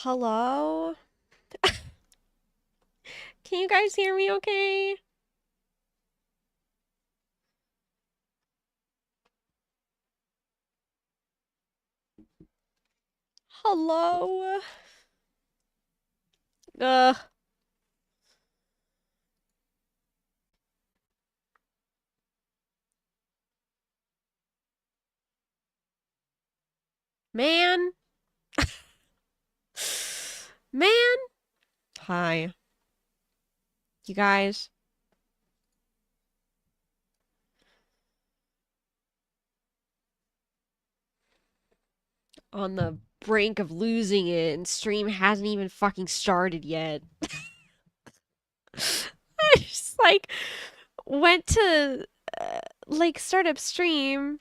Hello? Can you guys hear me okay? Hello? Ugh. Man. Man. Hi. You guys. On the brink of losing it, and stream hasn't even fucking started yet. I just, went to, start up stream,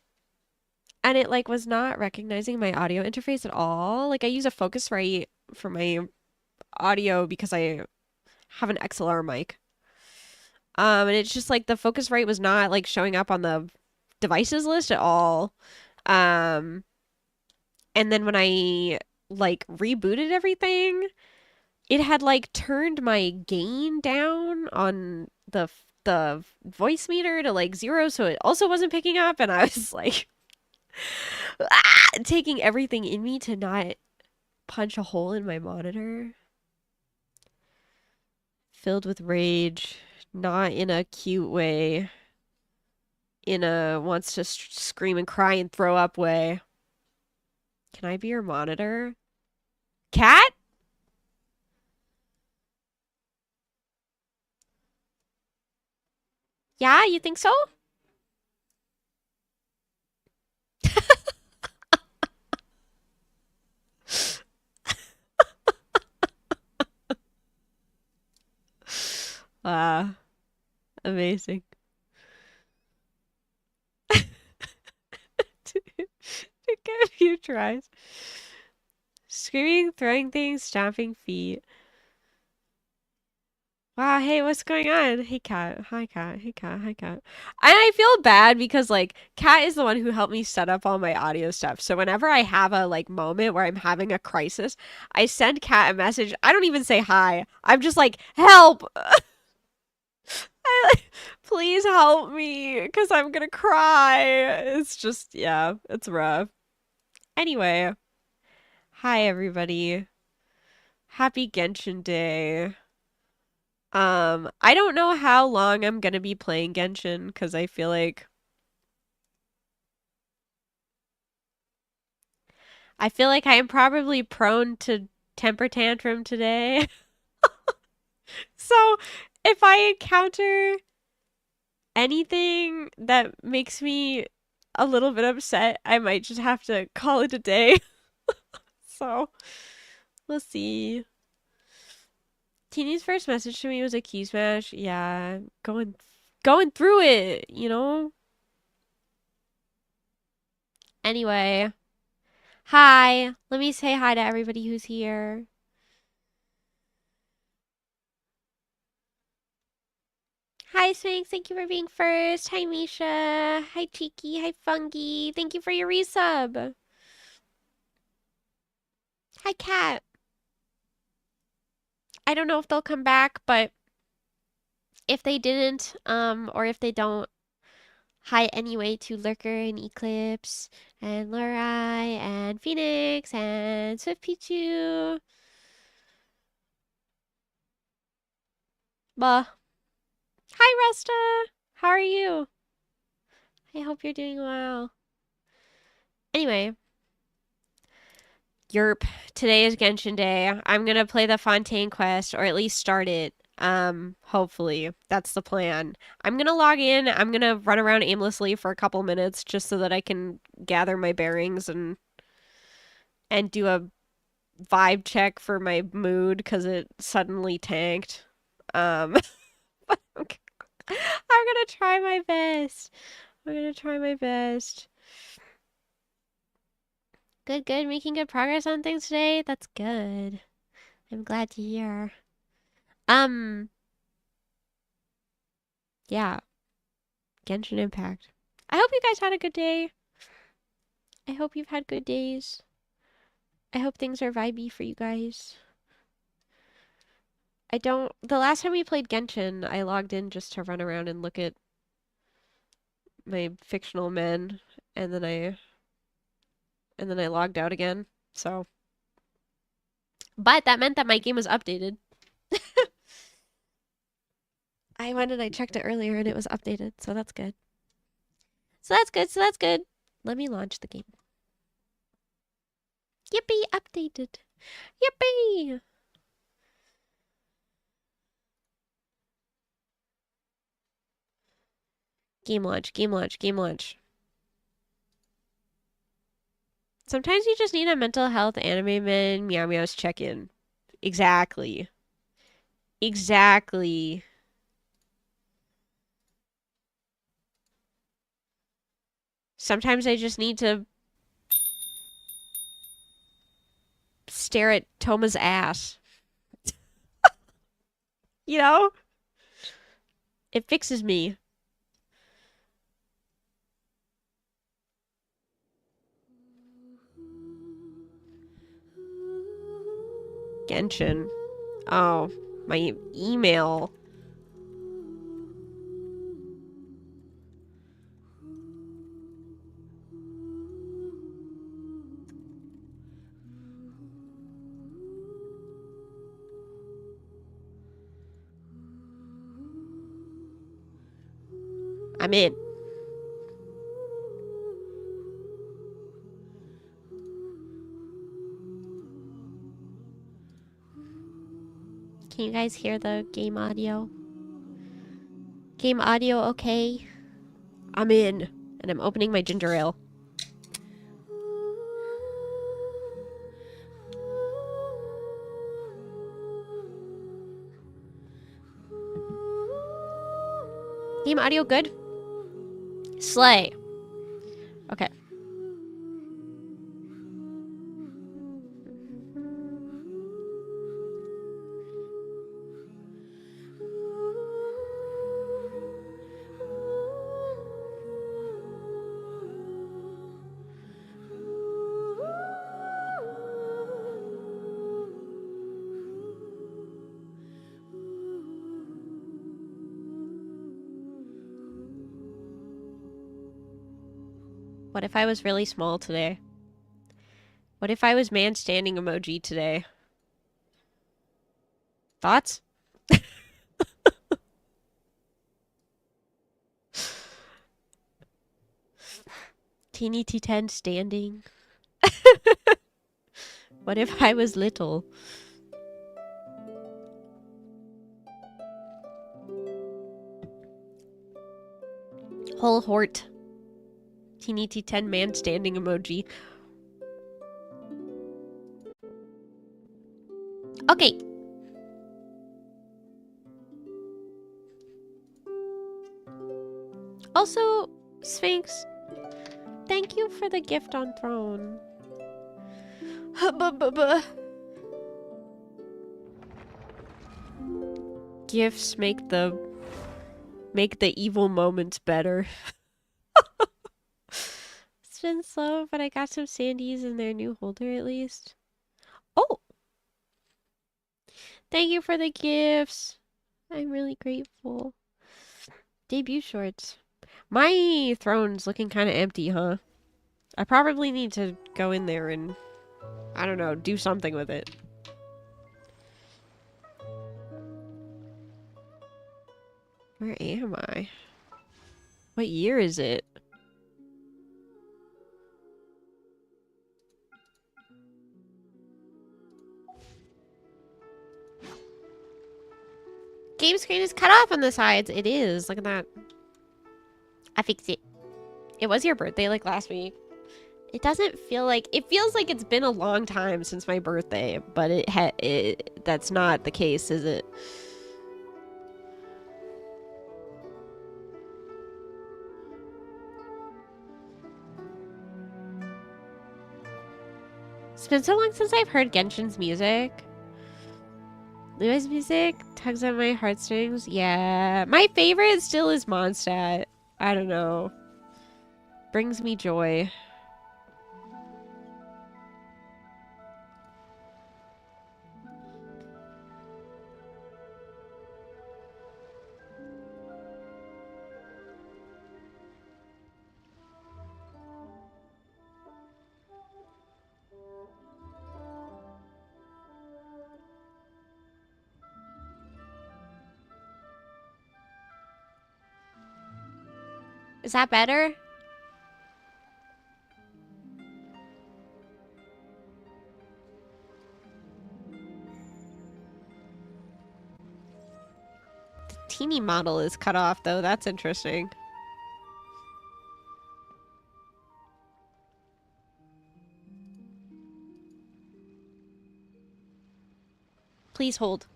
and it, was not recognizing my audio interface at all. I use a Focusrite for my audio because I have an XLR mic. And it's just, the Focusrite was not, showing up on the devices list at all. And then when I, rebooted everything, it had, turned my gain down on the voice meter to, 0, so it also wasn't picking up, and I was, taking everything in me to not punch a hole in my monitor. Filled with rage, not in a cute way, in a wants to scream and cry and throw up way. Can I be your monitor? Cat? Yeah, you think so? Ah, amazing. To get a few tries. Screaming, throwing things, stomping feet. Wow, hey, what's going on? Hey, Cat. Hi, Cat. Hey, Cat. Hi, Cat. And I feel bad because, Cat is the one who helped me set up all my audio stuff. So whenever I have a, moment where I'm having a crisis, I send Cat a message. I don't even say hi. I'm just like, help! Please help me, because I'm gonna cry. It's just, yeah, it's rough. Anyway, hi, everybody. Happy Genshin Day. I don't know how long I'm gonna be playing Genshin because I feel like I am probably prone to temper tantrum today. So if I encounter anything that makes me a little bit upset, I might just have to call it a day. So we'll see. Teeny's first message to me was a key smash. Yeah, going through it, you know? Anyway, hi. Let me say hi to everybody who's here. Hi, Sphinx. Thank you for being first. Hi, Misha. Hi, Cheeky. Hi, Fungi. Thank you for your resub. Hi, Cat. I don't know if they'll come back, but if they didn't, or if they don't, hi anyway to Lurker and Eclipse and Lurai and Phoenix and Swift Pichu. Bah. Hi, Resta. How are you? I hope you're doing well. Anyway, Yerp. Today is Genshin Day. I'm gonna play the Fontaine quest, or at least start it. Hopefully. That's the plan. I'm gonna log in. I'm gonna run around aimlessly for a couple minutes just so that I can gather my bearings and do a vibe check for my mood because it suddenly tanked. But I'm gonna try my best. I'm gonna try my best. Good, good. Making good progress on things today. That's good. I'm glad to hear. Um, yeah. Genshin Impact. I hope you guys had a good day. I hope you've had good days. I hope things are vibey for you guys. The last time we played Genshin, I logged in just to run around and look at my fictional men, and then I logged out again. So, but that meant that my game was updated. I went and I checked it earlier and it was updated, so that's good. So that's good. Let me launch the game. Yippee, updated. Yippee! Game launch. Sometimes you just need a mental health anime man meow meows check-in. Exactly. Sometimes I just need to stare at Toma's ass. You know? It fixes me. Genshin. Oh, my email. I'm in. Can you guys hear the game audio? Game audio okay? I'm in. And I'm opening my ginger ale. Game audio good? Slay. Okay. What if I was really small today? What if I was man standing emoji today? Thoughts? Teeny T10 standing. What if I was little? Whole hort. Teeny T10 man standing emoji. Okay. Also, Sphinx, thank you for the gift on Throne. Gifts make the evil moments better. It's been slow, but I got some sandies in their new holder at least. Oh! Thank you for the gifts. I'm really grateful. Debut shorts. My throne's looking kind of empty, huh? I probably need to go in there and, I don't know, do something with it. Where am I? What year is it? Game screen is cut off on the sides. It is. Look at that. I fixed it. It was your birthday like last week. It doesn't feel like... It feels like it's been a long time since my birthday, but that's not the case, is it? It's been so long since I've heard Genshin's music. Levi's music tugs at my heartstrings. Yeah. My favorite still is Mondstadt. I don't know. Brings me joy. Is that better? The teeny model is cut off, though. That's interesting. Please hold.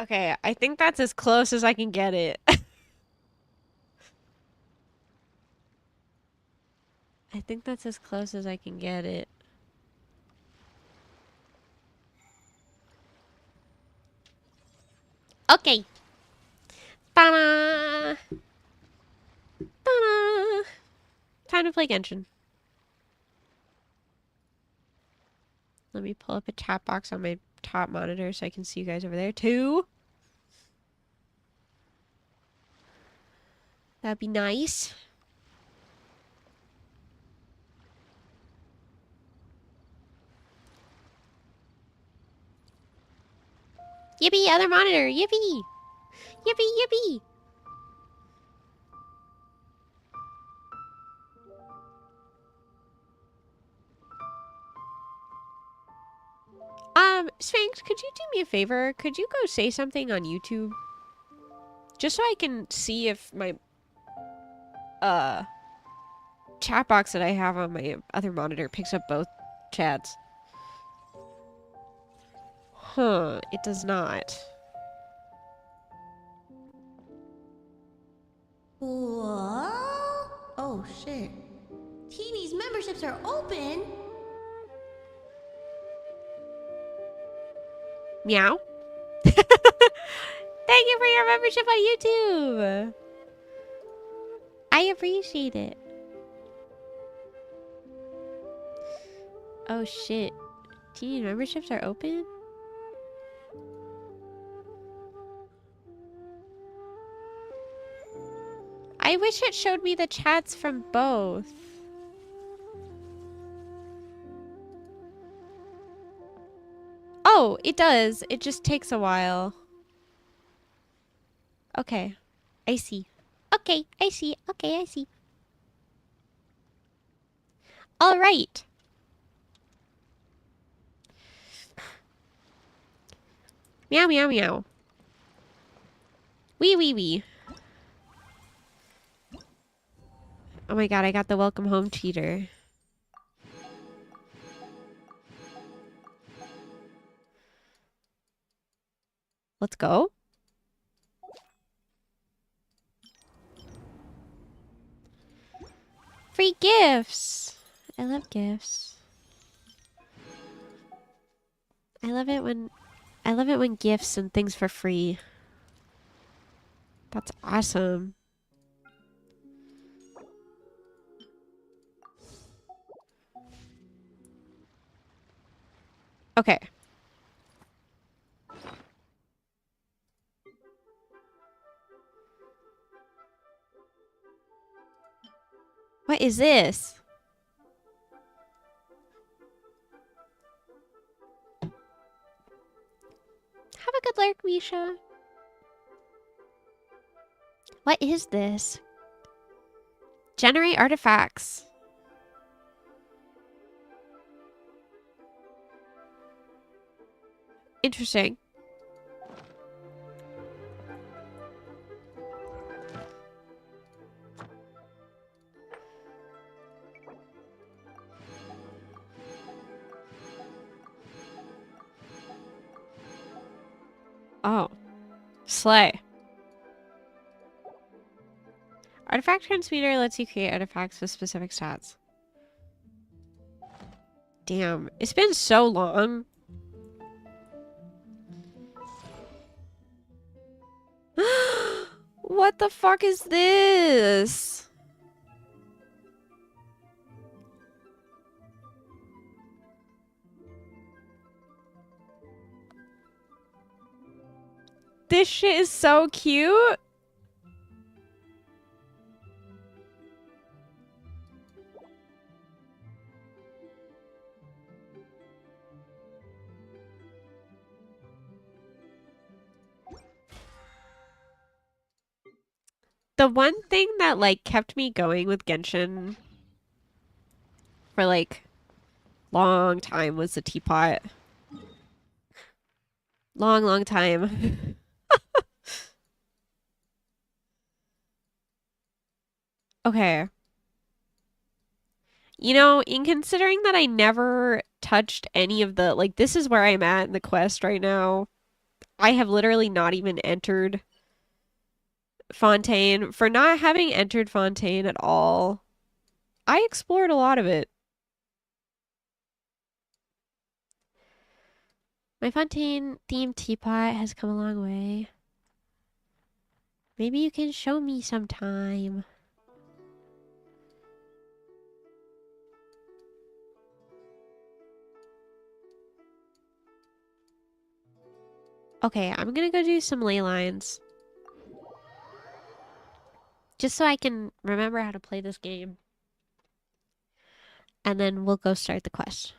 Okay, I think that's as close as I can get it. I think that's as close as I can get it. Okay. Ta-da! Ta-da! Time to play Genshin. Let me pull up a chat box on my top monitor so I can see you guys over there too. That'd be nice. Yippee, other monitor! Yippee! Yippee, yippee! Sphinx, could you do me a favor? Could you go say something on YouTube? Just so I can see if my, chat box that I have on my other monitor picks up both chats. Huh, it does not. What? Oh, shit. Teeny's memberships are open? Meow. Thank you for your membership on YouTube. I appreciate it. Oh shit. Teen memberships are open? I wish it showed me the chats from both. Oh, it does. It just takes a while. Okay. I see. Okay, I see. Okay, I see. All right. Meow, meow, meow. Wee, wee, wee. Oh my god, I got the welcome home cheater. Let's go. Free gifts. I love gifts. I love it when gifts and things for free. That's awesome. Okay. What is this? Have a good lurk, Misha. What is this? Generate artifacts. Interesting. Oh. Slay. Artifact transmitter lets you create artifacts with specific stats. Damn. It's been so long. What the fuck is this? This shit is so cute. The one thing that like kept me going with Genshin for like long time was the teapot. Long time. Okay. You know, in considering that I never touched any of the, like, this is where I'm at in the quest right now. I have literally not even entered Fontaine. For not having entered Fontaine at all, I explored a lot of it. My Fontaine themed teapot has come a long way. Maybe you can show me sometime. Okay, I'm gonna go do some ley lines. Just so I can remember how to play this game. And then we'll go start the quest.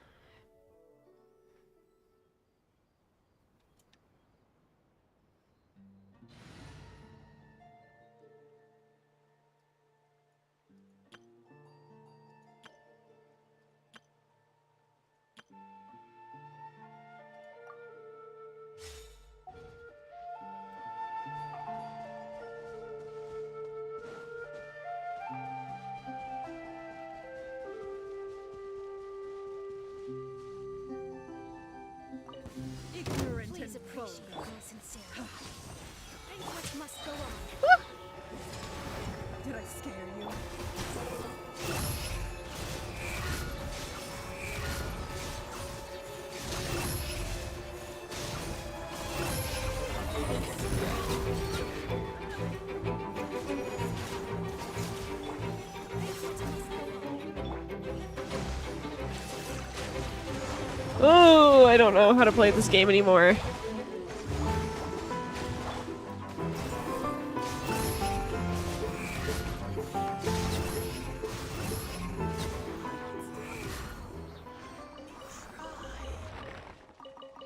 Please appreciate my sincerity. And what must go on? Did I scare you? Oh, I don't know how to play this game anymore.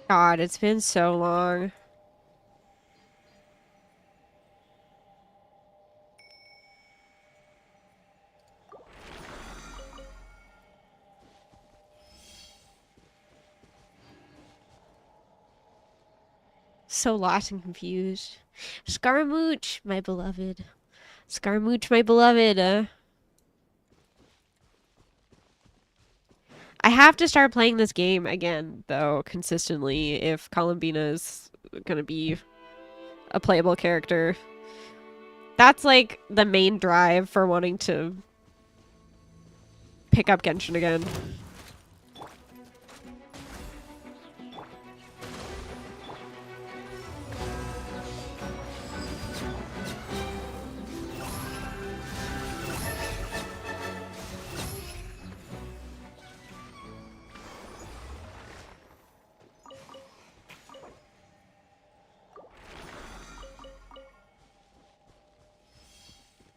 God, it's been so long. So lost and confused. Scaramouche, my beloved. Scaramouche, my beloved. I have to start playing this game again, though, consistently, if Columbina is gonna be a playable character. That's, like, the main drive for wanting to pick up Genshin again.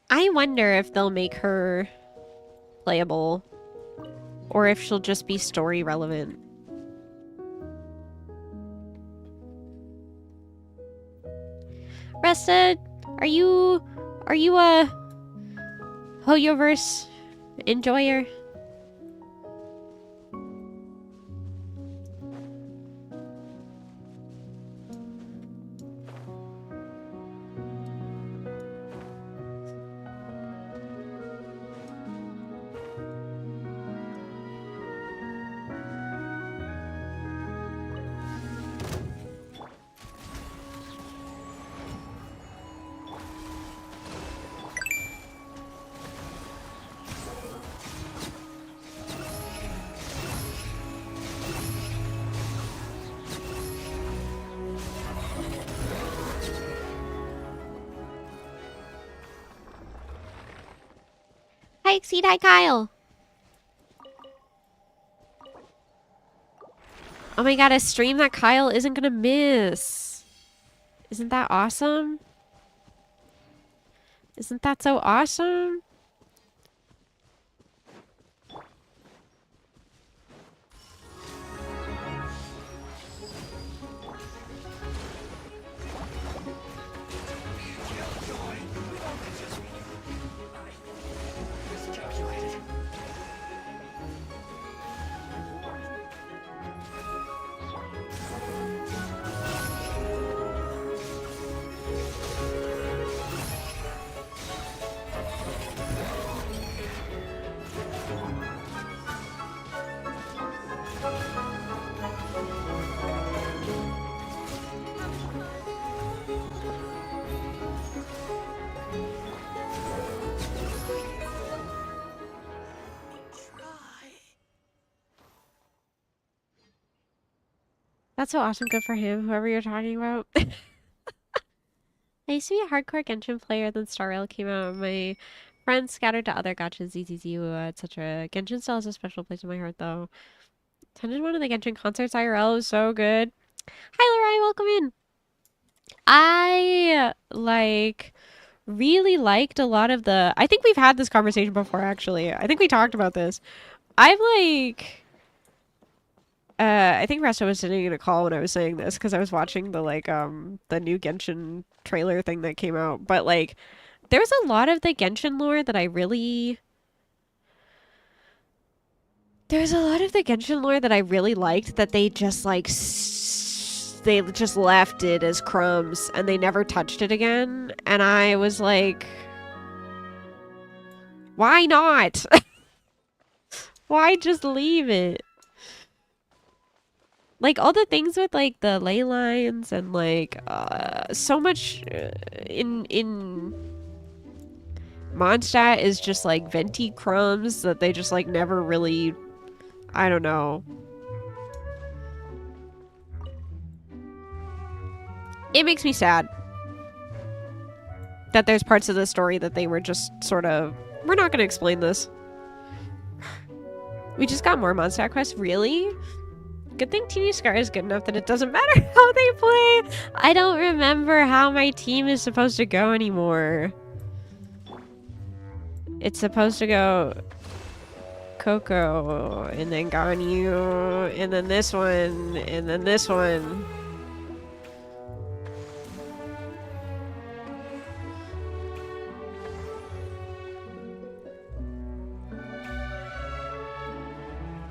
I wonder if they'll make her playable or if she'll just be story relevant. Resta, are you a Hoyoverse enjoyer? Hi, Exceed. Hi, Kyle. Oh my god, a stream that Kyle isn't gonna miss. Isn't that awesome? Isn't that so awesome? That's so awesome. Good for him, whoever you're talking about. I used to be a hardcore Genshin player, then Star Rail came out. My friends scattered to other gachas, ZZZ, etc. Genshin still has a special place in my heart, though. Attended one of the Genshin concerts IRL. It was so good. Hi, Larai. Welcome in. I, really liked a lot of the... I think we've had this conversation before, actually. I think we talked about this. I've, I think Resto was sitting in a call when I was saying this because I was watching the the new Genshin trailer thing that came out. But there's a lot of the Genshin lore that I really liked that they just they just left it as crumbs and they never touched it again. And I was like, why not? Why just leave it? All the things with the ley lines and so much in Mondstadt is just venti crumbs that they just never really, I don't know. It makes me sad that there's parts of the story that they were just sort of, we're not going to explain this. We just got more Mondstadt quests, really? Good thing Teeny Scar is good enough that it doesn't matter how they play. I don't remember how my team is supposed to go anymore. It's supposed to go Coco, and then Ganyu, and then this one, and then this one.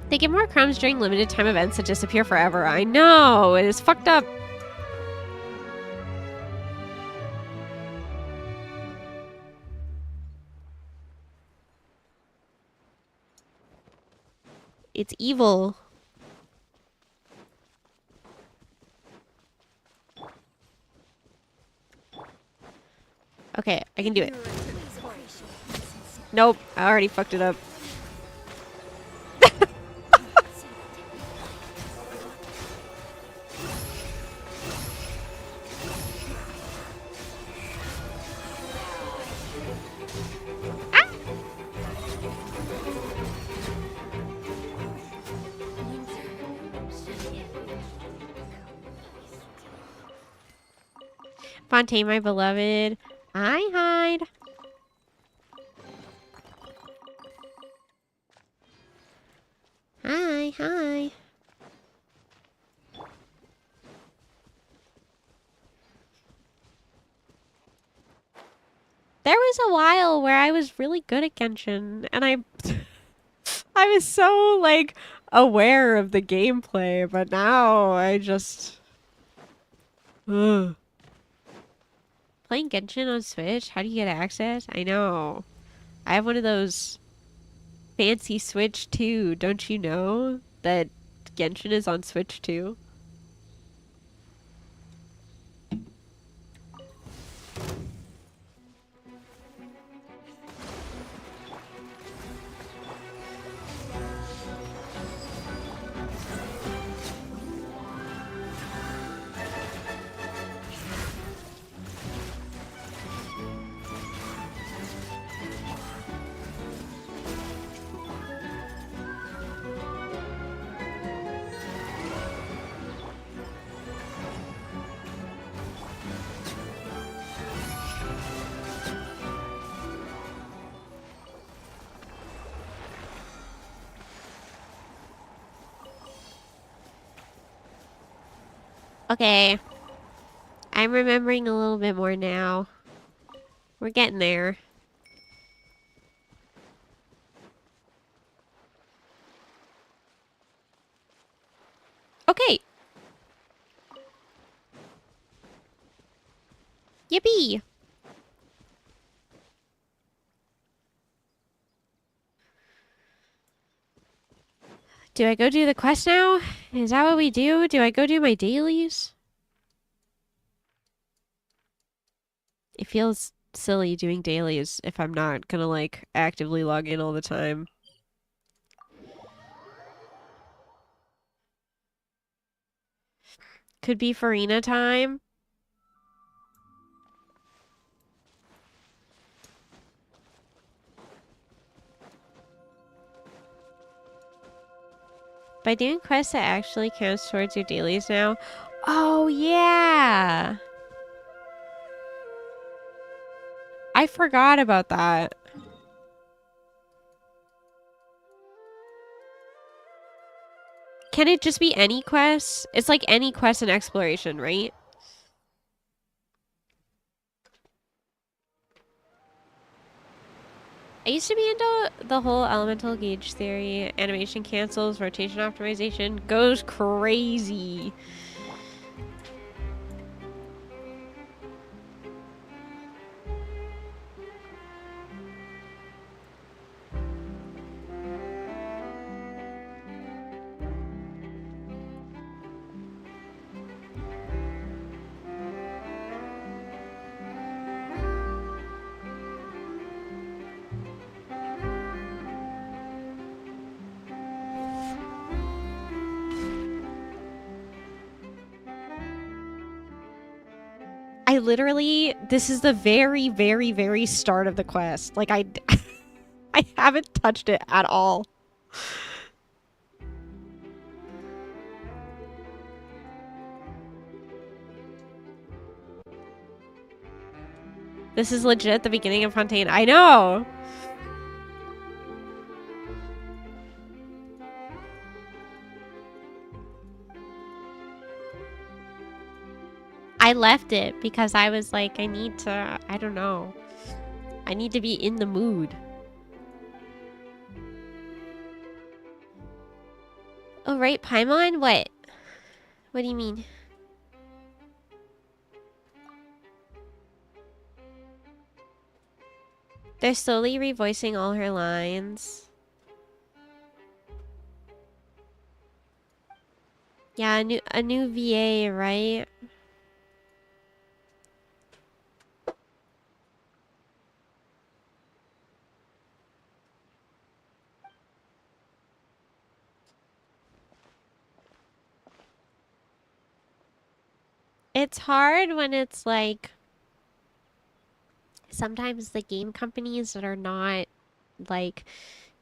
They get more crumbs during limited time events that disappear forever. I know! It is fucked up. It's evil. Okay, I can do it. Nope, I already fucked it up. Fontaine, my beloved. I hide. Hi, hi. There was a while where I was really good at Genshin, and I was so, aware of the gameplay, but now I just... Ugh. Playing Genshin on Switch? How do you get access? I know. I have one of those fancy Switch too. Don't you know that Genshin is on Switch too? Okay. I'm remembering a little bit more now. We're getting there. Okay. Yippee! Do I go do the quest now? Is that what we do? Do I go do my dailies? It feels silly doing dailies if I'm not gonna, actively log in all the time. Could be Farina time. By doing quests that actually counts towards your dailies now. Oh, yeah. I forgot about that. Can it just be any quest? It's like any quest in exploration, right? I used to be into the whole elemental gauge theory. Animation cancels, rotation optimization goes crazy. I literally, this is the very, very, very start of the quest. Like, I haven't touched it at all. This is legit the beginning of Fontaine. I know! I left it because I was like, I need to, I don't know. I need to be in the mood. Oh, right, Paimon? What? What do you mean? They're slowly revoicing all her lines. Yeah, a new VA, right? It's hard when it's like sometimes the game companies that are not like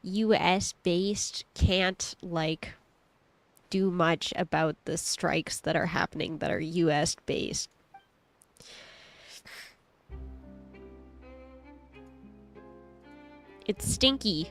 US based can't like do much about the strikes that are happening that are US based. It's stinky.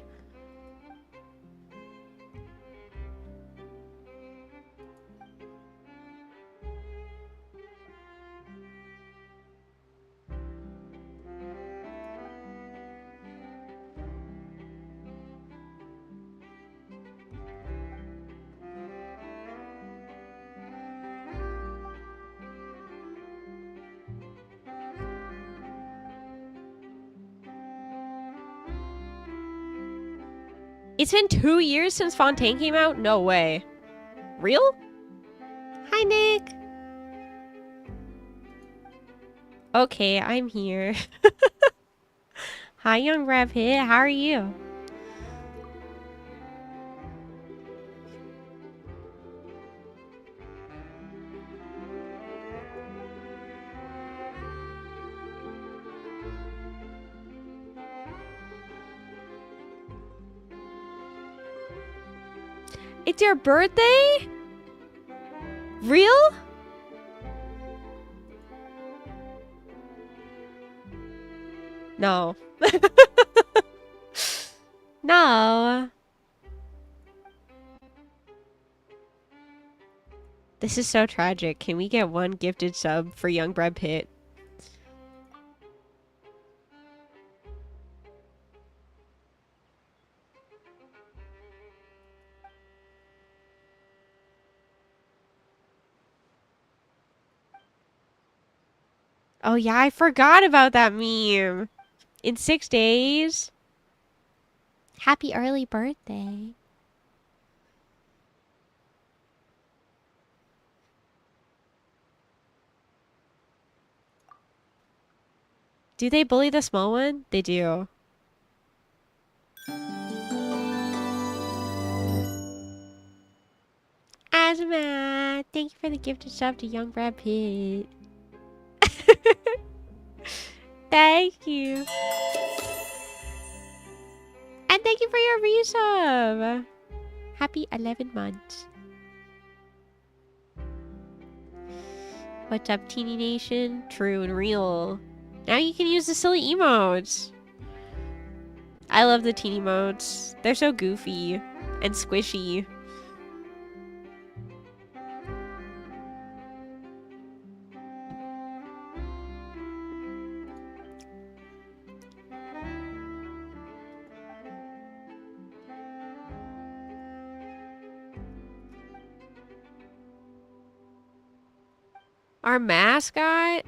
It's been 2 years since Fontaine came out? No way. Real? Hi, Nick. Okay, I'm here. Hi, young Brad Pitt. How are you? It's your birthday? Real? No. No. This is so tragic. Can we get one gifted sub for young Brad Pitt? Oh yeah, I forgot about that meme. In 6 days? Happy early birthday. Do they bully the small one? They do. Asma. Thank you for the gifted sub to young Brad Pitt. Thank you. And thank you for your resub. Happy 11 months. What's up, Teeny Nation? True and real. Now you can use the silly emotes. I love the teen emotes. They're so goofy and squishy. Our mascot?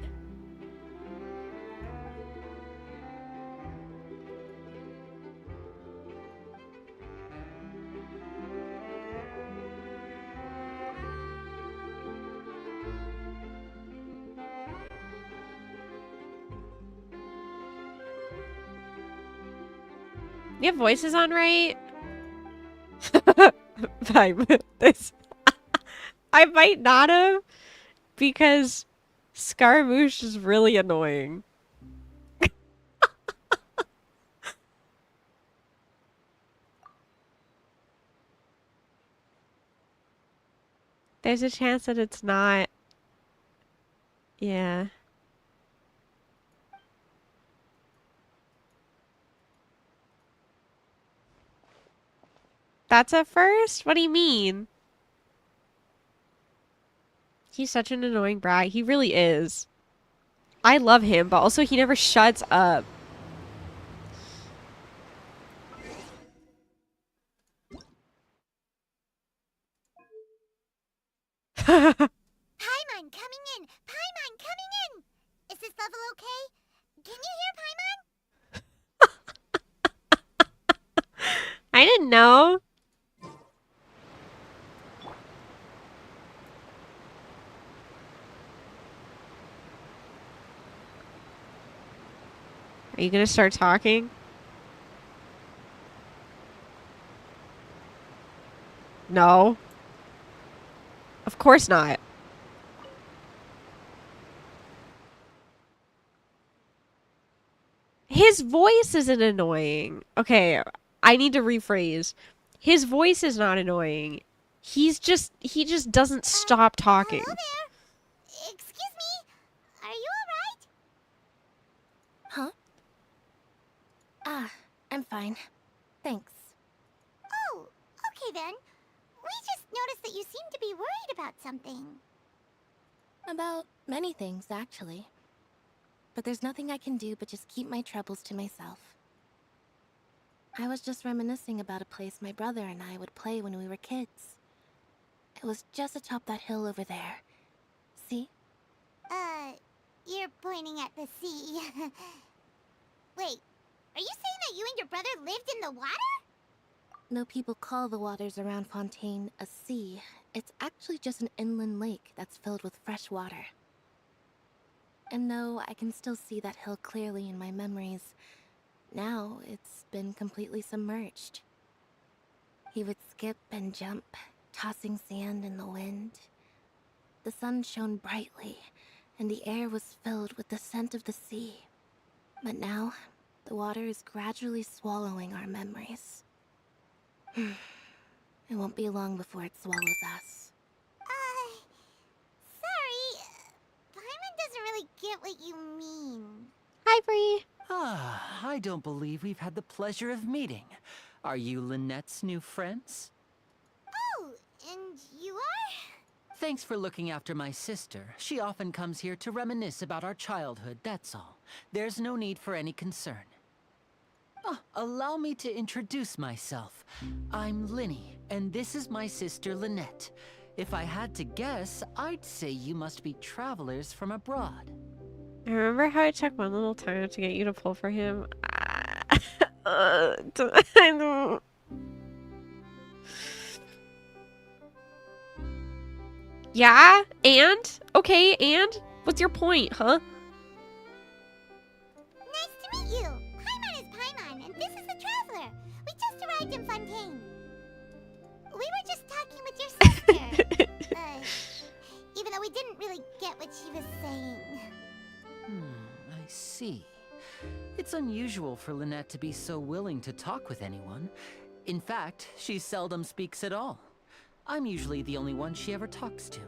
You have voices on, right? This. I might not have, because Scaramouche is really annoying. There's a chance that it's not. Yeah. That's at first? What do you mean? He's such an annoying brat. He really is. I love him, but also he never shuts up. Paimon coming in! Paimon coming in! Is this level okay? Can you hear Paimon? I didn't know. Are you gonna start talking? No. Of course not. His voice isn't annoying. Okay, I need to rephrase. His voice is not annoying. He just doesn't stop talking. Hello there! Excuse me! Are you alright? Huh? Ah, I'm fine. Thanks. Oh, okay then. We just noticed that you seem to be worried about something. About many things, actually. But there's nothing I can do but just keep my troubles to myself. I was just reminiscing about a place my brother and I would play when we were kids. It was just atop that hill over there. See? You're pointing at the sea. Wait, are you saying that you and your brother lived in the water? No people call the waters around Fontaine a sea. It's actually just an inland lake that's filled with fresh water. And no, I can still see that hill clearly in my memories. Now, it's been completely submerged. He would skip and jump, tossing sand in the wind. The sun shone brightly, and the air was filled with the scent of the sea. But now, the water is gradually swallowing our memories. It won't be long before it swallows us. Sorry. Paimon doesn't really get what you mean. Hi, Bree. Ah, I don't believe we've had the pleasure of meeting. Are you Lynette's new friends? Oh, and you are? Thanks for looking after my sister. She often comes here to reminisce about our childhood, that's all. There's no need for any concern. Ah, allow me to introduce myself. I'm Linny, and this is my sister Lynette. If I had to guess, I'd say you must be travelers from abroad. I remember how it took one little time to get you to pull for him. I don't. Yeah? And? Okay, and? What's your point, huh? Nice to meet you. Paimon is Paimon, and this is the Traveler. We just arrived in Fontaine. We were just talking with your sister. what she was saying. I see. It's unusual for Lynette to be so willing to talk with anyone. In fact, she seldom speaks at all. I'm usually the only one she ever talks to.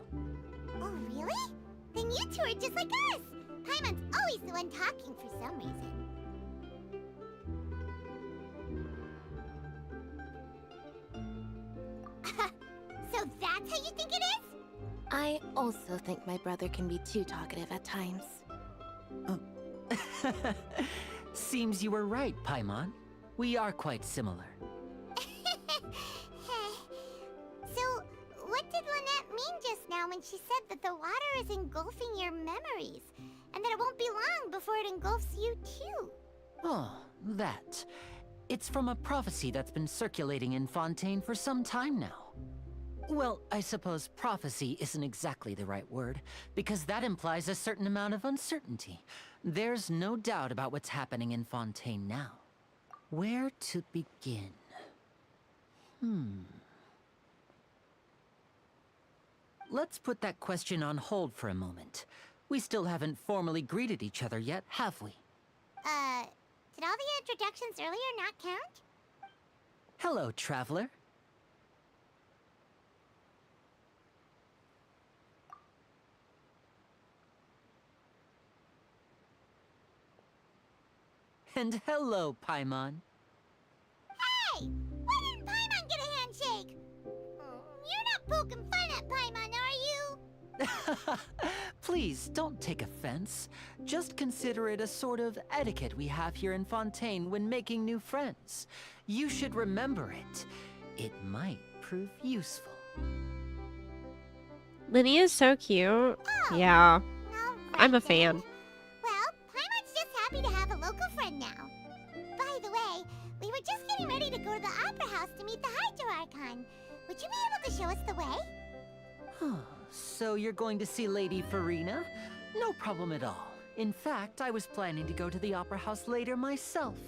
Oh, really? Then you two are just like us! Paimon's always the one talking for some reason. So that's how you think it is? I also think my brother can be too talkative at times. Seems you were right, Paimon. We are quite similar. So, what did Lynette mean just now when she said that the water is engulfing your memories? And that it won't be long before it engulfs you too? Oh, that. It's from a prophecy that's been circulating in Fontaine for some time now. Well, I suppose prophecy isn't exactly the right word, because that implies a certain amount of uncertainty. There's no doubt about what's happening in Fontaine now. Where to begin? Let's put that question on hold for a moment. We still haven't formally greeted each other yet, have we? Did all the introductions earlier not count? Hello, traveler. And hello, Paimon. Hey! Why didn't Paimon get a handshake? You're not poking fun at Paimon, are you? Please, don't take offense. Just consider it a sort of etiquette we have here in Fontaine when making new friends. You should remember it. It might prove useful. Linny is so cute. Oh, Yeah, all I'm a right fan. then. Well, Paimon's just happy to have a local friend now. By the way, we were just getting ready to go to the Opera House to meet the Hydro Archon. Would you be able to show us the way? So you're going to see Lady Farina? No problem at all. In fact, I was planning to go to the Opera House later myself.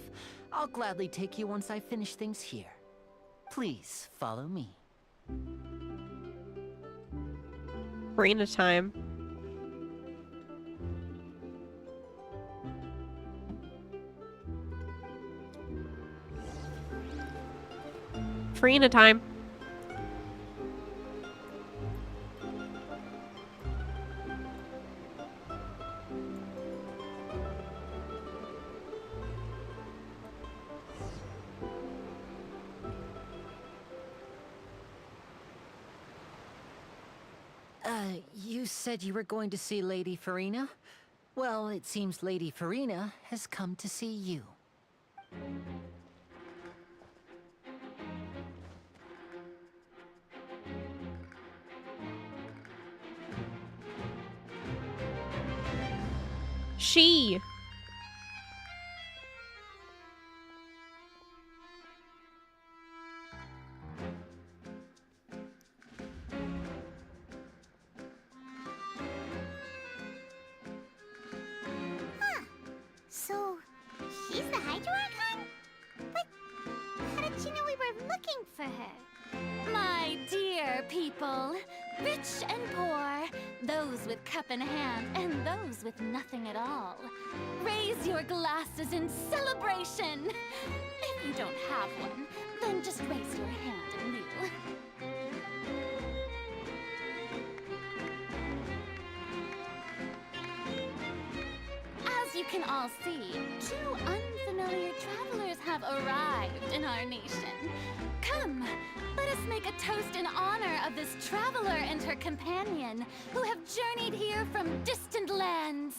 I'll gladly take you once I finish things here. Please, follow me. Farina time. Farina time. You said you were going to see Lady Farina? Well, it seems Lady Farina has come to see you. She. So, she's the Hydro Archon? But how did she know we were looking for her? My dear people, rich and poor, those with cup in hand and those with nothing at all, raise your glasses in celebration. If you don't have one, then just raise your hand in lieu. As you can all see, two unfamiliar travelers have arrived in our nation. Come, let us make a toast in honor of this traveler and her companion who have journeyed here from distant lands.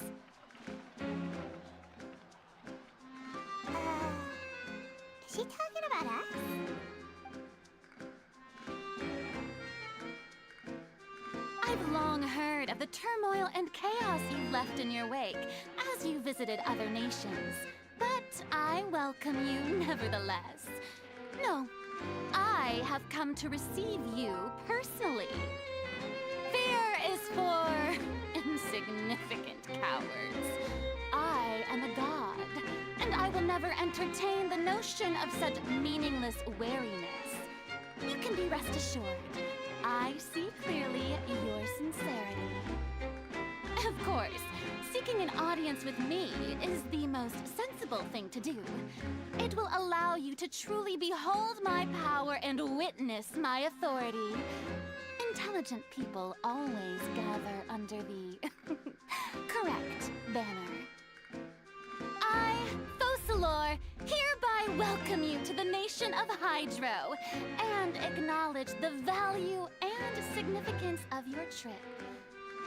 Is she talking about us? I've long heard of the turmoil and chaos you left in your wake as you visited other nations, but I welcome you nevertheless. No, I have come to receive you personally. Fear is for insignificant cowards. I am a god, and I will never entertain the notion of such meaningless wariness. You can be rest assured, I see clearly your sincerity. booking an audience with me is the most sensible thing to do. It will allow you to truly behold my power and witness my authority. Intelligent people always gather under the correct banner. I, Fosalor, hereby welcome you to the nation of Hydro and acknowledge the value and significance of your trip.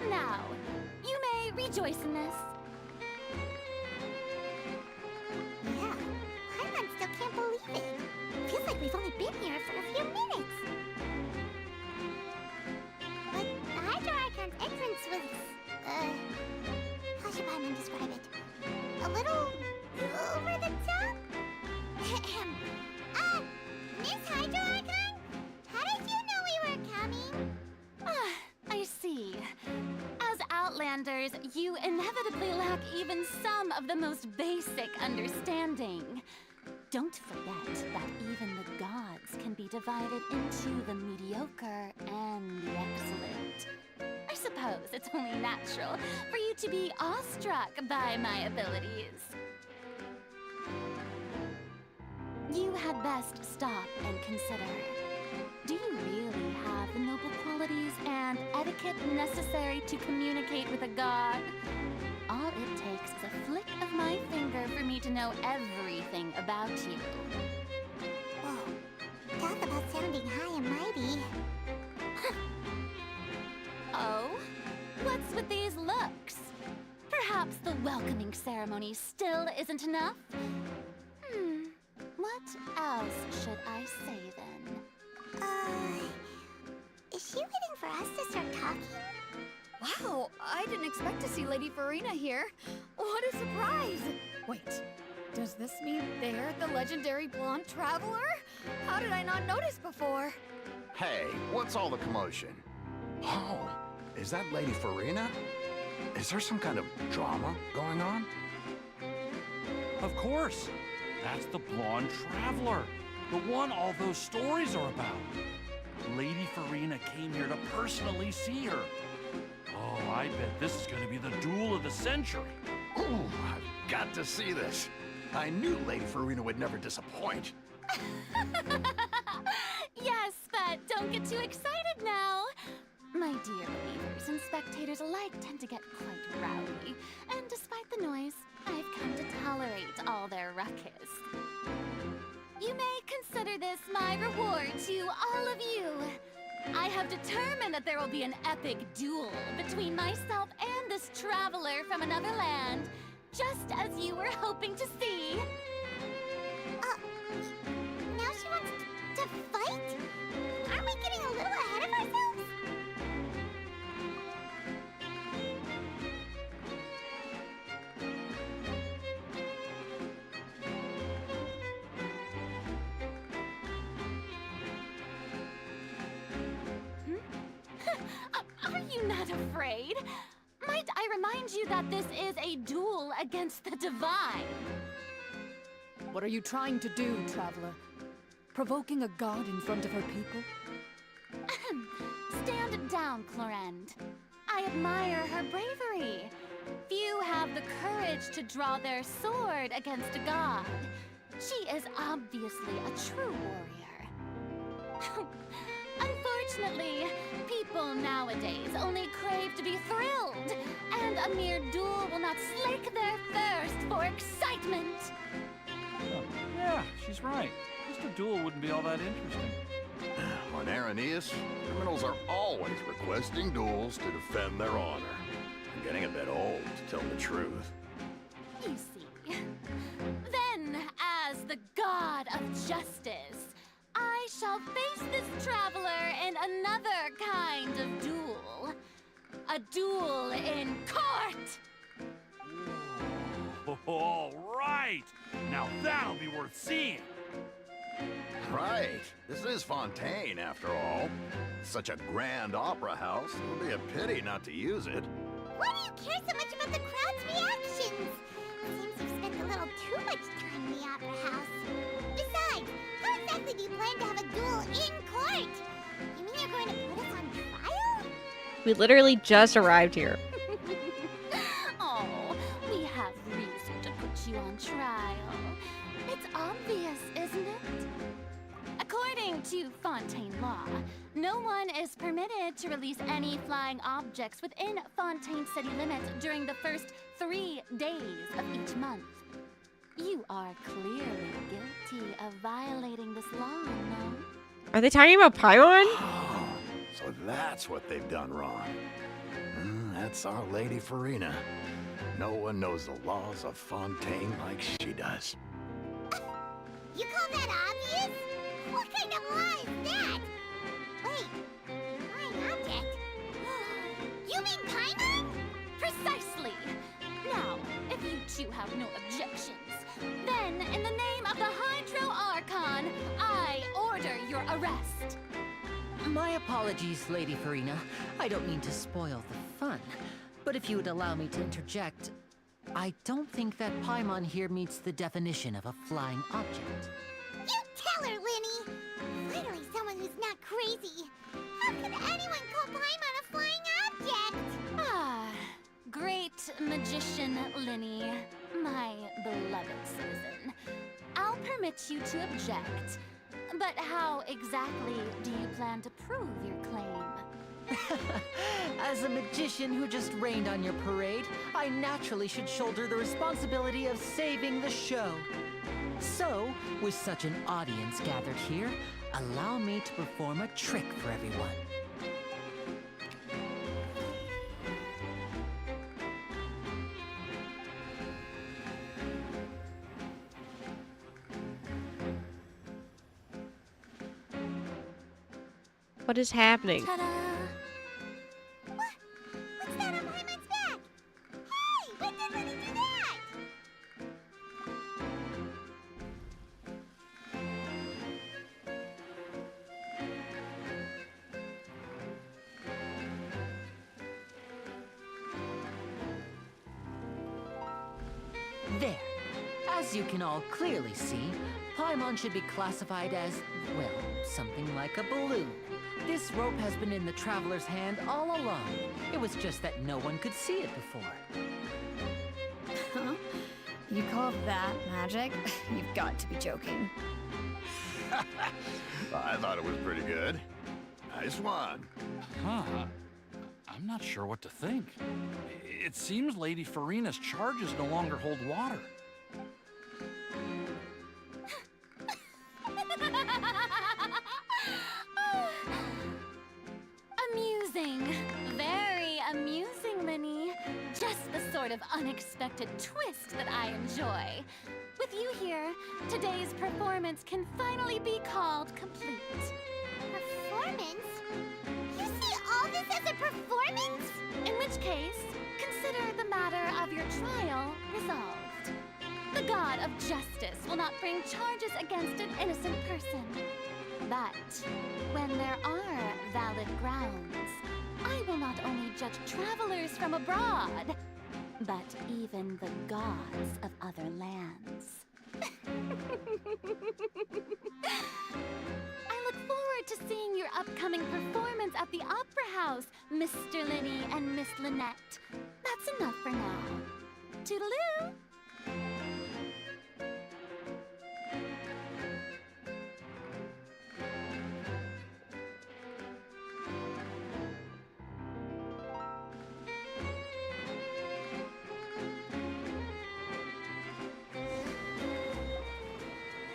Now, you may rejoice in this. Yeah, Paimon still can't believe it. Feels like we've only been here for a few minutes. But the Hydro Archon's entrance was, how should Paimon describe it? A little over the top? Miss Hydro Archon? How did you know we were coming? I see. As Outlanders, you inevitably lack even some of the most basic understanding. Don't forget that even the gods can be divided into the mediocre and the excellent. I suppose it's only natural for you to be awestruck by my abilities. You had best stop and consider. Do you really have the noble qualities and etiquette necessary to communicate with a god? All it takes is a flick of my finger for me to know everything about you. Whoa, talk about sounding high and mighty. Oh? What's with these looks? Perhaps the welcoming ceremony still isn't enough? What else should I say then? Is she waiting for us to start talking? Wow, I didn't expect to see Lady Farina here. What a surprise! Wait, does this mean they're the legendary blonde traveler? How did I not notice before? Hey, what's all the commotion? Oh, is that Lady Farina? Is there some kind of drama going on? Of course. That's the blonde traveler. The one all those stories are about. Lady Farina came here to personally see her. Oh, I bet this is going to be the duel of the century. Ooh, I've got to see this. I knew Lady Farina would never disappoint. Yes, but don't get too excited now. My dear believers and spectators alike tend to get quite rowdy, and despite the noise, I've come to tolerate all their ruckus. You may consider this my reward to all of you. I have determined that there will be an epic duel between myself and this traveler from another land, just as you were hoping to see. Now she wants to fight? Aren't we getting a little ahead of ourselves? Are you not afraid? Might I remind you that this is a duel against the divine? What are you trying to do, traveler? Provoking a god in front of her people? Stand down, Clorend. I admire her bravery. Few have the courage to draw their sword against a god. She is obviously a true warrior. Unfortunately, people nowadays only crave to be thrilled, and a mere duel will not slake their thirst for excitement. Oh, yeah, she's right. Just a duel wouldn't be all that interesting. On Araneus, criminals are always requesting duels to defend their honor. I'm getting a bit old, to tell the truth. You see. Then, as the god of justice, I shall face this traveler in another kind of duel. A duel in court! All right! Now that'll be worth seeing! Right. This is Fontaine, after all. Such a grand opera house, it would be a pity not to use it. Why do you care so much about the crowd's reactions? Seems you've spent a little too much time in the opera house. Besides, how exactly do you plan to have a duel in court? You mean you're going to put us on trial? We literally just arrived here. Oh, trial. It's obvious, isn't it? According to Fontaine law, no one is permitted to release any flying objects within Fontaine city limits during the first 3 days of each month. You are clearly guilty of violating this law, no? Are they talking about Paimon? Oh, so that's what they've done wrong. That's our Lady Farina. No one knows the laws of Fontaine like she does. You call that obvious? What kind of law is that? Wait, flying object? You mean Paimon? Precisely! Now, if you two have no objections, then in the name of the Hydro Archon, I order your arrest. My apologies, Lady Farina. I don't mean to spoil the fun. But if you would allow me to interject, I don't think that Paimon here meets the definition of a flying object. You tell her, Linny! Finally someone who's not crazy. How could anyone call Paimon a flying object? Ah, great magician Linny, my beloved citizen. I'll permit you to object. But how exactly do you plan to prove your claim? As a magician who just rained on your parade, I naturally should shoulder the responsibility of saving the show. So, with such an audience gathered here, allow me to perform a trick for everyone. What is happening? Ta-da! What's that on Paimon's back? Hey, when did Linny do that? There. As you can all clearly see, Paimon should be classified as, well, something like a balloon. This rope has been in the traveler's hand all along. It was just that no one could see it before. Huh? You call that magic? You've got to be joking. I thought it was pretty good. Nice one. Huh. I'm not sure what to think. It seems Lady Farina's charges no longer hold water. Amusing. Very amusing, Linny. Just the sort of unexpected twist that I enjoy. With you here, today's performance can finally be called complete. Performance? You see all this as a performance? In which case, consider the matter of your trial resolved. The god of justice will not bring charges against an innocent person. But when there are valid grounds, I will not only judge travelers from abroad, but even the gods of other lands. I look forward to seeing your upcoming performance at the Opera House, Mr. Linny and Miss Lynette. That's enough for now. Toodaloo!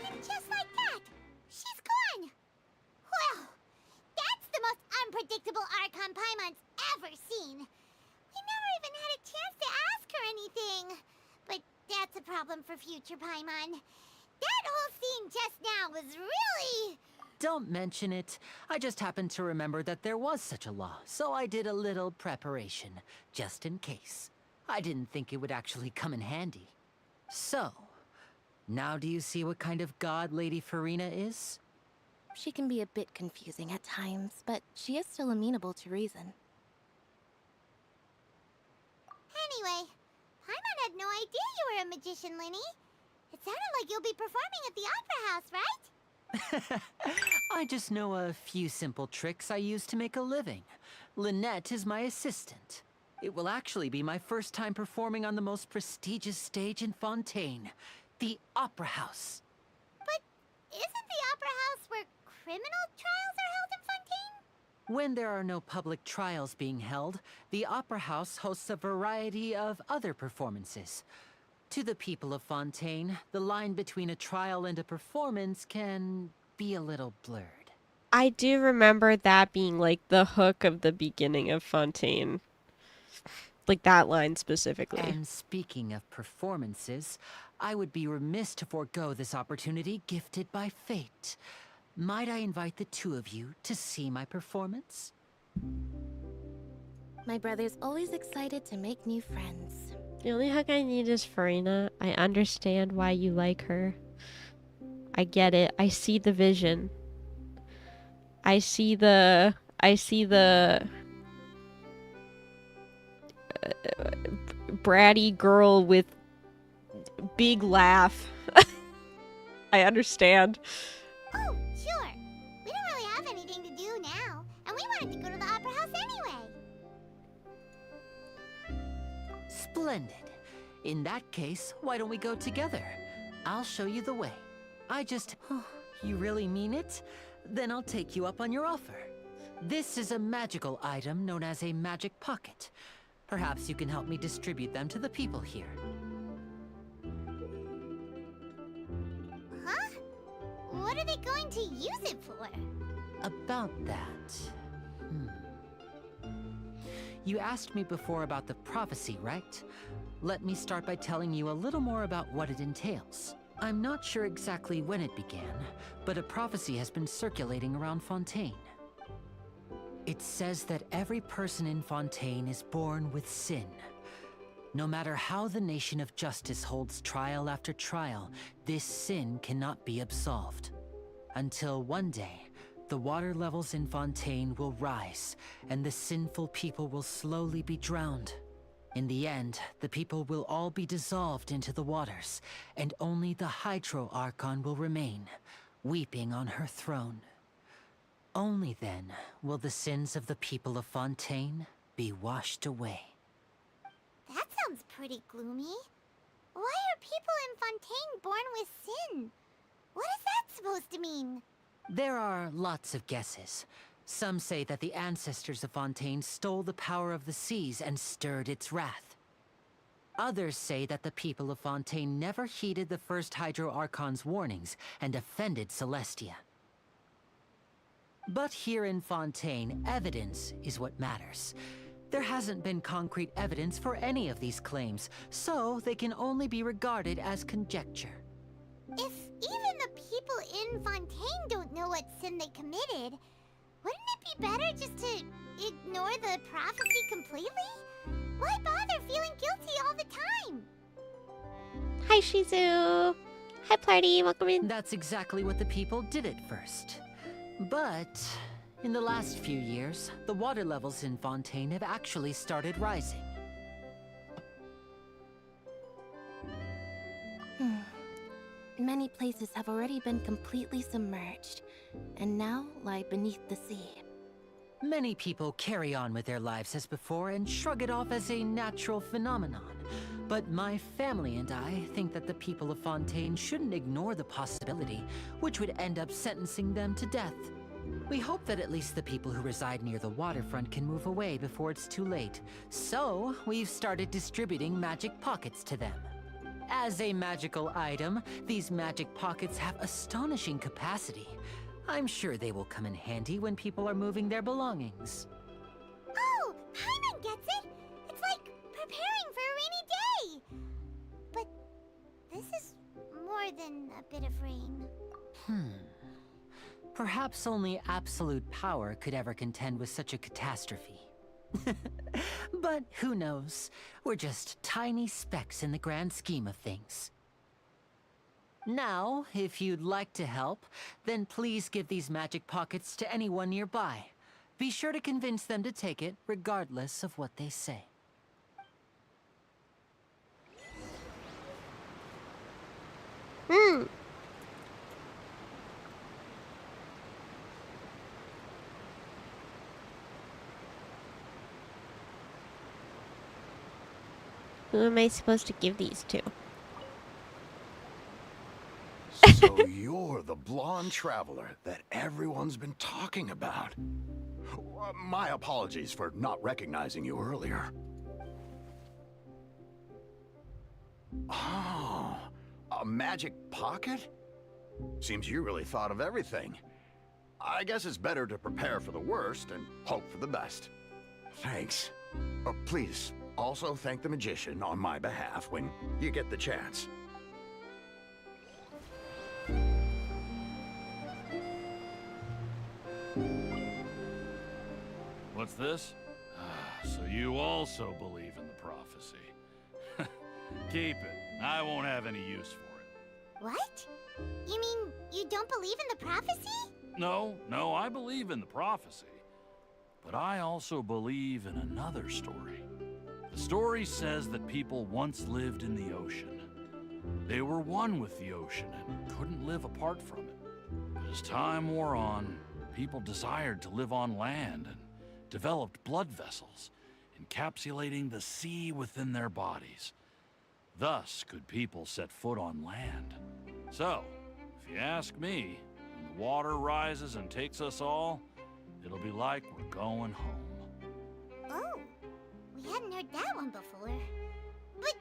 And just like that, she's gone. Well, that's the most unpredictable Archon Paimon's ever seen. We never even had a chance to ask her anything. But that's a problem for future Paimon. That whole scene just now was really... Don't mention it. I just happened to remember that there was such a law, so I did a little preparation, just in case. I didn't think it would actually come in handy. So, now do you see what kind of god Lady Farina is? She can be a bit confusing at times, but she is still amenable to reason. Anyway, Paimon had no idea you were a magician, Linny. It sounded like you'll be performing at the Opera House, right? I just know a few simple tricks I use to make a living. Lynette is my assistant. It will actually be my first time performing on the most prestigious stage in Fontaine, the Opera House. But isn't the Opera House where criminal trials are held in Fontaine? When there are no public trials being held, the Opera House hosts a variety of other performances. To the people of Fontaine, the line between a trial and a performance can be a little blurred. I do remember that being like the hook of the beginning of Fontaine. Like that line specifically. And speaking of performances, I would be remiss to forego this opportunity gifted by fate. Might I invite the two of you to see my performance? My brother's always excited to make new friends. The only hook I need is Farina. I understand why you like her. I get it. I see the vision. I see the bratty girl with big laugh. I understand. Oh, sure. We don't really have anything to do now, and we wanted to go to the Opera House anyway. Splendid. In that case, why don't we go together? I'll show you the way. You really mean it? Then I'll take you up on your offer. This is a magical item known as a magic pocket. Perhaps you can help me distribute them to the people here. Huh? What are they going to use it for? About that... You asked me before about the prophecy, right? Let me start by telling you a little more about what it entails. I'm not sure exactly when it began, but a prophecy has been circulating around Fontaine. It says that every person in Fontaine is born with sin. No matter how the nation of justice holds trial after trial, this sin cannot be absolved. Until one day, the water levels in Fontaine will rise, and the sinful people will slowly be drowned. In the end, the people will all be dissolved into the waters, and only the Hydro Archon will remain, weeping on her throne. Only then will the sins of the people of Fontaine be washed away. That sounds pretty gloomy. Why are people in Fontaine born with sin? What is that supposed to mean? There are lots of guesses. Some say that the ancestors of Fontaine stole the power of the seas and stirred its wrath. Others say that the people of Fontaine never heeded the first Hydro Archon's warnings and offended Celestia. But here in Fontaine, evidence is what matters. There hasn't been concrete evidence for any of these claims, so they can only be regarded as conjecture. If even the people in Fontaine don't know what sin they committed, wouldn't it be better just to ignore the prophecy completely? Why bother feeling guilty all the time? Hi, Shizu. Hi, Party. Welcome in. That's exactly what the people did at first. But in the last few years, the water levels in Fontaine have actually started rising. Many places have already been completely submerged, and now lie beneath the sea. Many people carry on with their lives as before and shrug it off as a natural phenomenon. But my family and I think that the people of Fontaine shouldn't ignore the possibility, which would end up sentencing them to death. We hope that at least the people who reside near the waterfront can move away before it's too late. So, we've started distributing magic pockets to them. As a magical item, these magic pockets have astonishing capacity. I'm sure they will come in handy when people are moving their belongings. Oh, Paimon gets it! It's like preparing for a rainy day! But this is more than a bit of rain. Perhaps only absolute power could ever contend with such a catastrophe. But who knows? We're just tiny specks in the grand scheme of things. Now, if you'd like to help, then please give these magic pockets to anyone nearby. Be sure to convince them to take it, regardless of what they say. Who am I supposed to give these to? So you're the blonde traveler that everyone's been talking about. My apologies for not recognizing you earlier. Oh, a magic pocket? Seems you really thought of everything. I guess it's better to prepare for the worst and hope for the best. Thanks. Please, also thank the magician on my behalf when you get the chance. What's this? So you also believe in the prophecy. Keep it. I won't have any use for it. What? You mean you don't believe in the prophecy? No, I believe in the prophecy. But I also believe in another story. The story says that people once lived in the ocean. They were one with the ocean and couldn't live apart from it. But as time wore on, people desired to live on land and developed blood vessels, encapsulating the sea within their bodies. Thus could people set foot on land. So, if you ask me, when the water rises and takes us all, it'll be like we're going home. Oh, we hadn't heard that one before. But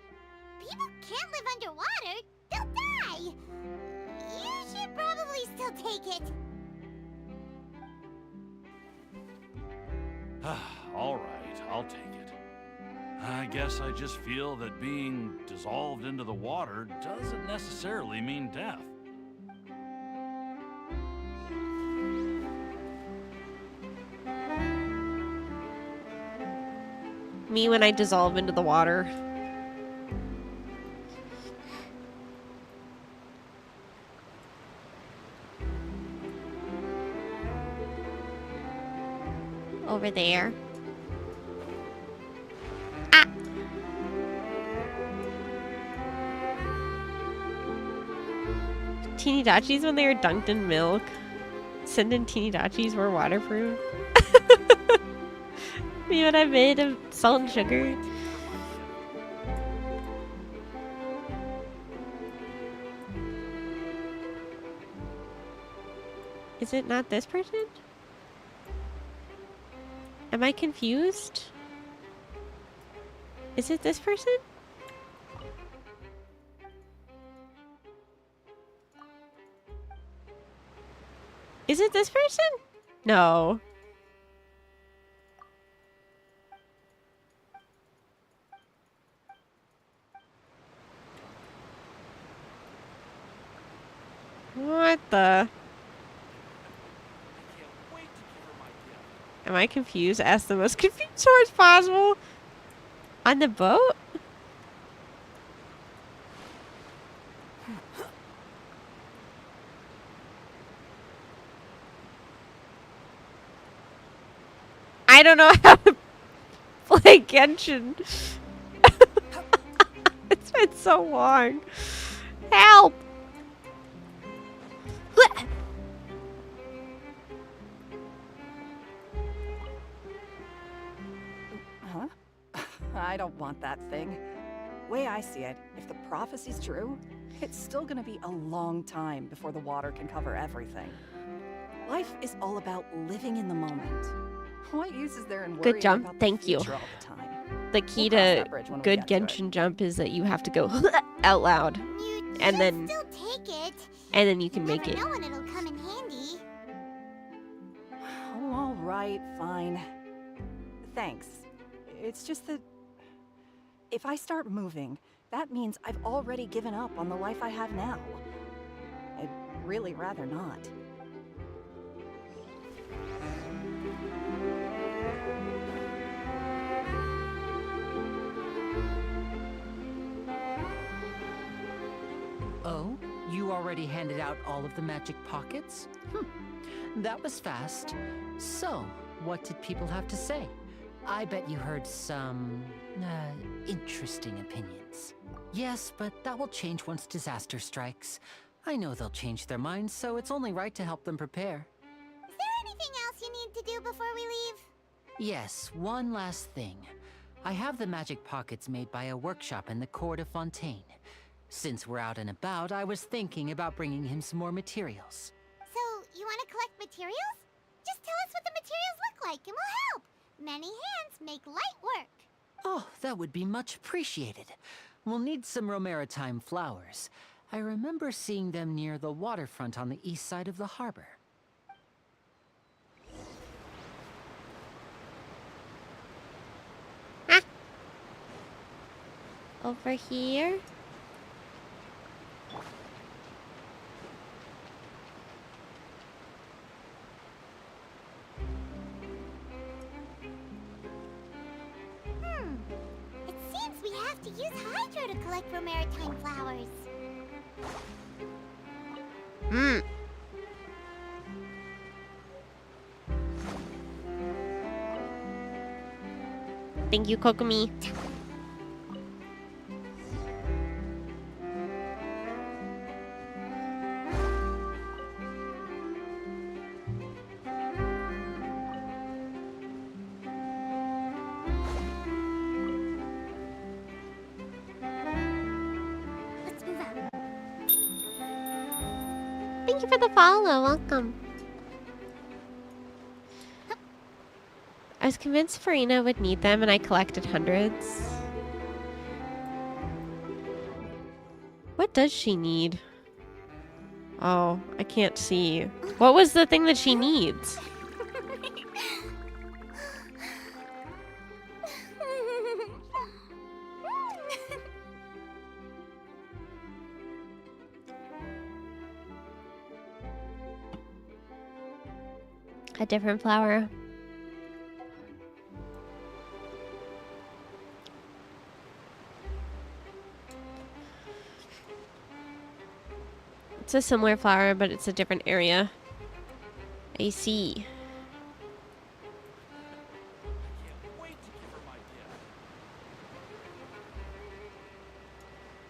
people can't live underwater. They'll die. You should probably still take it. All right, I'll take it. I guess I just feel that being dissolved into the water doesn't necessarily mean death. Me when I dissolve into the water. Over there. Ah! Teeny Dachis when they were dunked in milk. Sending Teeny Dachis were waterproof. Me when I made of salt and sugar. Is it not this person? Am I confused? Is it this person? Is it this person? No. What the? Am I confused? Ask the most confused source possible. On the boat? I don't know how to play Genshin. It's been so long. Help! Huh? I don't want that thing. Way I see it, if the prophecy's true, it's still gonna be a long time before the water can cover everything. Life is all about living in the moment. What use is there in worrying Good jump. about Thank the you. future all the time? The key We'll cross to that bridge when we good get to it. Genshin jump is that you have to go out loud, You and should then still take it. and then you can make Never it. know when it'll come in handy. Oh, all right, fine. Thanks. It's just that if I start moving, that means I've already given up on the life I have now. I'd really rather not. Oh, you already handed out all of the magic pockets? That was fast. So, what did people have to say? I bet you heard some, interesting opinions. Yes, but that will change once disaster strikes. I know they'll change their minds, so it's only right to help them prepare. Is there anything else you need to do before we leave? Yes, one last thing. I have the magic pockets made by a workshop in the court of Fontaine. Since we're out and about, I was thinking about bringing him some more materials. So, you want to collect materials? Just tell us what the materials look like and we'll help. Many hands make light work. Oh, that would be much appreciated. We'll need some romaritime flowers. I remember seeing them near the waterfront on the east side of the harbor. Ah. Over here. It seems we have to use hydro to collect romaritime flowers. Hmm. Thank you, Kokomi. Let's move out. Thank you for the follow. Welcome. I was convinced Farina would need them, and I collected hundreds. What does she need? Oh, I can't see. What was the thing that she needs? A different flower. It's a similar flower, but it's a different area. I see. Can't wait to give her my gift.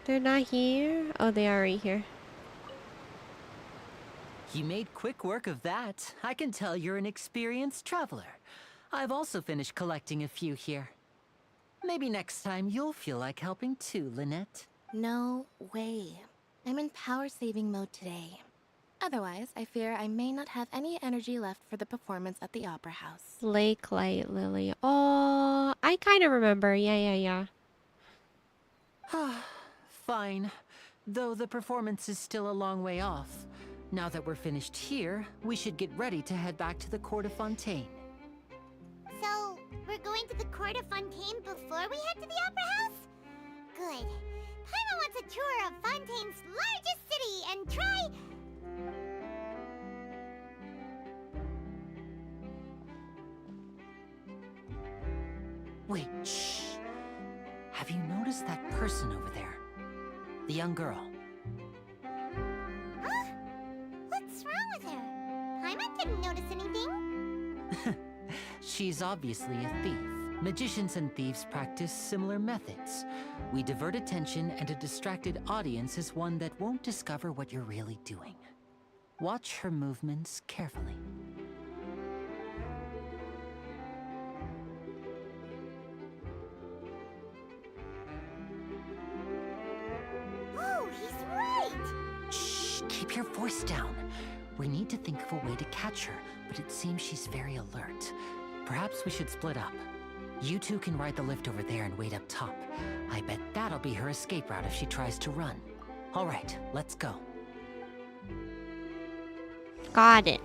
They're not here? Oh, they are right here. You made quick work of that. I can tell you're an experienced traveler. I've also finished collecting a few here. Maybe next time you'll feel like helping too, Lynette. No way. I'm in power-saving mode today. Otherwise, I fear I may not have any energy left for the performance at the Opera House. Lake Light Lily. Oh, I kind of remember. Yeah. Fine. Though the performance is still a long way off. Now that we're finished here, we should get ready to head back to the court of Fontaine. So, we're going to the court of Fontaine before we head to the Opera House? Good. Paimon wants a tour of Fontaine's largest city and try... Wait, shh. Have you noticed that person over there? The young girl. Huh? What's wrong with her? Paimon didn't notice anything. She's obviously a thief. Magicians and thieves practice similar methods. We divert attention, and a distracted audience is one that won't discover what you're really doing. Watch her movements carefully. Oh, he's right! Shh, keep your voice down. We need to think of a way to catch her, but it seems she's very alert. Perhaps we should split up. You two can ride the lift over there and wait up top. I bet that'll be her escape route if she tries to run. All right, let's go. Got it.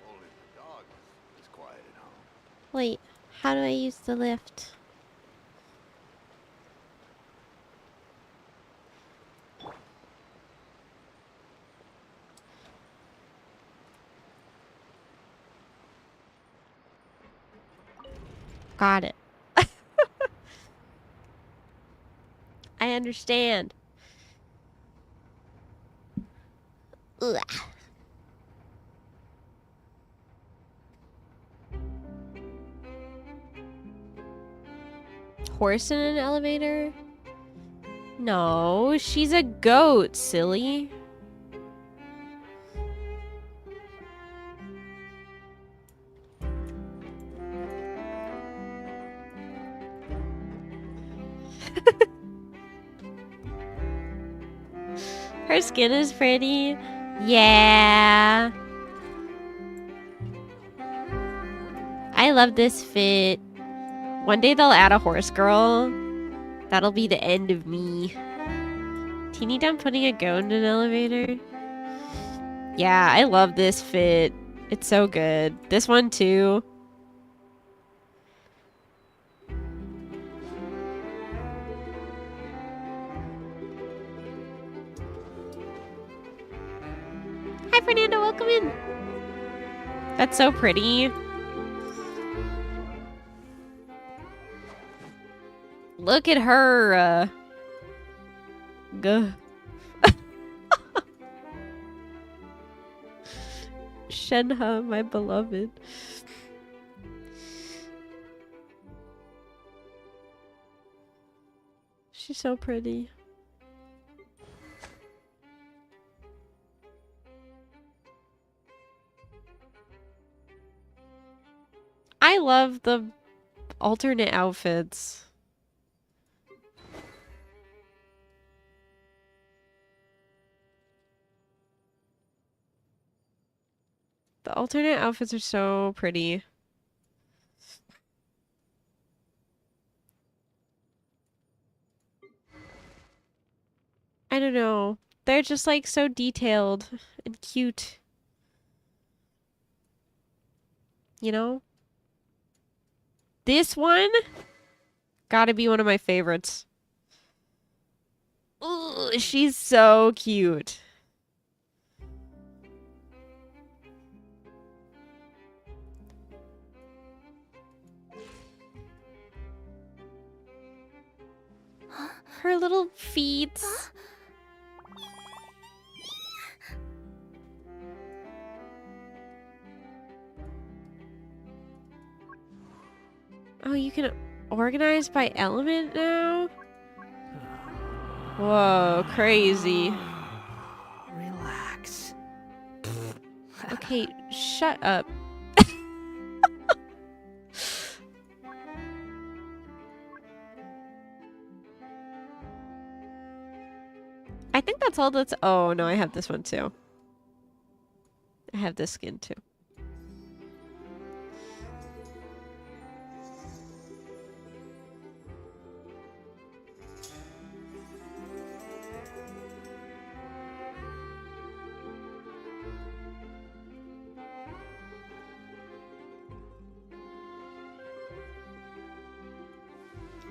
Only the dog is quiet at home. Wait, how do I use the lift? Got it. I understand. Ugh. horse in an elevator? No, she's a goat, silly. Her skin is pretty. Yeah. I love this fit. One day they'll add a horse girl. That'll be the end of me. Teeny done putting a goat in an elevator. Yeah, I love this fit. It's so good. This one too. Hi Fernando, welcome in. That's so pretty. Look at her. Gah. Shenhe, my beloved. She's so pretty. I love the alternate outfits. The alternate outfits are so pretty. I don't know. They're just like so detailed and cute. You know? This one gotta be one of my favorites. Ooh, she's so cute. Her little feet. Oh, you can organize by element now? Whoa, crazy. Relax. Okay, shut up. I think that's all that's... Oh, no, I have this one too. I have this skin too.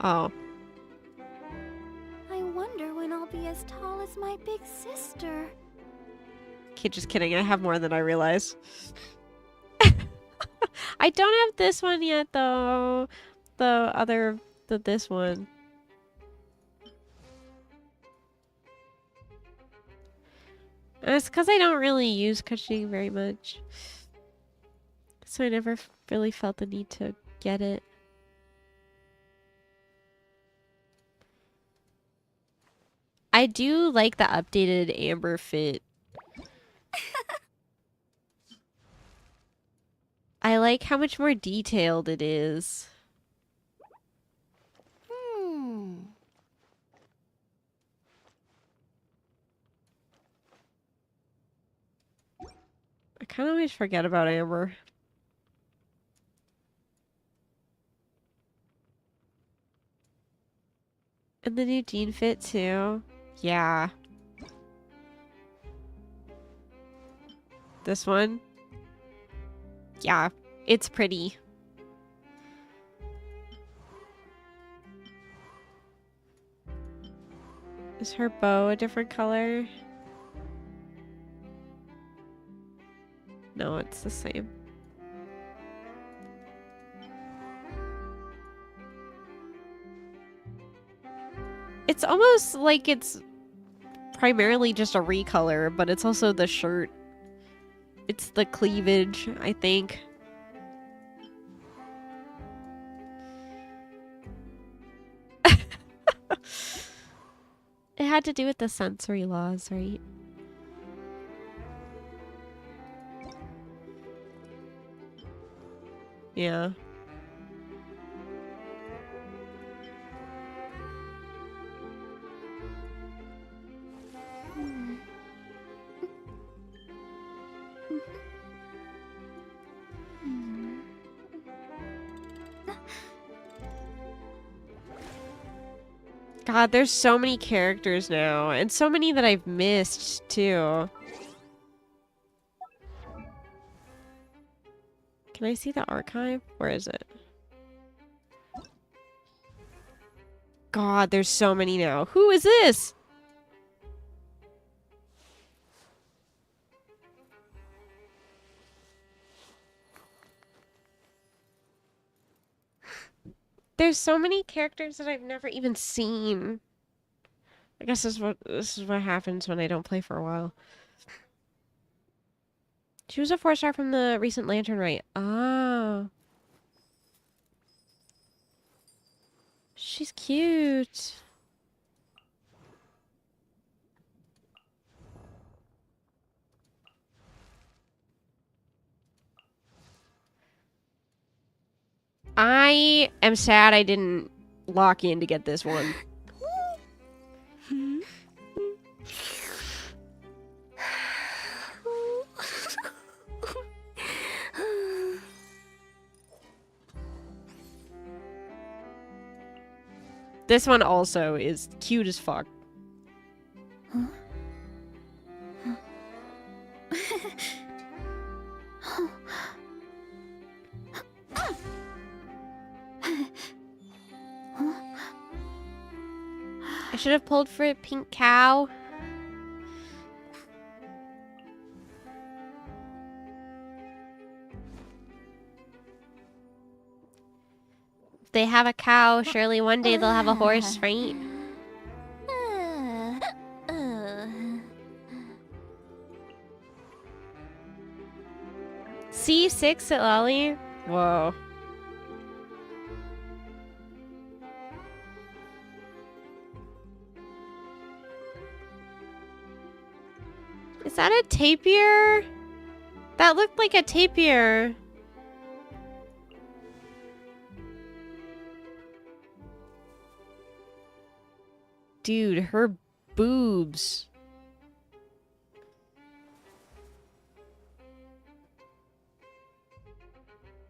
Oh. I wonder when I'll be as tall as my big sister. Okay, just kidding. I have more than I realize. I don't have this one yet, though. This one. It's because I don't really use cushioning very much. So I never really felt the need to get it. I do like the updated amber fit. I like how much more detailed it is. I kind of always forget about amber. And the new jean fit too. Yeah. This one. Yeah, it's pretty. Is her bow a different color? No, it's the same. It's almost like it's primarily just a recolor, but it's also the shirt. It's the cleavage, I think. It had to do with the sensory laws, right? Yeah. God, there's so many characters now, and so many that I've missed, too. Can I see the archive? Where is it? God, there's so many now. Who is this? There's so many characters that I've never even seen. I guess this is what happens when I don't play for a while. She was a 4-star from the recent Lantern Rite. Ah. She's cute. I am sad I didn't lock in to get this one. This one also is cute as fuck. I should have pulled for a pink cow. If they have a cow, surely one day they'll have a horse, right? C6 at Lolly? Whoa. Is that a tapir? That looked like a tapir. Dude, her boobs.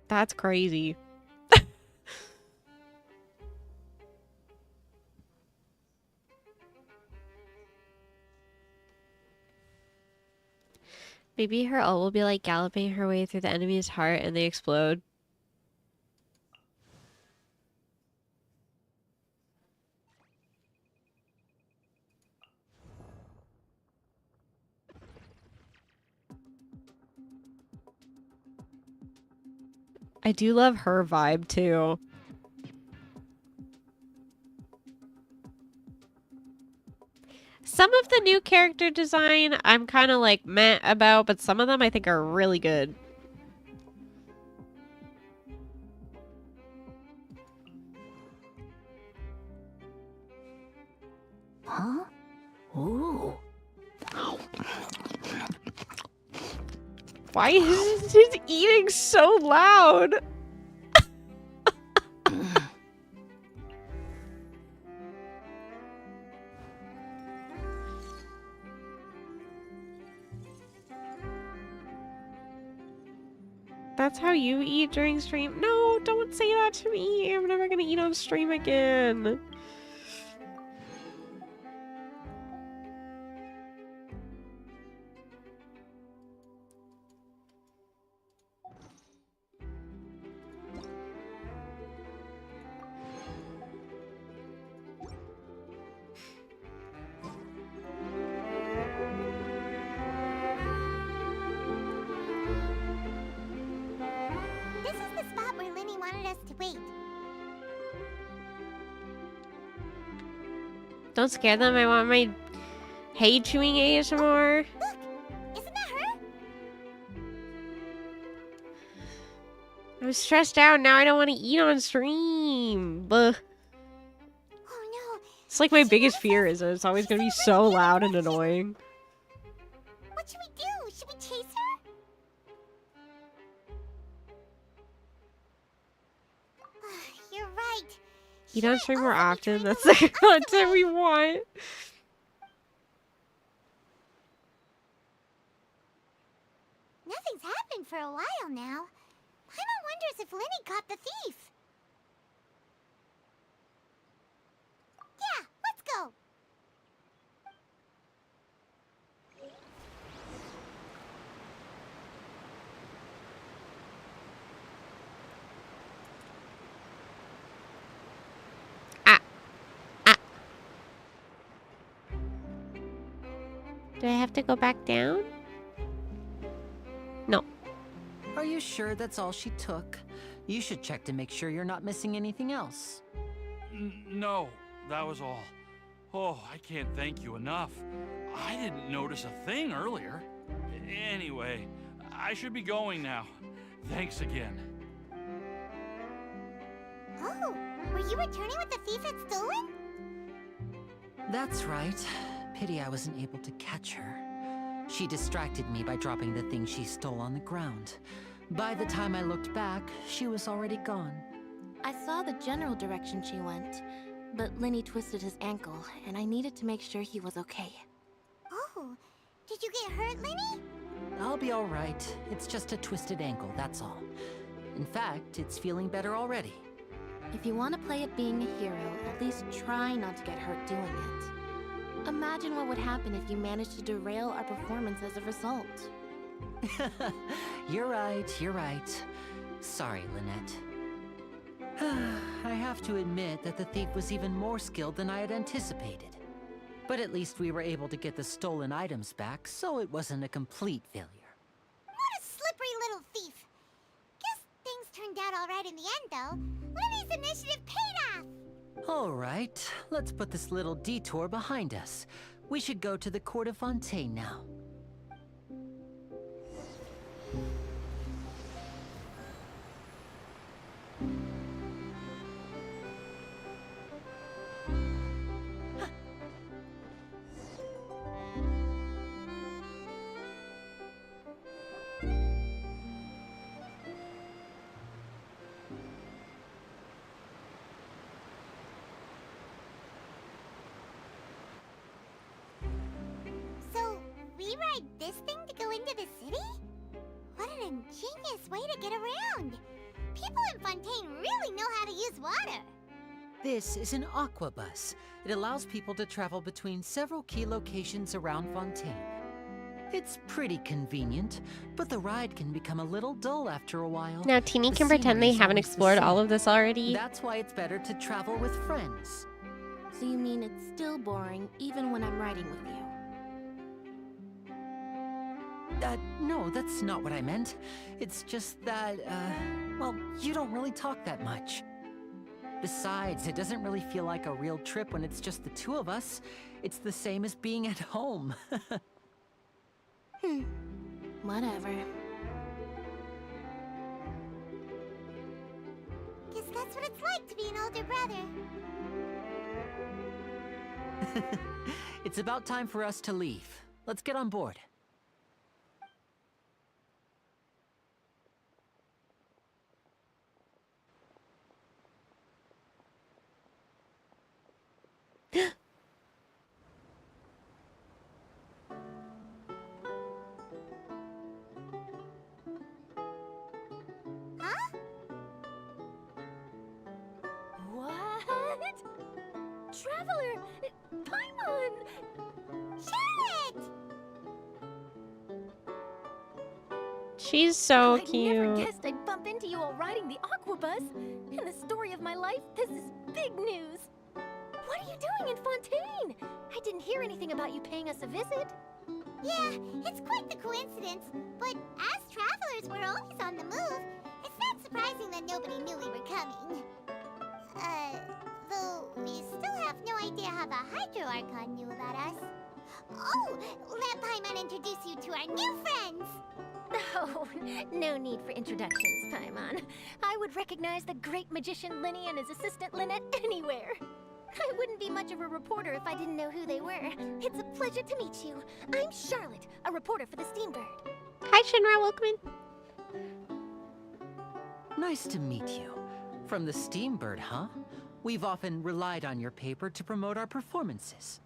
That's crazy. Maybe her ult will be like galloping her way through the enemy's heart and they explode. I do love her vibe too. Some of the new character design I'm kind of like meh about, but some of them I think are really good. Huh? Ooh. Why is his eating so loud? That's how you eat during stream? No, don't say that to me. I'm never gonna eat on stream again. This is the spot where Linny wanted us to wait. Don't scare them. I want my hay chewing ASMR. Look! Isn't that her? I'm stressed out. Now I don't want to eat on stream. Ugh. Oh no! It's like my biggest fear is that it's always gonna be so loud and annoying. What should we do? Should we chase her? You're right. You don't stream more often. That's the content we want. Nothing's happened for a while now. Paimon wonders if Lenny caught the thief. Yeah, let's go. Do I have to go back down? No. Are you sure that's all she took? You should check to make sure you're not missing anything else. No, that was all. Oh, I can't thank you enough. I didn't notice a thing earlier. Anyway, I should be going now. Thanks again. Oh, were you returning what the thief had stolen? That's right. Pity I wasn't able to catch her. She distracted me by dropping the thing she stole on the ground. By the time I looked back, she was already gone. I saw the general direction she went, but Lenny twisted his ankle, and I needed to make sure he was okay. Oh, did you get hurt, Lenny? I'll be all right. It's just a twisted ankle, that's all. In fact, it's feeling better already. If you want to play at being a hero, at least try not to get hurt doing it. Imagine what would happen if you managed to derail our performance as a result. You're right. Sorry, Lynette. I have to admit that the thief was even more skilled than I had anticipated. But at least we were able to get the stolen items back, so it wasn't a complete failure. What a slippery little thief. Guess things turned out all right in the end, though. Lenny's initiative paid off. All right, let's put this little detour behind us. We should go to the court of Fontaine now. So, we ride this thing to go into the city? What an ingenious way to get around. People in Fontaine really know how to use water. This is an aqua bus. It allows people to travel between several key locations around Fontaine. It's pretty convenient, but the ride can become a little dull after a while. Now Teeny The can pretend they scenery's haven't always the explored all same. of this already. That's why it's better to travel with friends. So you mean it's still boring even when I'm riding with you? No, that's not what I meant. It's just that, well, you don't really talk that much. Besides, it doesn't really feel like a real trip when it's just the two of us. It's the same as being at home. Whatever. Guess that's what it's like to be an older brother. It's about time for us to leave. Let's get on board. Huh? What? Traveler! Paimon! Charlotte! She's so I'd never cute. guessed I'd bump into you while riding the aqua bus. In the story of my life, this is big news. What are you doing in Fontaine? I didn't hear anything about you paying us a visit. Yeah, it's quite the coincidence. But as travelers, we're always on the move. It's not surprising that nobody knew we were coming. Though we still have no idea how the Hydro Archon knew about us. Oh, let Paimon introduce you to our new friends. Oh, no need for introductions, Paimon. I would recognize the great magician Lenny and his assistant Lynette anywhere. I wouldn't be much of a reporter if I didn't know who they were. It's a pleasure to meet you. I'm Charlotte, a reporter for the Steambird. Hi, Shinra. Welcome in. Nice to meet you. From the Steambird, huh? We've often relied on your paper to promote our performances.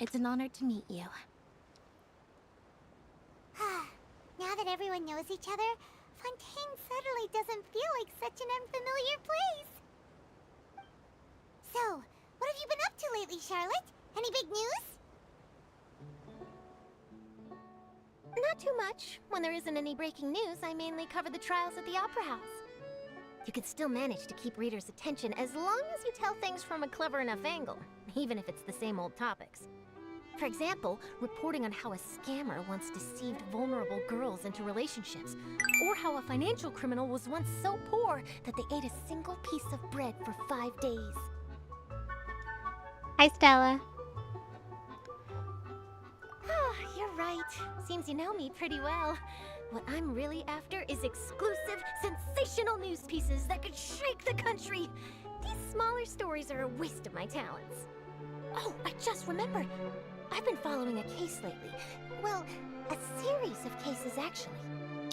It's an honor to meet you. Now that everyone knows each other, Fontaine suddenly doesn't feel like such an unfamiliar place. So, what have you been up to lately, Charlotte? Any big news? Not too much. When there isn't any breaking news, I mainly cover the trials at the Opera House. You can still manage to keep readers' attention as long as you tell things from a clever enough angle, even if it's the same old topics. For example, reporting on how a scammer once deceived vulnerable girls into relationships, or how a financial criminal was once so poor that they ate a single piece of bread for 5 days. Hi, Stella. You're right. Seems you know me pretty well. What I'm really after is exclusive, sensational news pieces that could shake the country. These smaller stories are a waste of my talents. Oh, I just remembered. I've been following a case lately. Well, a series of cases, actually.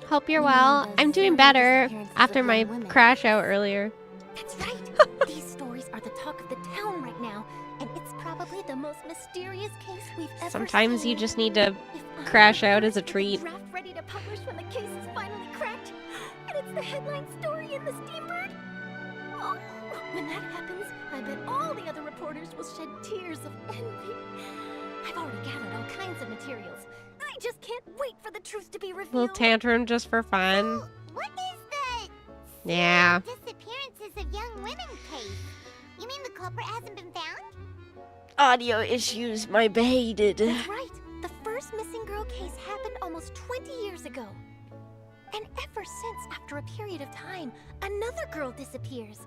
Hope you're well. I'm doing better after my crash out earlier. That's right. These stories are the talk of the town right now, and it's probably the most mysterious case we've ever Sometimes seen. you just need to crash out as a treat. Draft ready to publish when the case is finally cracked, and it's the headline story in the Steambird. Oh, when that happens, I bet all the other reporters will shed tears of envy. I've already gathered all kinds of materials. I just can't wait for the truth to be revealed. Little tantrum just for fun. So, what is the Yeah. disappearances of young women case? You mean the culprit hasn't been found? Audio issues, my hated. That's right. The first missing girl case happened almost 20 years ago. And ever since, after a period of time, another girl disappears.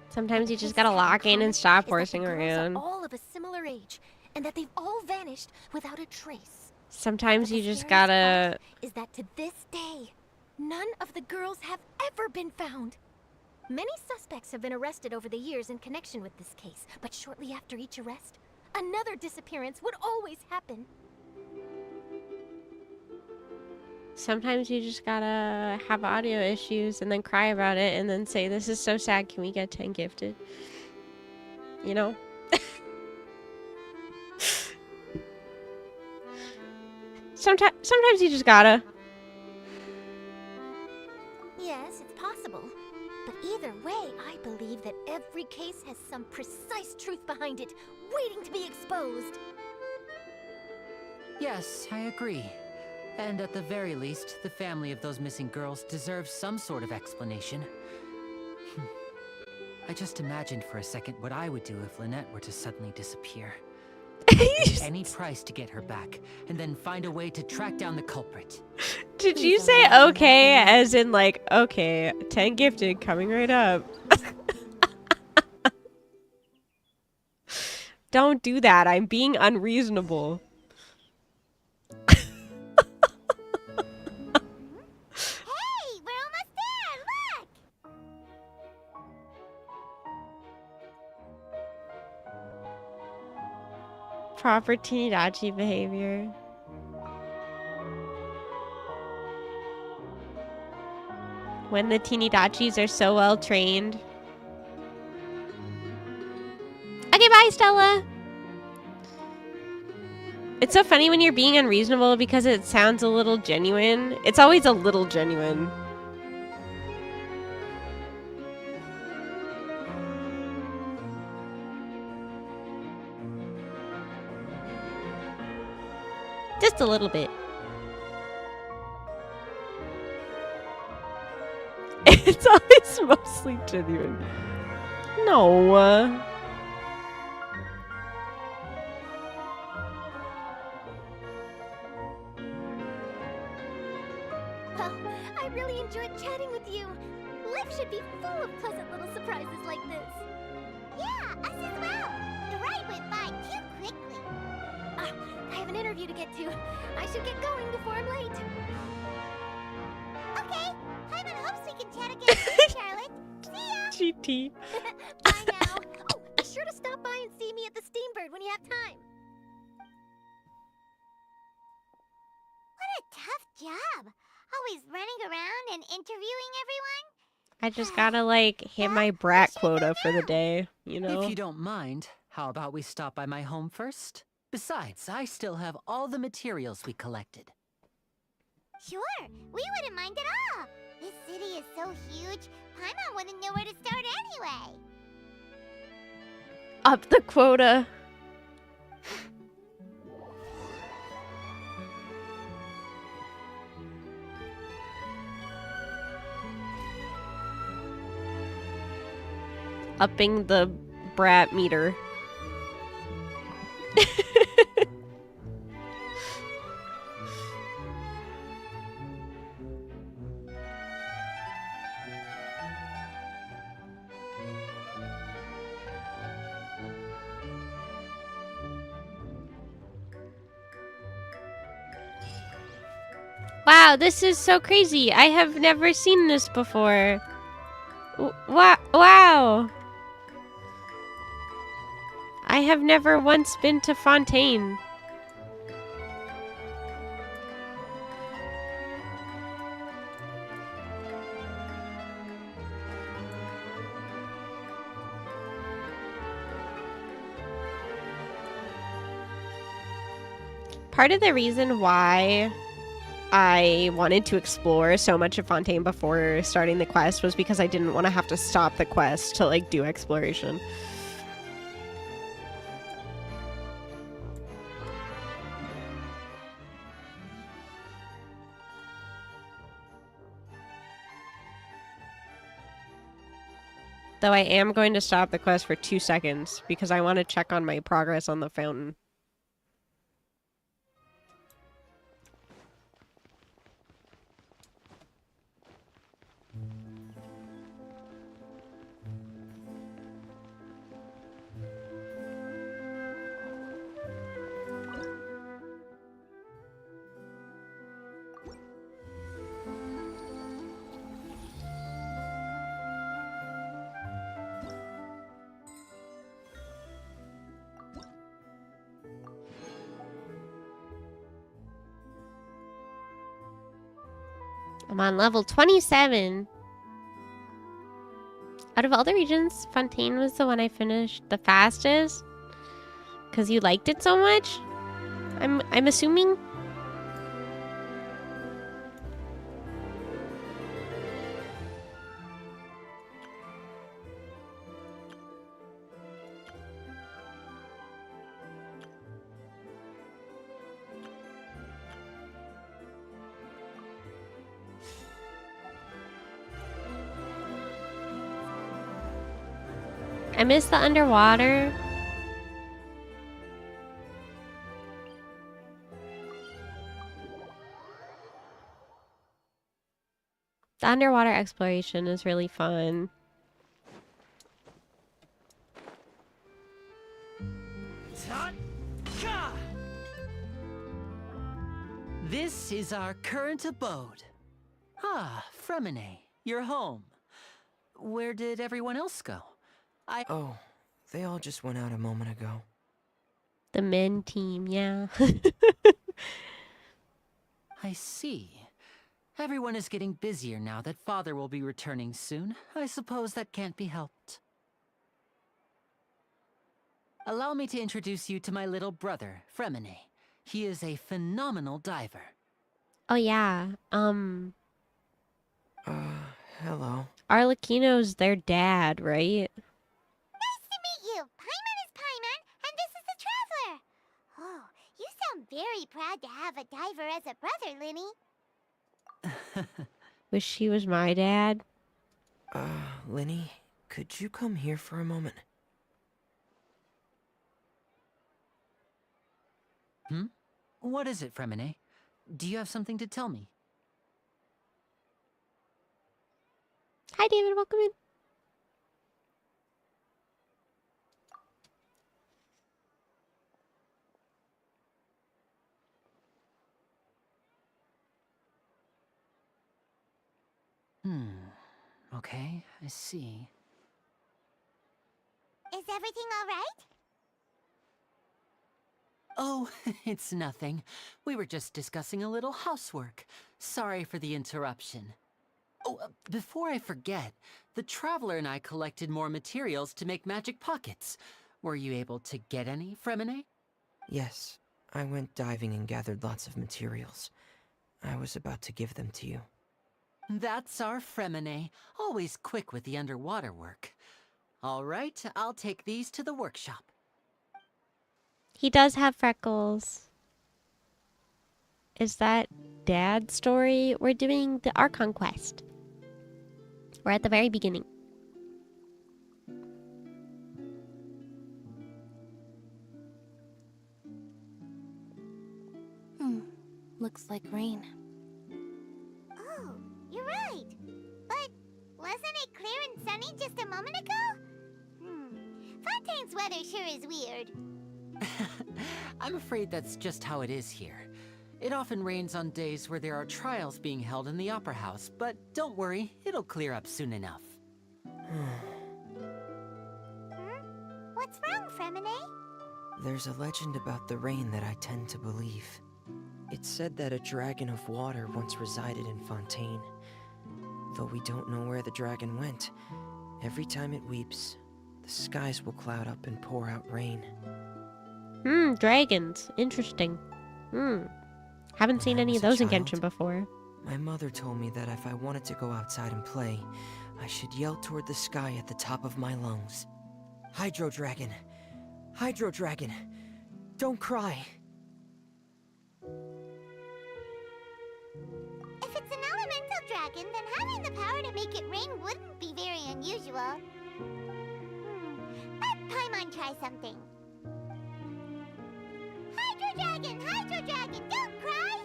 Sometimes you just What's gotta lock in and stop is that the horsing girls around. are all of a similar age, and that they've all vanished without a trace. Sometimes But you the just scariest gotta... part is that to this day, none of the girls have ever been found. Many suspects have been arrested over the years in connection with this case, but shortly after each arrest, another disappearance would always happen. Sometimes you just gotta have audio issues and then cry about it and then say, this is so sad, can we get 10 gifted? You know? Sometimes you just gotta. Yes, it's possible. But either way, I believe that every case has some precise truth behind it, waiting to be exposed. Yes, I agree. And at the very least, the family of those missing girls deserves some sort of explanation. I just imagined for a second what I would do if Lynette were to suddenly disappear. I'd pay any price to get her back, and then find a way to track down the culprit. Did you say okay as in like, okay, 10 gifted coming right up? Don't do that. I'm being unreasonable. Hey, we're almost there! Look! Proper Tinidachi behavior. When the Tinidachis are so well trained. Okay, bye, Stella. It's so funny when you're being unreasonable because it sounds a little genuine. It's always a little genuine. Just a little bit. It's always mostly genuine. No. Well, I really enjoyed chatting with you. Life should be full of pleasant little surprises like this. Yeah, us as well. The ride went by too quickly. I have an interview to get to. I should get going before I'm late. Okay, I'm in hopes we can chat again soon, Charlotte. See ya! GT. Bye now. forward when you have time. What a tough job. Always running around and interviewing everyone. I just gotta, like, hit my brat quota for the day, you know? If you don't mind, how about we stop by my home first? Besides, I still have all the materials we collected. Sure, we wouldn't mind at all. This city is so huge, Paimon wouldn't know where to start anyway. Up the quota. Upping the brat meter. Wow, this is so crazy. I have never seen this before. Wow. I have never once been to Fontaine. Part of the reason why I wanted to explore so much of Fontaine before starting the quest was because I didn't want to have to stop the quest to, like, do exploration. Though I am going to stop the quest for 2 seconds because I want to check on my progress on the fountain. I'm on level 27. Out of all the regions, Fontaine was the one I finished the fastest. Because you liked it so much? I'm assuming? I miss the underwater. The underwater exploration is really fun. This is our current abode. Ah, Fremine, you're home. Where did everyone else go? Oh, they all just went out a moment ago. The men team, yeah. I see. Everyone is getting busier now that Father will be returning soon. I suppose that can't be helped. Allow me to introduce you to my little brother, Fremine. He is a phenomenal diver. Oh yeah. Hello. Arlecchino's their dad, right? Nice to meet you. Paimon is Paimon, and this is the Traveler. Oh, you sound very proud to have a diver as a brother, Linny. Wish she was my dad. Linny, could you come here for a moment? Hmm? What is it, Fremine? Do you have something to tell me? Hi, David. Welcome in. Okay, I see. Is everything all right? Oh, it's nothing. We were just discussing a little housework. Sorry for the interruption. Oh, before I forget, the Traveler and I collected more materials to make magic pockets. Were you able to get any, Fremine? Yes, I went diving and gathered lots of materials. I was about to give them to you. That's our Fremine, always quick with the underwater work. All right, I'll take these to the workshop. He does have freckles. Is that Dad's story? We're doing the Archon quest. We're at the very beginning. Looks like rain. Oh, you're right. But wasn't it clear and sunny just a moment ago? Fontaine's weather sure is weird. I'm afraid that's just how it is here. It often rains on days where there are trials being held in the Opera House, but don't worry, it'll clear up soon enough. What's wrong, Fremine? There's a legend about the rain that I tend to believe. It's said that a dragon of water once resided in Fontaine. Though we don't know where the dragon went, every time it weeps, the skies will cloud up and pour out rain. Dragons. Interesting. Haven't seen When I any was of a those in child, Genshin before. My mother told me that if I wanted to go outside and play, I should yell toward the sky at the top of my lungs. Hydro Dragon! Hydro Dragon! Don't cry! If it's an elemental dragon, then having the power to make it rain wouldn't be very unusual. Let Paimon try something. Hydro Dragon, don't cry!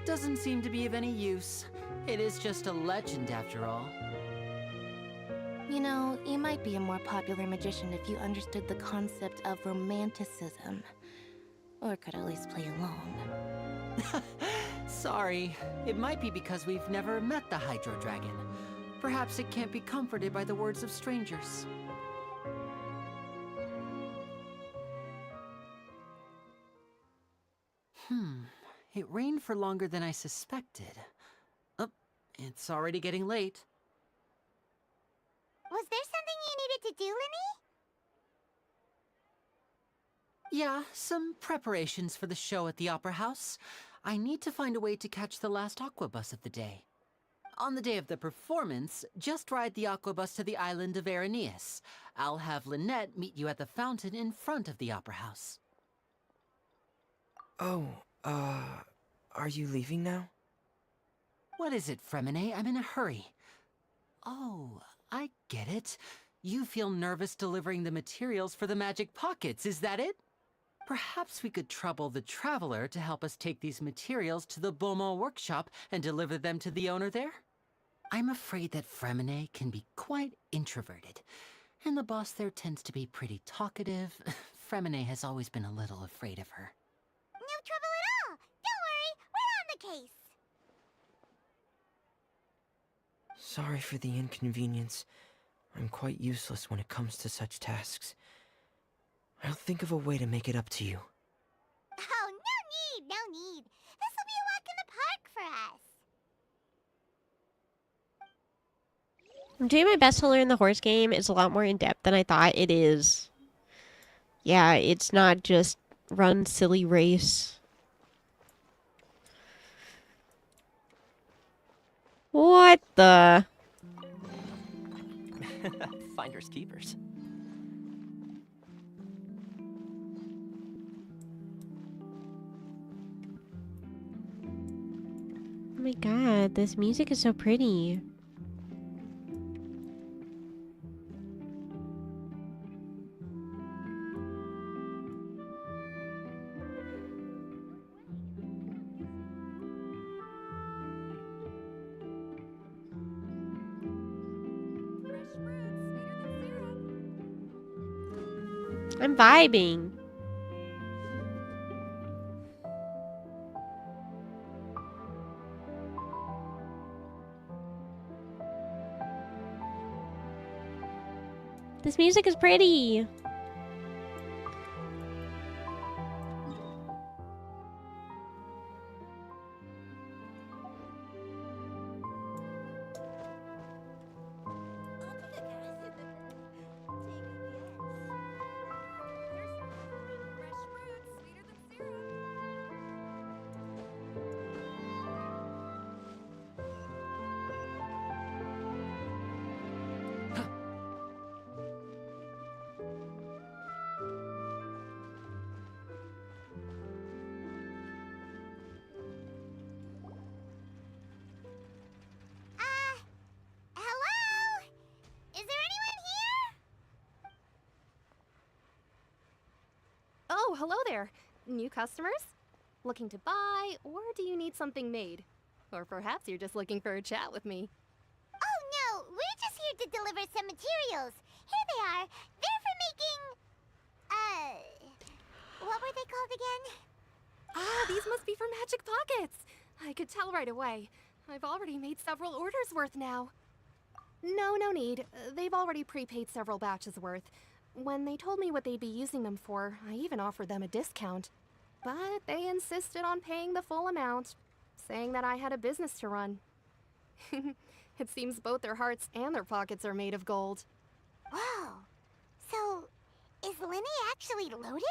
Doesn't seem to be of any use. It is just a legend after all. You know, you might be a more popular magician if you understood the concept of romanticism. Or could at least play along. Sorry, it might be because we've never met the Hydro Dragon. Perhaps it can't be comforted by the words of strangers. It rained for longer than I suspected. Oh, it's already getting late. Was there something you needed to do, Linny? Yeah, some preparations for the show at the Opera House. I need to find a way to catch the last aqua bus of the day. On the day of the performance, just ride the aqua bus to the island of Araneus. I'll have Lynette meet you at the fountain in front of the Opera House. Oh, are you leaving now? What is it, Fremine? I'm in a hurry. Oh, I get it. You feel nervous delivering the materials for the magic pockets, is that it? Perhaps we could trouble the Traveler to help us take these materials to the Beaumont workshop and deliver them to the owner there? I'm afraid that Fremine can be quite introverted, and the boss there tends to be pretty talkative. Fremine has always been a little afraid of her. No trouble at all! Don't worry, we're on the case! Sorry for the inconvenience. I'm quite useless when it comes to such tasks. I'll think of a way to make it up to you. Oh, no need! This'll be a walk in the park for us! I'm doing my best to learn the horse game. It's a lot more in-depth than I thought it is. Yeah, it's not just run silly race. What the? Finders keepers. Oh my god, this music is so pretty. I'm vibing. This music is pretty. Hello? Is there anyone here? Oh, hello there. New customers? Looking to buy, or do you need something made? Or perhaps you're just looking for a chat with me. Oh no, we're just here to deliver some materials. Here they are. They're for making... what were they called again? Ah, these must be for Magic Pockets. I could tell right away. I've already made several orders worth now. No need. They've already prepaid several batches worth. When they told me what they'd be using them for, I even offered them a discount. But they insisted on paying the full amount, saying that I had a business to run. It seems both their hearts and their pockets are made of gold. Whoa. So, is Linny actually loaded?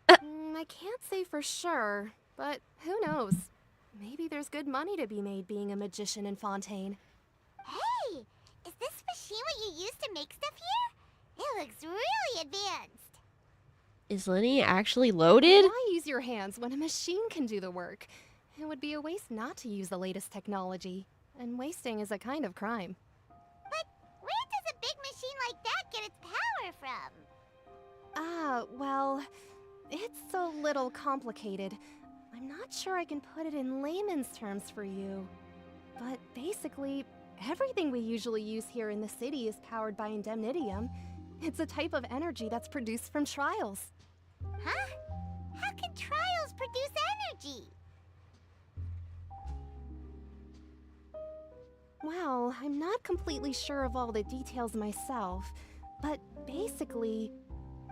I can't say for sure, but who knows? Maybe there's good money to be made being a magician in Fontaine. Hey, is this machine what you use to make stuff here? It looks really advanced. Is Lenny actually loaded? Why use your hands when a machine can do the work? It would be a waste not to use the latest technology, and wasting is a kind of crime. But where does a big machine like that get its power from? Well, it's a little complicated. I'm not sure I can put it in layman's terms for you. But basically, everything we usually use here in the city is powered by indemnitium. It's a type of energy that's produced from trials. Huh? How can trials produce energy? Well, I'm not completely sure of all the details myself, but basically,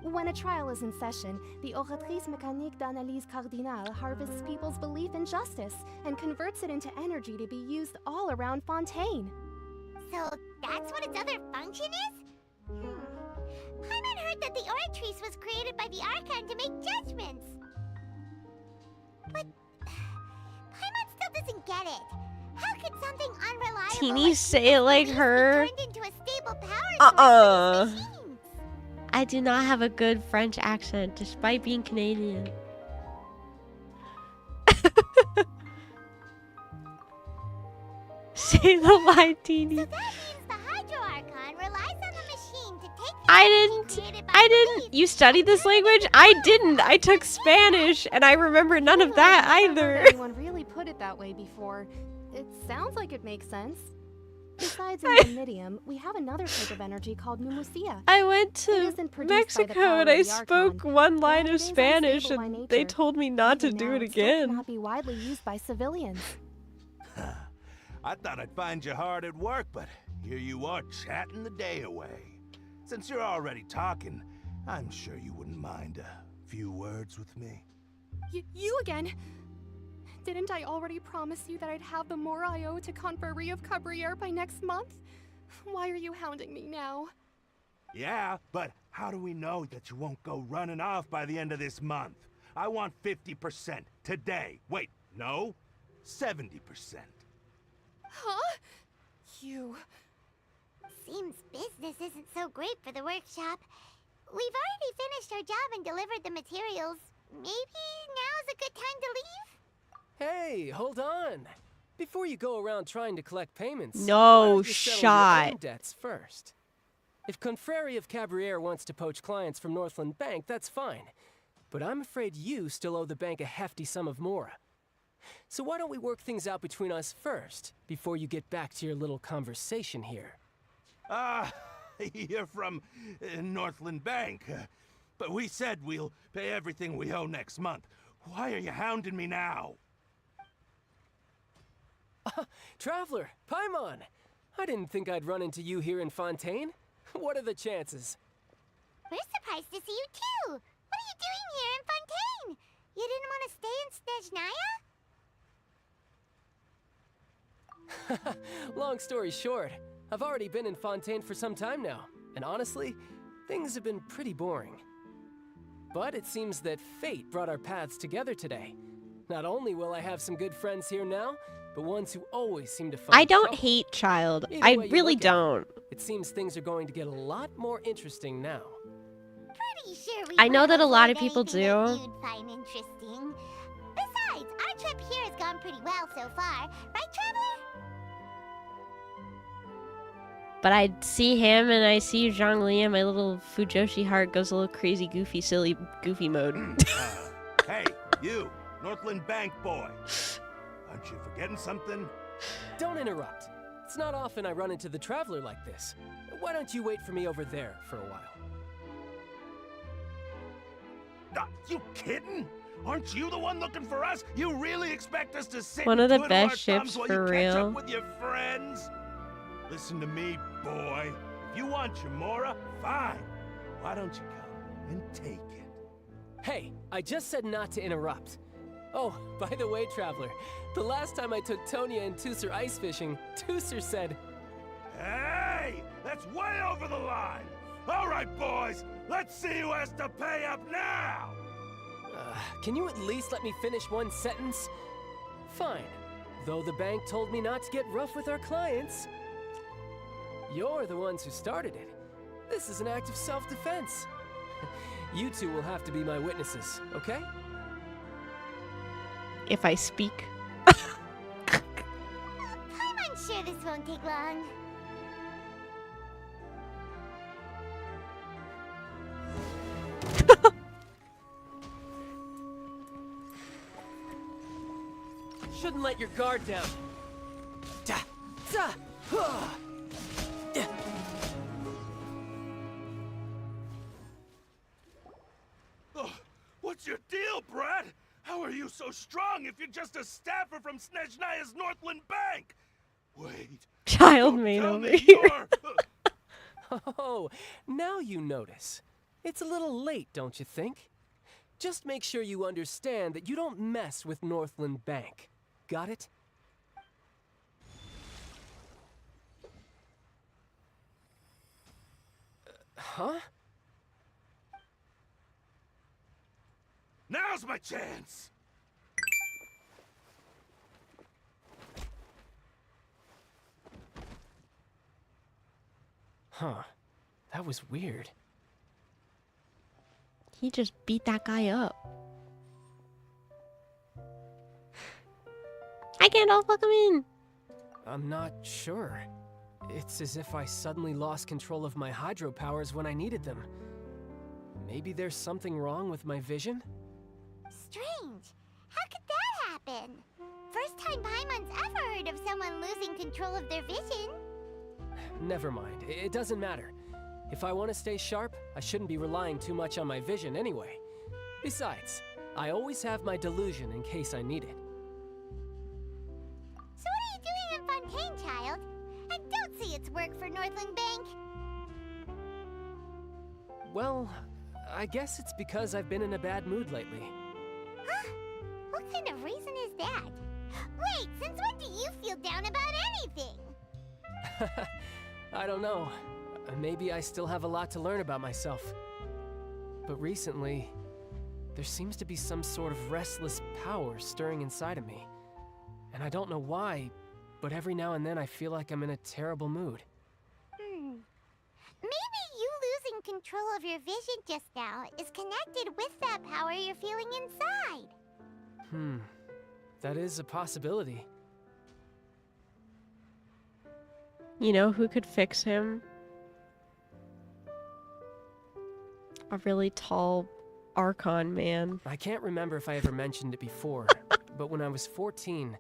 when a trial is in session, the oratrice mécanique d'analyse cardinale harvests people's belief in justice and converts it into energy to be used all around Fontaine. So that's what its other function is? Paimon heard that the oratrice was created by the Archon to make judgments. But Paimon still doesn't get it. How could something unreliable Teeny say it like her. be turned into a stable power source for these machines? I do not have a good French accent, despite being Canadian. Say the line, Teeny. So that means the Hydro Archon relies on the machine to take the I energy didn't. created by I belief. didn't. You studied this language? I didn't. I took Spanish, and I remember none of that I've never heard either. anyone really put it that way before. It sounds like it makes sense. Besides indemnitium, we have another type of energy called pneumosia. I went It to isn't produced by the Mexico power and of I the spoke Archon, one but line it of is Spanish, unstable by and they nature. told me not to Even do now, it still again. cannot be widely used by civilians. I thought I'd find you hard at work, but here you are chatting the day away. Since you're already talking, I'm sure you wouldn't mind a few words with me. You again? Didn't I already promise you that I'd have the more I owe to Confrérie of Cabriere by next month? Why are you hounding me now? Yeah, but how do we know that you won't go running off by the end of this month? I want 50% today. Wait, no, 70%. Huh? You... Seems business isn't so great for the workshop. We've already finished our job and delivered the materials. Maybe now's a good time to leave? Hey, hold on. Before you go around trying to collect payments, No why don't you settle your shot. own debts first? If Confrérie of Cabriere wants to poach clients from Northland Bank, that's fine. But I'm afraid you still owe the bank a hefty sum of mora. So why don't we work things out between us first, before you get back to your little conversation here? You're from Northland Bank. But we said we'll pay everything we owe next month. Why are you hounding me now? Traveler, Paimon! I didn't think I'd run into you here in Fontaine. What are the chances? We're surprised to see you too. What are you doing here in Fontaine? You didn't want to stay in Snezhnaya? Long story short, I've already been in Fontaine for some time now, and honestly, things have been pretty boring. But it seems that fate brought our paths together today. Not only will I have some good friends here now, but ones who always seem to find I don't trouble. hate child. Either I way you really look at don't. It seems things are going to get a lot more interesting now. Pretty sure we I know wouldn't that a lot of avoid people anything that do. You'd find interesting. Besides, our trip here has gone pretty well so far, right, Traveler? But I see him and I see Zhongli and my little Fujoshi heart goes a little crazy, goofy, silly, goofy mode. Hey, you, Northland Bank boy. Aren't you forgetting something? Don't interrupt. It's not often I run into the Traveler like this. Why don't you wait for me over there for a while? You kidding? Aren't you the one looking for us? You really expect us to sit One and of the twiddle our best thumbs ships while for you catch real. up with your friends? Listen to me, boy. If you want your Mora, fine. Why don't you come and take it? Hey, I just said not to interrupt. Oh, by the way, Traveler, the last time I took Tonya and Tusser ice fishing, Tusser said, Hey! That's way over the line! All right, boys, let's see who has to pay up now! can you at least let me finish one sentence? Fine. Though the bank told me not to get rough with our clients. You're the ones who started it. This is an act of self-defense. You two will have to be my witnesses, okay? If I speak. I'm unsure this won't take long. Shouldn't let your guard down. Da, da, huh. Da. Oh, what's your deal, Brad? How are you so strong if you're just a staffer from Snezhnaya's Northland Bank? Wait. Child don't made tell over me here. you're- Oh, now you notice. It's a little late, don't you think? Just make sure you understand that you don't mess with Northland Bank. Got it? Huh? Now's my chance! Huh. That was weird. He just beat that guy up. Hi, Gandalf. Welcome in. I'm not sure. It's as if I suddenly lost control of my hydro powers when I needed them. Maybe there's something wrong with my vision? Strange. How could that happen? First time Paimon's ever heard of someone losing control of their vision. Never mind. It doesn't matter. If I want to stay sharp, I shouldn't be relying too much on my vision anyway. Besides, I always have my delusion in case I need it. So what are you doing in Fontaine, child? I don't see it's work for Northland Bank. Well, I guess it's because I've been in a bad mood lately. Huh? What kind of reason is that? Wait, since when do you feel down about anything? I don't know. Maybe I still have a lot to learn about myself. But recently, there seems to be some sort of restless power stirring inside of me. And I don't know why, but every now and then I feel like I'm in a terrible mood. Maybe you losing control of your vision just now is connected with that power you're feeling inside. That is a possibility. You know who could fix him? A really tall Archon man. I can't remember if I ever mentioned it before, but when I was 14,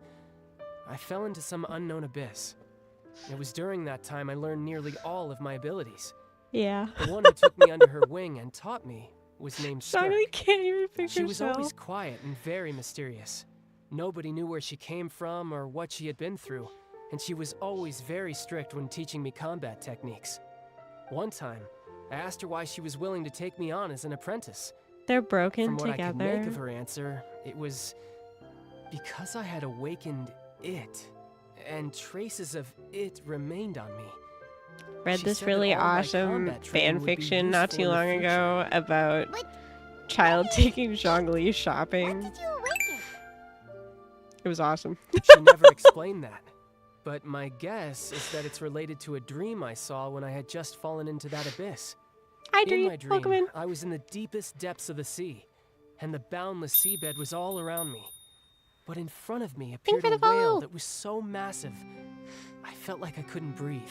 I fell into some unknown abyss. It was during that time I learned nearly all of my abilities. Yeah. The one who took me under her wing and taught me was named Skirk. Sorry, I can't even picture She was herself. always quiet and very mysterious. Nobody knew where she came from or what she had been through, and she was always very strict when teaching me combat techniques. One time, I asked her why she was willing to take me on as an apprentice. They're broken From what I could make together. of her answer, it was because I had awakened it, and traces of it remained on me. Read She this said that really all my awesome combat training fan would be fiction not useful too in the long future. ago about What? child taking Zhongli What shopping. did you awaken? It was awesome. She never explained that. But my guess is that it's related to a dream I saw when I had just fallen into that abyss. I In dream, my dream, Pokemon. I was in the deepest depths of the sea, and the boundless seabed was all around me. But in front of me appeared for a the whale follow. that was so massive, I felt like I couldn't breathe.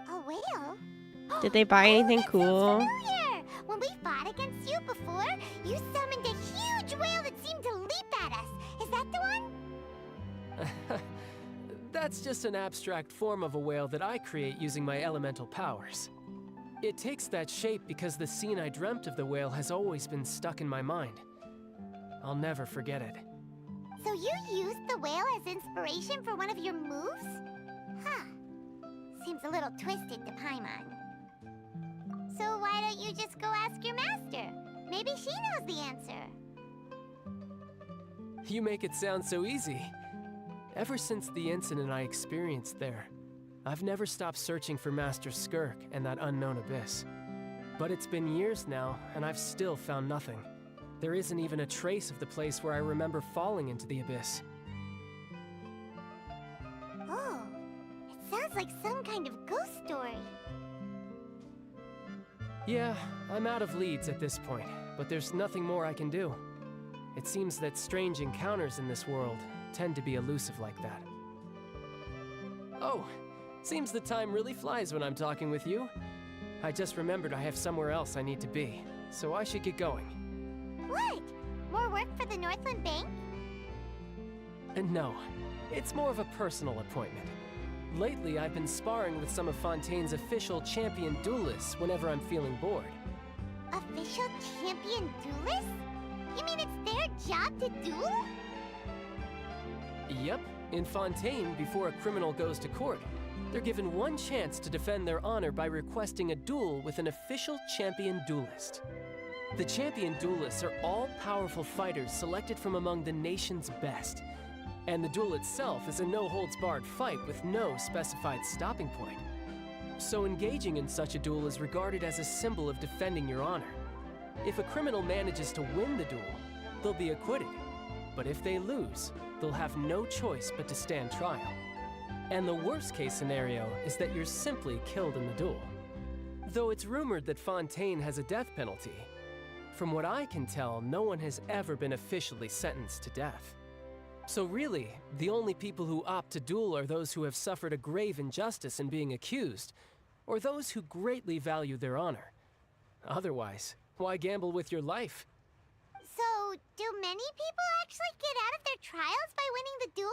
A whale? Did they buy anything that sounds cool? familiar. When we fought against you before, you summoned a huge whale that seemed to leap at us. Is that the one? That's just an abstract form of a whale that I create using my elemental powers. It takes that shape because the scene I dreamt of the whale has always been stuck in my mind. I'll never forget it. So you used the whale as inspiration for one of your moves? Huh. Seems a little twisted to Paimon. So why don't you just go ask your master? Maybe she knows the answer. You make it sound so easy. Ever since the incident I experienced there, I've never stopped searching for Master Skirk and that unknown abyss. But it's been years now, and I've still found nothing. There isn't even a trace of the place where I remember falling into the abyss. Oh, it sounds like some kind of ghost story. Yeah, I'm out of leads at this point, but there's nothing more I can do. It seems that strange encounters in this world tend to be elusive like that. Oh, seems the time really flies when I'm talking with you. I just remembered I have somewhere else I need to be, so I should get going. What? More work for the Northland Bank? And no, it's more of a personal appointment. Lately, I've been sparring with some of Fontaine's official champion duelists whenever I'm feeling bored. Official champion duelists? You mean it's their job to duel? Yep, in Fontaine, before a criminal goes to court, they're given one chance to defend their honor by requesting a duel with an official champion duelist. The champion duelists are all-powerful fighters selected from among the nation's best. And the duel itself is a no-holds-barred fight with no specified stopping point. So engaging in such a duel is regarded as a symbol of defending your honor. If a criminal manages to win the duel, they'll be acquitted. But if they lose, they'll have no choice but to stand trial. And the worst-case scenario is that you're simply killed in the duel. Though it's rumored that Fontaine has a death penalty, from what I can tell, no one has ever been officially sentenced to death. So really, the only people who opt to duel are those who have suffered a grave injustice in being accused, or those who greatly value their honor. Otherwise, why gamble with your life? So, do many people actually get out of their trials by winning the duel?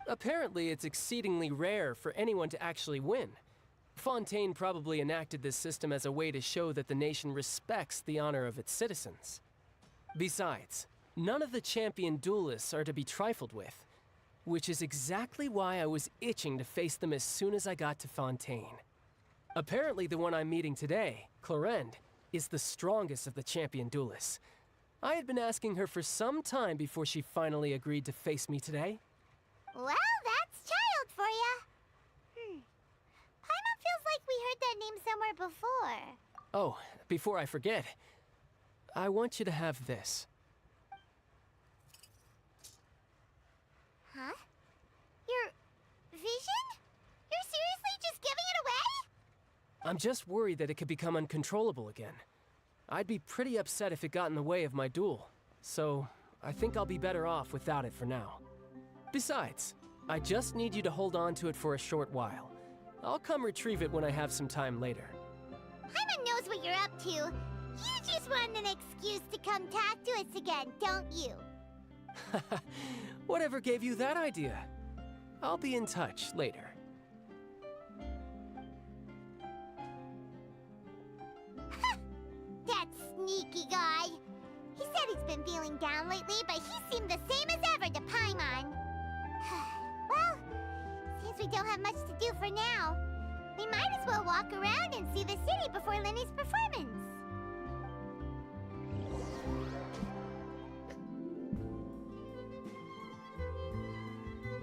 Apparently, it's exceedingly rare for anyone to actually win. Fontaine probably enacted this system as a way to show that the nation respects the honor of its citizens. Besides, none of the champion duelists are to be trifled with, which is exactly why I was itching to face them as soon as I got to Fontaine. Apparently, the one I'm meeting today, Clorinde, is the strongest of the champion duelists. I had been asking her for some time before she finally agreed to face me today. Well, that's child for ya. Paimon feels like we heard that name somewhere before. Oh, before I forget, I want you to have this. Huh? Your vision? You're seriously just giving it away? I'm just worried that it could become uncontrollable again. I'd be pretty upset if it got in the way of my duel, so I think I'll be better off without it for now. Besides, I just need you to hold on to it for a short while. I'll come retrieve it when I have some time later. Paimon knows what you're up to. You just want an excuse to come talk to us again, don't you? Whatever gave you that idea? I'll be in touch later. That sneaky guy. He said he's been feeling down lately, but he seemed the same as ever to Paimon. Well, seems we don't have much to do for now. We might as well walk around and see the city before Lenny's performance.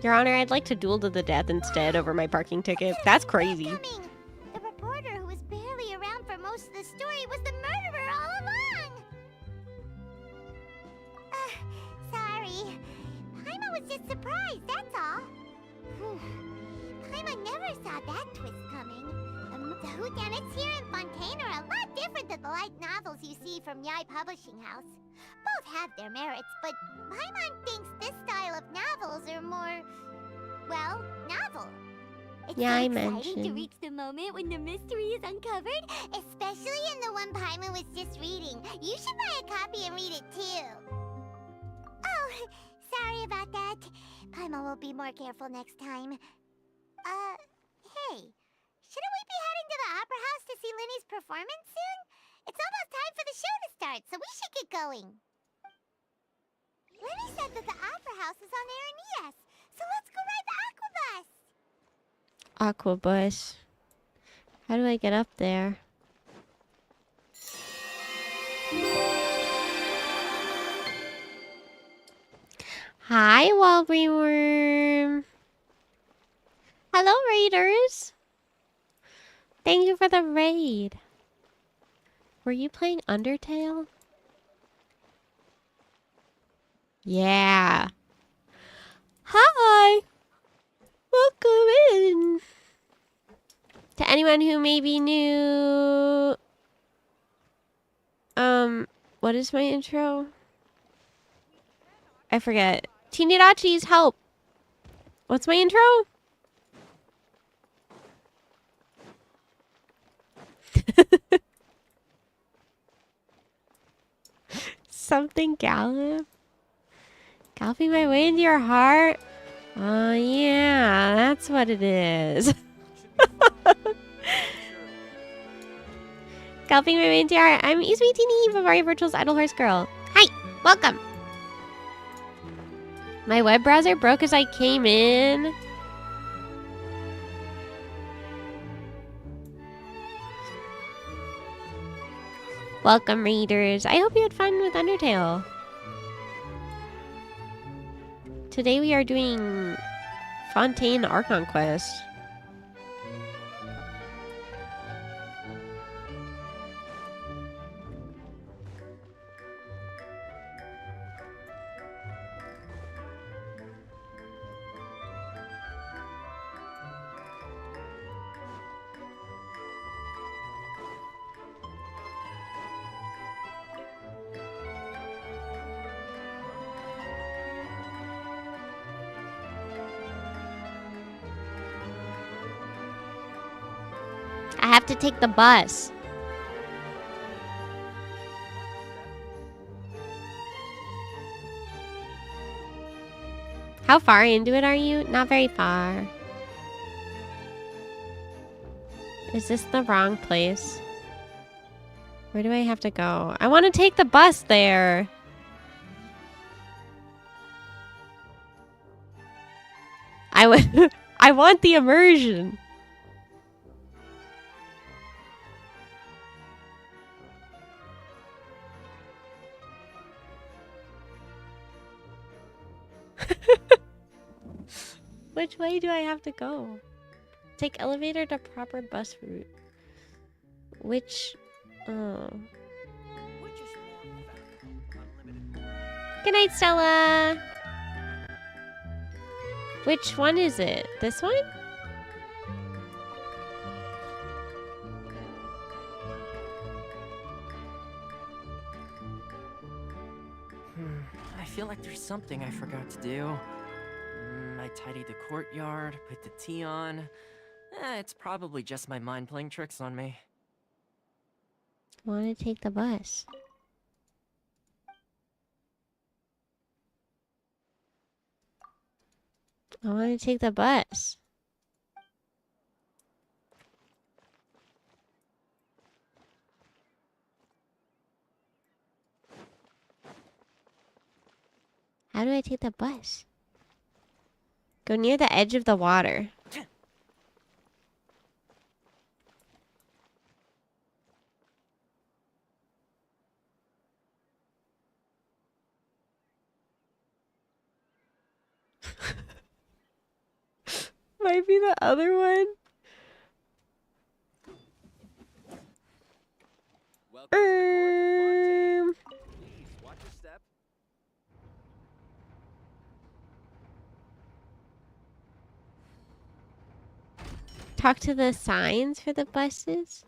Your Honor, I'd like to duel to the death instead over my parking ticket. That's crazy. The reporter who was barely around for most of the story was the murderer all along. Sorry. Paimon was just surprised, that's all. Paimon never saw that twist coming. The whodunits here in Fontaine are a lot different than the light novels you see from Yai Publishing House. Both have their merits, but Paimon thinks this style of novels are more, well, novel. It's Yeah, so I exciting mentioned. to reach the moment when the mystery is uncovered, especially in the one Paimon was just reading. You should buy a copy and read it too. Oh, sorry about that. Paimon will be more careful next time. Hey, shouldn't we be heading to the Opera House to see Lenny's performance soon? It's almost time for the show to start, so we should get going. Lenny said that the Opera House is on Aranias, so let's go ride the Aqua Bus. Aqua bus. How do I get up there? Hi, Walbury Worm. Hello, raiders. Thank you for the raid. Were you playing Undertale? Yeah. Hi. Welcome in. To anyone who may be new, what is my intro? I forget. Tinirachi's help. What's my intro? Something gallop? Galloping my way into your heart? Oh, yeah, that's what it is. Galloping my way into your heart. I'm Izumi Teeny, VIVARIA Virtual's Idle Horse Girl. Hi, welcome. My web browser broke as I came in. Welcome, readers. I hope you had fun with Undertale. Today we are doing Fontaine Archon Quest. I have to take the bus. How far into it are you? Not very far. Is this the wrong place? Where do I have to go? I want to take the bus there. I want the immersion. Which way do I have to go? Take elevator to proper bus route. Which... oh. Good night, Stella! Which one is it? This one? I feel like there's something I forgot to do. I tidied the courtyard, put the tea on. It's probably just my mind playing tricks on me. I want to take the bus. I want to take the bus. How do I take the bus? Go near the edge of the water. be the other one. Please watch your step. Talk to the signs for the buses.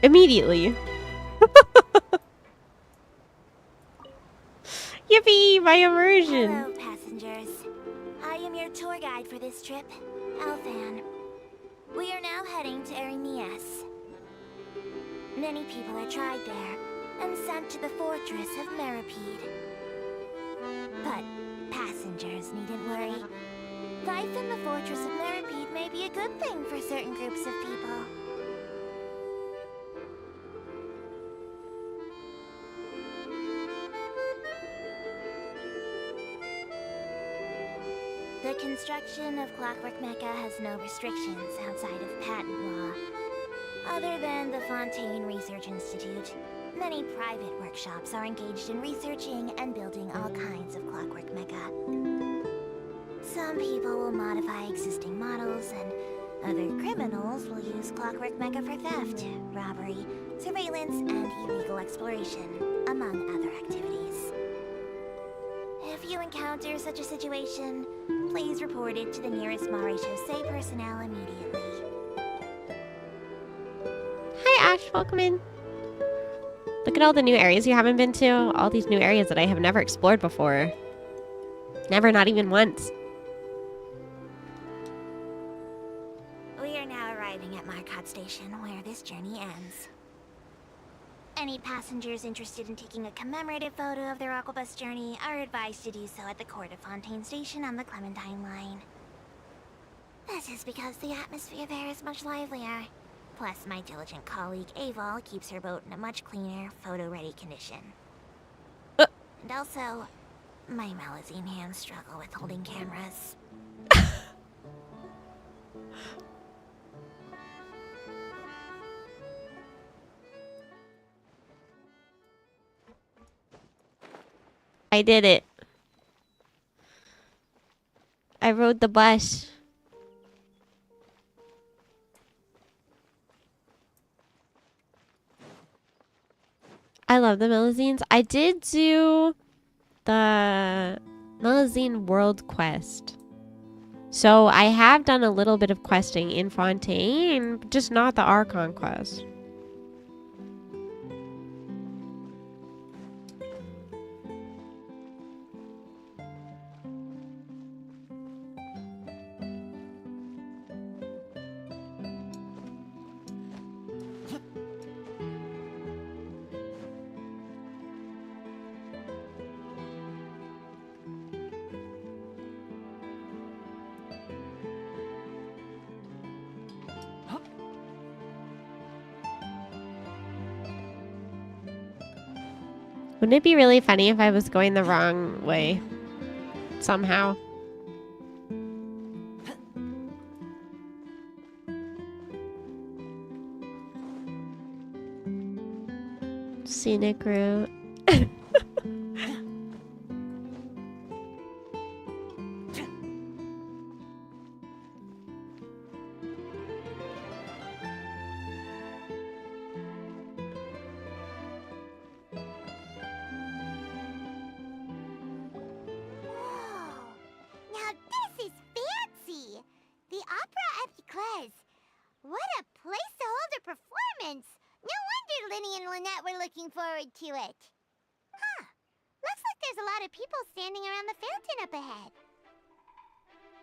Immediately. Yippee! My immersion! Hello, passengers. I am your tour guide for this trip, Alfan. We are now heading to Erinias. Many people are tried there and sent to the fortress of Meripede. But passengers needn't worry. Life in the fortress of Meripede may be a good thing for certain groups of people. The construction of Clockwork Mecca has no restrictions outside of patent law. Other than the Fontaine Research Institute, many private workshops are engaged in researching and building all kinds of Clockwork Mecca. Some people will modify existing models, and other criminals will use Clockwork Mecca for theft, robbery, surveillance, and illegal exploration, among other activities. If you encounter such a situation, please report it to the nearest Maréchaussée personnel immediately. Hi, Ash. Welcome in. Look at all the new areas you haven't been to. All these new areas that I have never explored before. Never, not even once. We are now arriving at Marcotte Station, where this journey ends. Any passengers interested in taking a commemorative photo of their Aquabus journey are advised to do so at the Court of Fontaine Station on the Clementine line. This is because the atmosphere there is much livelier. Plus, my diligent colleague Aval keeps her boat in a much cleaner, photo-ready condition. And also, my Melusine hands struggle with holding cameras. I did it. I rode the bus. I love the Melusines. I did do the Melusine World Quest. So I have done a little bit of questing in Fontaine, just not the Archon quest. Wouldn't it be really funny if I was going the wrong way? Somehow. Scenic route. Now this is fancy! The looking forward to it. Huh. Looks like there's a lot of people standing around the fountain up ahead.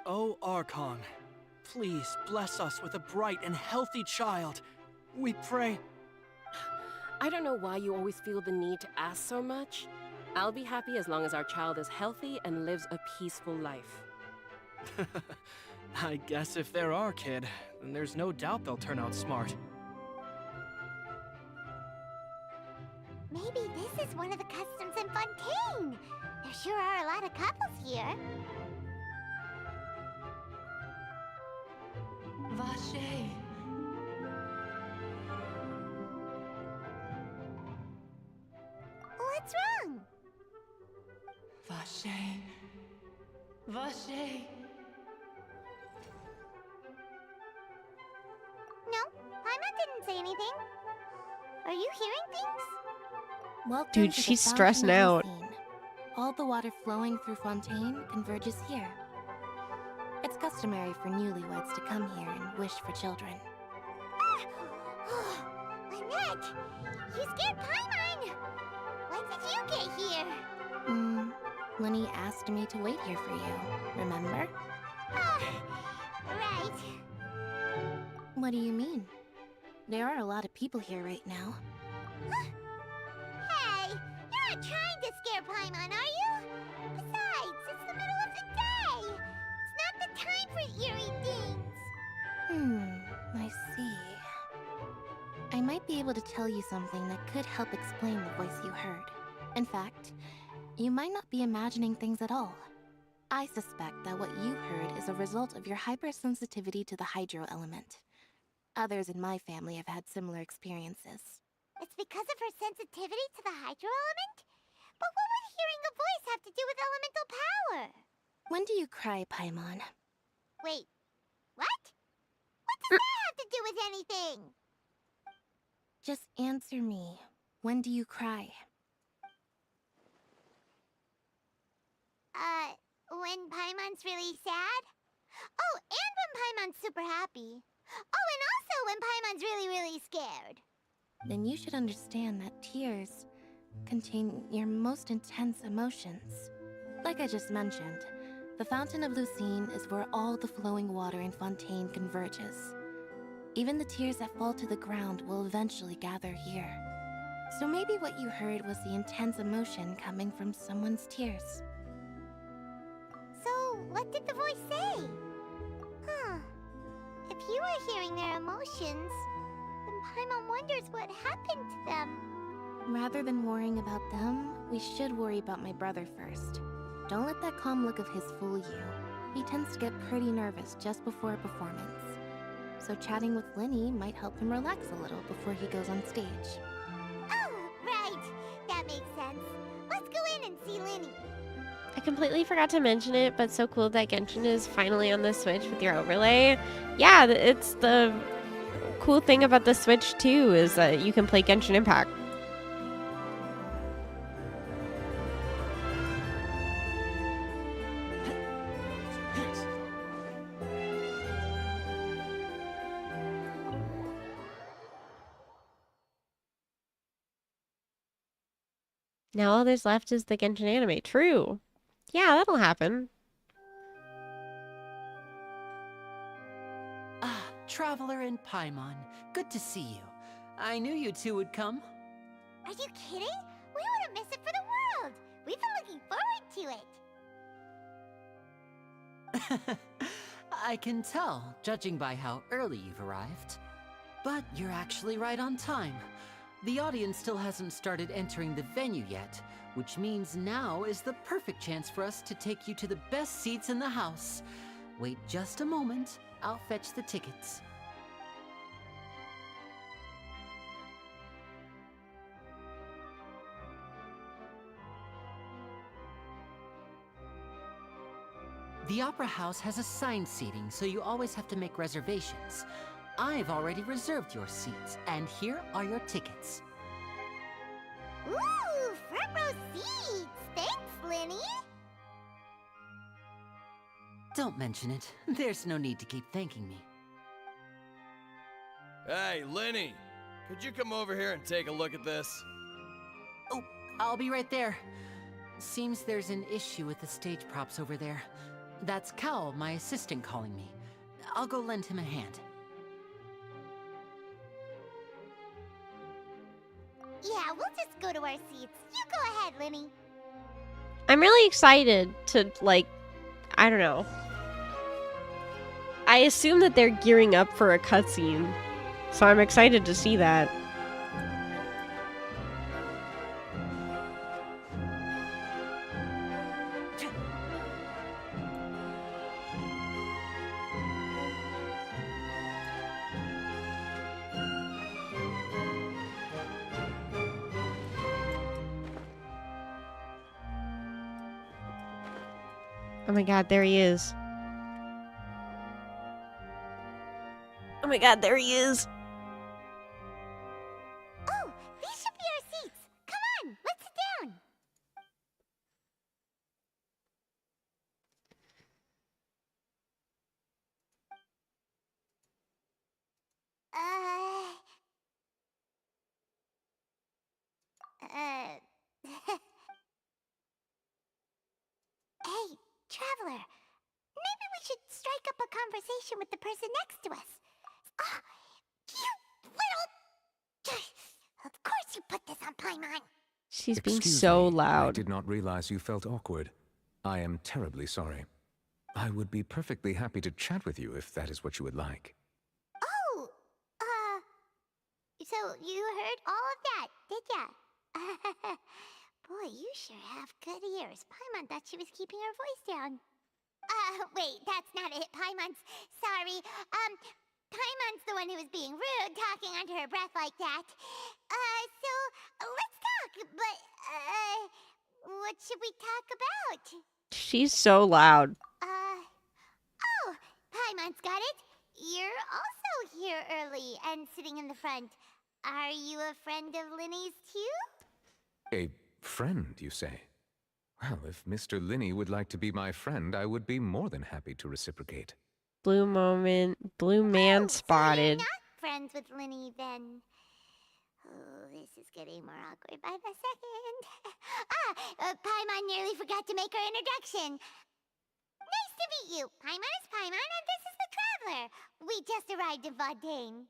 Oh, Archon, please bless us with a bright and healthy child. We pray. I don't know why you always feel the need to ask so much. I'll be happy as long as our child is healthy and lives a peaceful life. I guess if they're our kid, then there's no doubt they'll turn out smart. Maybe this is one of the customs in Fontaine. There sure are a lot of couples here. Vache. What's wrong? Vache. Vache. No, Paimon didn't say anything. Are you hearing things? Welcome Dude, to the she's Fountain stressing of out. Lucine. All the water flowing through Fontaine converges here. It's customary for newlyweds to come here and wish for children. Annette! You scared Paimon! When did you get here? Lenny asked me to wait here for you, remember? Right. What do you mean? There are a lot of people here right now. Hey, you're not trying to scare Paimon, are you? Besides, it's the middle of the day. It's not the time for eerie things. I see. I might be able to tell you something that could help explain the voice you heard. In fact, you might not be imagining things at all. I suspect that what you heard is a result of your hypersensitivity to the hydro element. Others in my family have had similar experiences. It's because of her sensitivity to the hydro element? But what would hearing a voice have to do with elemental power? When do you cry, Paimon? Wait, what? What does that have to do with anything? Just answer me. When do you cry? When Paimon's really sad? Oh, and when Paimon's super happy. Oh, and also when Paimon's really, really scared. Then you should understand that tears contain your most intense emotions. Like I just mentioned, the Fountain of Lucine is where all the flowing water in Fontaine converges. Even the tears that fall to the ground will eventually gather here. So maybe what you heard was the intense emotion coming from someone's tears. So, what did the voice say? Huh. If you were hearing their emotions, then Paimon wonders what happened to them. Rather than worrying about them, we should worry about my brother first. Don't let that calm look of his fool you. He tends to get pretty nervous just before a performance. So chatting with Lenny might help him relax a little before he goes on stage. Oh, right. That makes sense. Let's go in and see Lenny. I completely forgot to mention it, but so cool that Genshin is finally on the Switch with your overlay. Yeah, it's the cool thing about the Switch too, is that you can play Genshin Impact. Now all there's left is the Genshin anime. True. Yeah, that'll happen. Ah, Traveler and Paimon. Good to see you. I knew you two would come. Are you kidding? We wouldn't miss it for the world. We've been looking forward to it. I can tell, judging by how early you've arrived. But you're actually right on time. The audience still hasn't started entering the venue yet, which means now is the perfect chance for us to take you to the best seats in the house. Wait just a moment, I'll fetch the tickets. The Opera House has assigned seating, so you always have to make reservations. I've already reserved your seats, and here are your tickets. Ooh, front row seats! Thanks, Lenny! Don't mention it. There's no need to keep thanking me. Hey, Lenny! Could you come over here and take a look at this? Oh, I'll be right there. Seems there's an issue with the stage props over there. That's Cal, my assistant, calling me. I'll go lend him a hand. Yeah, we'll just go to our seats. You go ahead, Linny. I'm really excited to, like, I don't know. I assume that they're gearing up for a cutscene, so I'm excited to see that. Oh my god, there he is. Oh my god, there he is. Oh, these should be our seats. Come on, let's sit down. Hey, traveler. Maybe we should strike up a conversation with the person next to us. Ah, you little... Of course you put this on Paimon. She's being Excuse so me, loud. I did not realize you felt awkward. I am terribly sorry. I would be perfectly happy to chat with you if that is what you would like. Oh, so you heard all of that, did ya? Boy, you sure have good ears. Paimon thought she was keeping her voice down. Wait, that's not it. Paimon's... Sorry. Paimon's the one who was being rude, talking under her breath like that. So, let's talk, but, what should we talk about? She's so loud. Oh, Paimon's got it. You're also here early and sitting in the front. Are you a friend of Linny's, too? A friend, you say? Well, if Mr. Linney would like to be my friend, I would be more than happy to reciprocate. Blue man spotted. So you're not friends with Linny, then. Oh, this is getting more awkward by the second. Paimon nearly forgot to make her introduction. Nice to meet you. Paimon is Paimon, and this is the Traveler. We just arrived in Fontaine.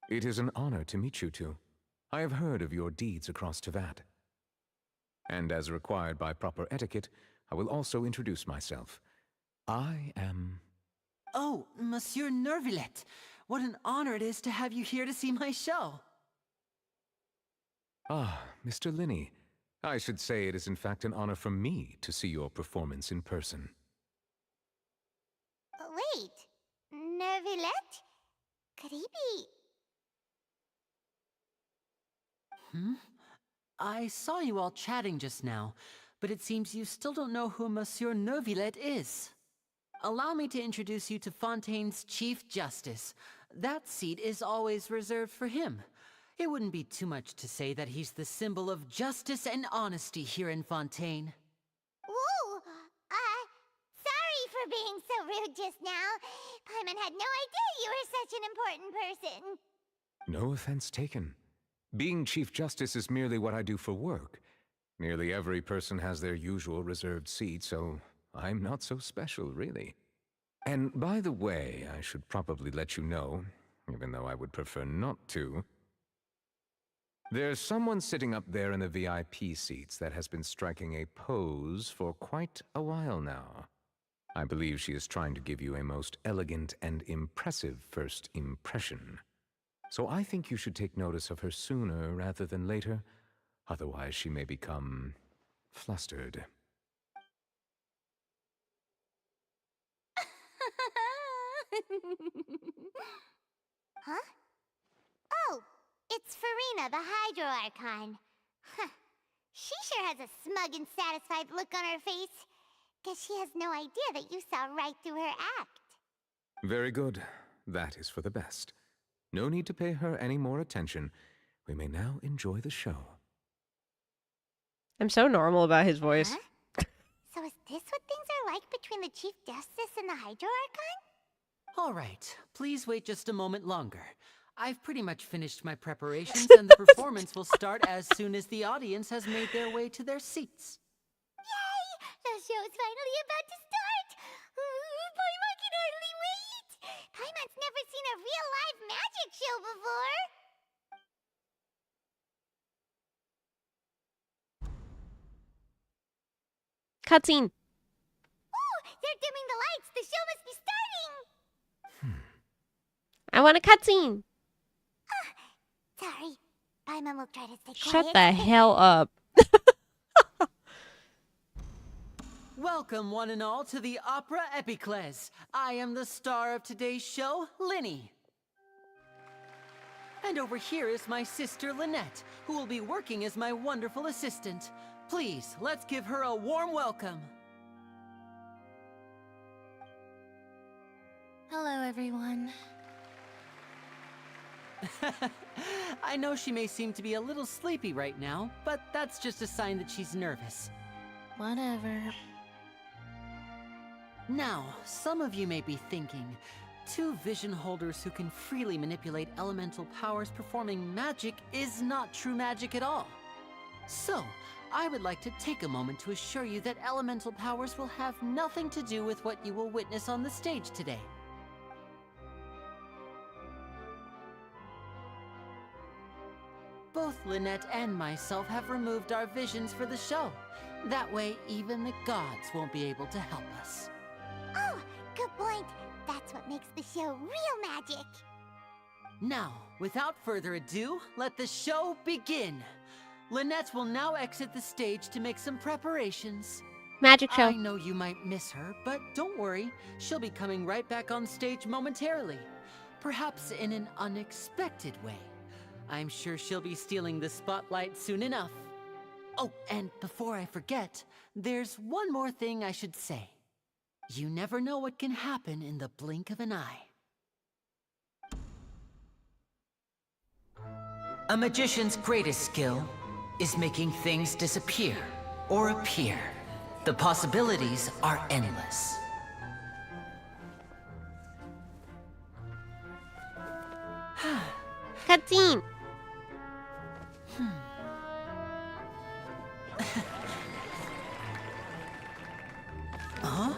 It is an honor to meet you two. I have heard of your deeds across Tevat. And as required by proper etiquette, I will also introduce myself. I am... Oh, Monsieur Nervillet. What an honor it is to have you here to see my show. Ah, Mr. Linney. I should say it is in fact an honor for me to see your performance in person. Wait, Nervillet? Could he be... I saw you all chatting just now, but it seems you still don't know who Monsieur Nervillet is. Allow me to introduce you to Fontaine's Chief Justice. That seat is always reserved for him. It wouldn't be too much to say that he's the symbol of justice and honesty here in Fontaine. Whoa! Sorry for being so rude just now. Paimon had no idea you were such an important person. No offense taken. Being Chief Justice is merely what I do for work. Nearly every person has their usual reserved seat, so I'm not so special, really. And by the way, I should probably let you know, even though I would prefer not to. There's someone sitting up there in the VIP seats that has been striking a pose for quite a while now. I believe she is trying to give you a most elegant and impressive first impression. So I think you should take notice of her sooner rather than later, otherwise she may become flustered. Huh? Oh, it's Farina, the Hydro Archon. Huh. She sure has a smug and satisfied look on her face. Guess she has no idea that you saw right through her act. Very good. That is for the best. No need to pay her any more attention. We may now enjoy the show. I'm so normal about his voice. Huh? So is this what things are like between the Chief Justice and the Hydro Archon? All right, please wait just a moment longer. I've pretty much finished my preparations, and the performance will start as soon as the audience has made their way to their seats. Yay! The show's finally about to start! Paimon can hardly wait! Paimon's never seen a real live magic show before! Cutscene. Oh, they're dimming the lights! The show must be starting! I want a cutscene. Sorry. Paimon will try to stay Shut quiet. the hell up. Welcome, one and all, to the Opera Epiclese. I am the star of today's show, Linny. And over here is my sister, Lynette, who will be working as my wonderful assistant. Please, let's give her a warm welcome. Hello, everyone. I know she may seem to be a little sleepy right now, but that's just a sign that she's nervous. Whatever. Now, some of you may be thinking, two vision holders who can freely manipulate elemental powers performing magic is not true magic at all. So, I would like to take a moment to assure you that elemental powers will have nothing to do with what you will witness on the stage today. Both Lynette and myself have removed our visions for the show. That way, even the gods won't be able to help us. Oh, good point. That's what makes the show real magic. Now, without further ado, let the show begin. Lynette will now exit the stage to make some preparations. Magic show. I know you might miss her, but don't worry. She'll be coming right back on stage momentarily. Perhaps in an unexpected way. I'm sure she'll be stealing the spotlight soon enough. Oh, and before I forget, there's one more thing I should say. You never know what can happen in the blink of an eye. A magician's greatest skill is making things disappear or appear. The possibilities are endless. Cutscene. Huh?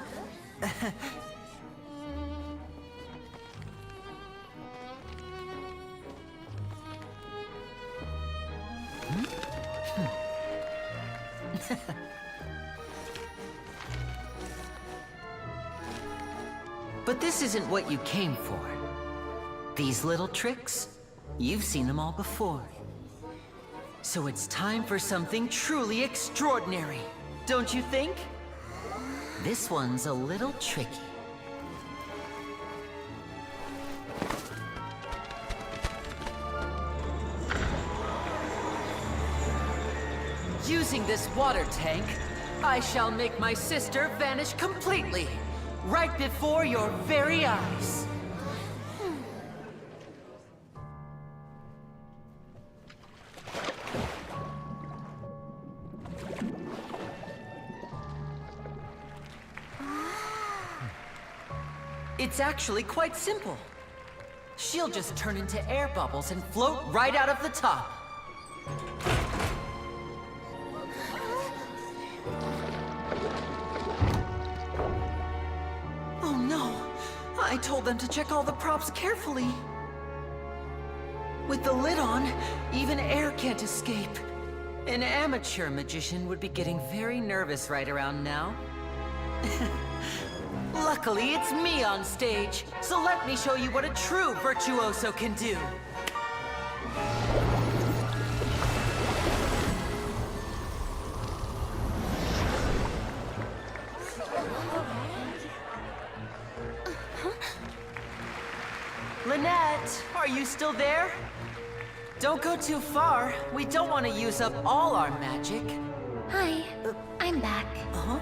But this isn't what you came for. These little tricks, you've seen them all before. So it's time for something truly extraordinary, don't you think? This one's a little tricky. Using this water tank, I shall make my sister vanish completely, right before your very eyes. It's actually quite simple. She'll just turn into air bubbles and float right out of the top. Oh no! I told them to check all the props carefully. With the lid on, even air can't escape. An amateur magician would be getting very nervous right around now. Luckily, it's me on stage, so let me show you what a true virtuoso can do. Lynette, are you still there? Don't go too far. We don't want to use up all our magic. Hi, I'm back. Uh-huh.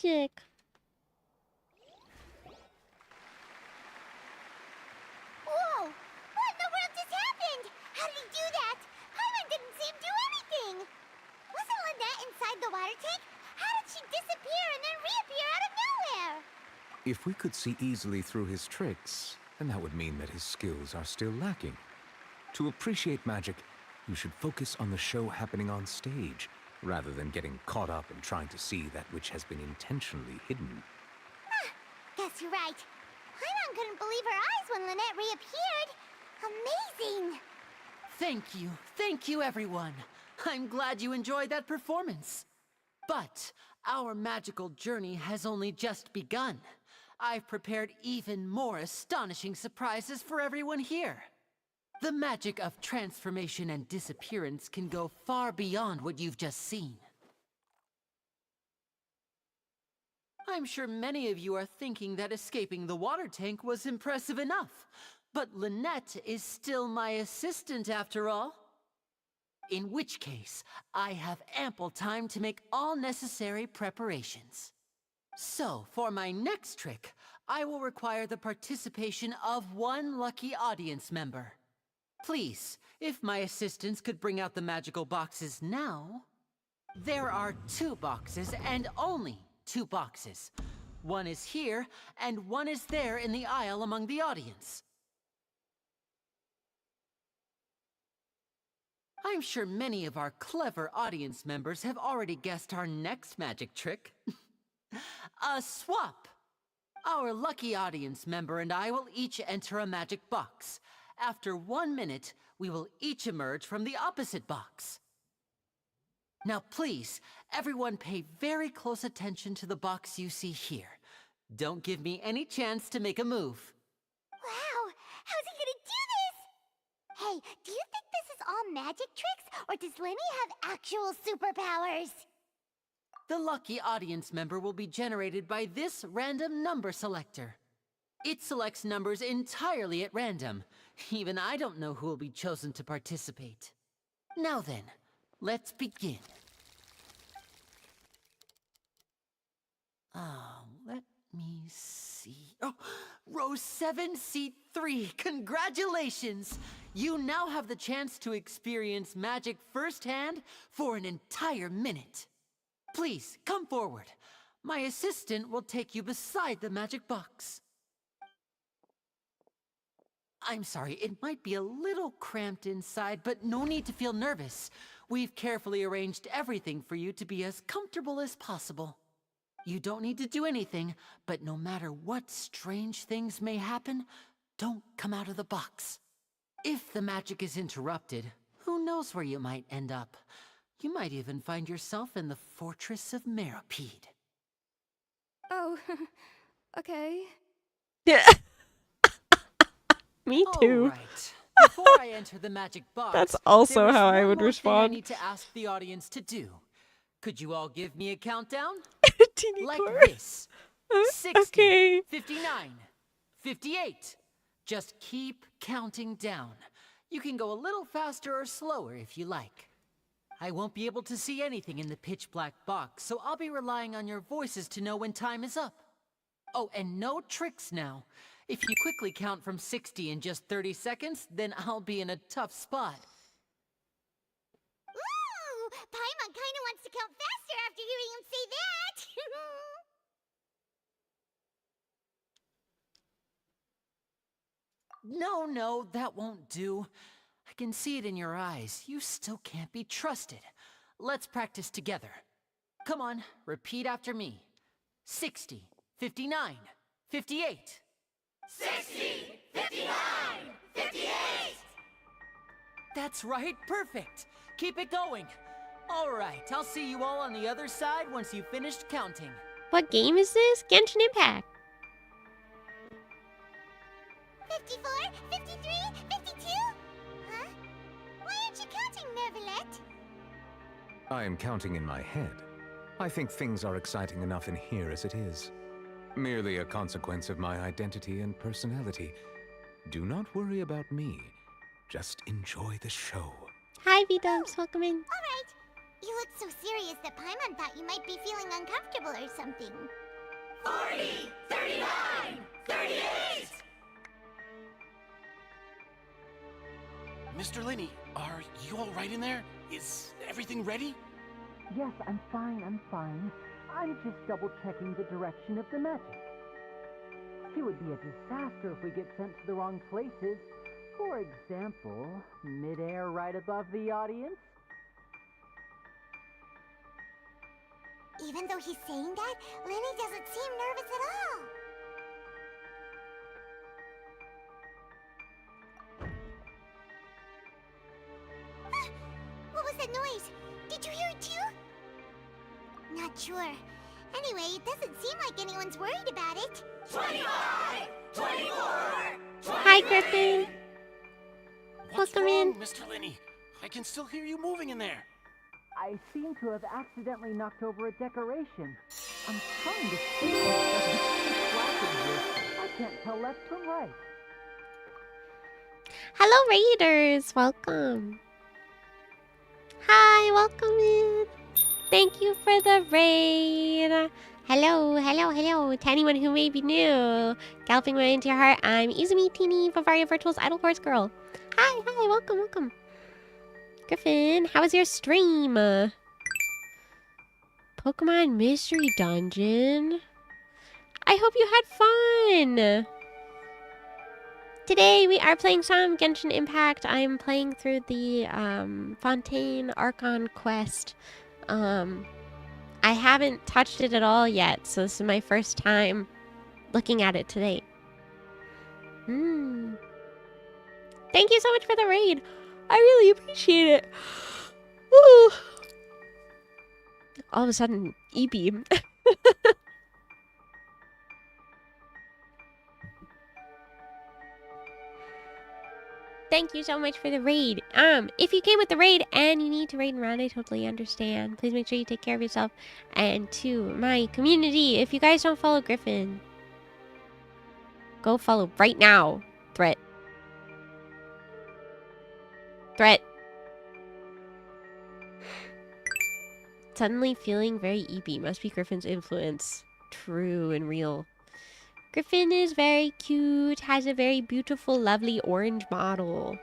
magic. Whoa! What in the world just happened? How did he do that? Paimon didn't see him do anything. Wasn't Lynette inside the water tank? How did she disappear and then reappear out of nowhere? If we could see easily through his tricks, then that would mean that his skills are still lacking. To appreciate magic, you should focus on the show happening on stage, rather than getting caught up in trying to see that which has been intentionally hidden. Guess you're right. Paimon couldn't believe her eyes when Lynette reappeared. Amazing! Thank you everyone. I'm glad you enjoyed that performance. But our magical journey has only just begun. I've prepared even more astonishing surprises for everyone here. The magic of transformation and disappearance can go far beyond what you've just seen. I'm sure many of you are thinking that escaping the water tank was impressive enough, but Lynette is still my assistant after all. In which case, I have ample time to make all necessary preparations. So, for my next trick, I will require the participation of one lucky audience member. Please, if my assistants could bring out the magical boxes now. There are 2 boxes and only 2 boxes. One is here and one is there in the aisle among the audience. I'm sure many of our clever audience members have already guessed our next magic trick. A swap! Our lucky audience member and I will each enter a magic box. After 1 minute, we will each emerge from the opposite box. Now please, everyone pay very close attention to the box you see here. Don't give me any chance to make a move. Wow! How's he gonna do this? Hey, do you think this is all magic tricks, or does Lenny have actual superpowers? The lucky audience member will be generated by this random number selector. It selects numbers entirely at random. Even I don't know who will be chosen to participate. Now then, let's begin. Let me see. Oh, row 7, seat 3. Congratulations! You now have the chance to experience magic firsthand for an entire minute. Please, come forward. My assistant will take you beside the magic box. I'm sorry, it might be a little cramped inside, but no need to feel nervous. We've carefully arranged everything for you to be as comfortable as possible. You don't need to do anything, but no matter what strange things may happen, don't come out of the box. If the magic is interrupted, who knows where you might end up? You might even find yourself in the Fortress of Meropide. Oh, okay. Yeah. Me too. All right. Before I enter the magic box, That's also there is how I one would more respond. thing I need to ask the audience to do. Could you all give me a countdown? Teeny Like chorus. this. 60, Okay. 59, 58. Just keep counting down. You can go a little faster or slower if you like. I won't be able to see anything in the pitch black box, so I'll be relying on your voices to know when time is up. Oh, and no tricks now. If you quickly count from 60 in just 30 seconds, then I'll be in a tough spot. Ooh! Paimon kinda wants to count faster after hearing him say that! No, that won't do. I can see it in your eyes. You still can't be trusted. Let's practice together. Come on, repeat after me. 60, 59, 58. 60! 59! 58! That's right, perfect. Keep it going. All right, I'll see you all on the other side once you've finished counting. What game is this? Genshin Impact. 54, 53, 52? Huh? Why aren't you counting, Nervalet? I am counting in my head. I think things are exciting enough in here as it is. Merely a consequence of my identity and personality. Do not worry about me. Just enjoy the show. Hi, V-Dubs. Welcome in. Alright. You look so serious that Paimon thought you might be feeling uncomfortable or something. 40, 39, 38! Mr. Linney, are you all right in there? Is everything ready? Yes, I'm fine, I'm fine. I'm just double-checking the direction of the magic. It would be a disaster if we get sent to the wrong places. For example, mid-air right above the audience. Even though he's saying that, Lenny doesn't seem nervous at all. Ah! What was that noise? Did you hear it too? Not sure. Anyway, it doesn't seem like anyone's worried about it. 25, 24, 25. Hi, Griffin. What's Welcome wrong, in. Mr. Linney? I can still hear you moving in there. I seem to have accidentally knocked over a decoration. I'm trying to see it doesn't keep flashing here. I can't tell left from right. Hello, Raiders. Welcome. Hi, welcome in. Thank you for the raid. Hello, hello, hello. To anyone who may be new, galloping right into your heart, I'm Izumi, teeny VIVARIA Virtual's idle horse girl. Hi, hi, welcome, welcome. Griffin, how was your stream? Pokemon Mystery Dungeon. I hope you had fun. Today we are playing some Genshin Impact. I'm playing through the Fontaine Archon quest. I haven't touched it at all yet, so this is my first time looking at it today. Thank you so much for the raid. I really appreciate it. Woo. All of a sudden, E-beam. Thank you so much for the raid. If you came with the raid and you need to raid around, I totally understand. Please make sure you take care of yourself. And to my community, if you guys don't follow Griffin, go follow right now. Threat. Threat. Suddenly feeling very EP. Must be Griffin's influence. True and real. Griffin is very cute, has a very beautiful, lovely orange model.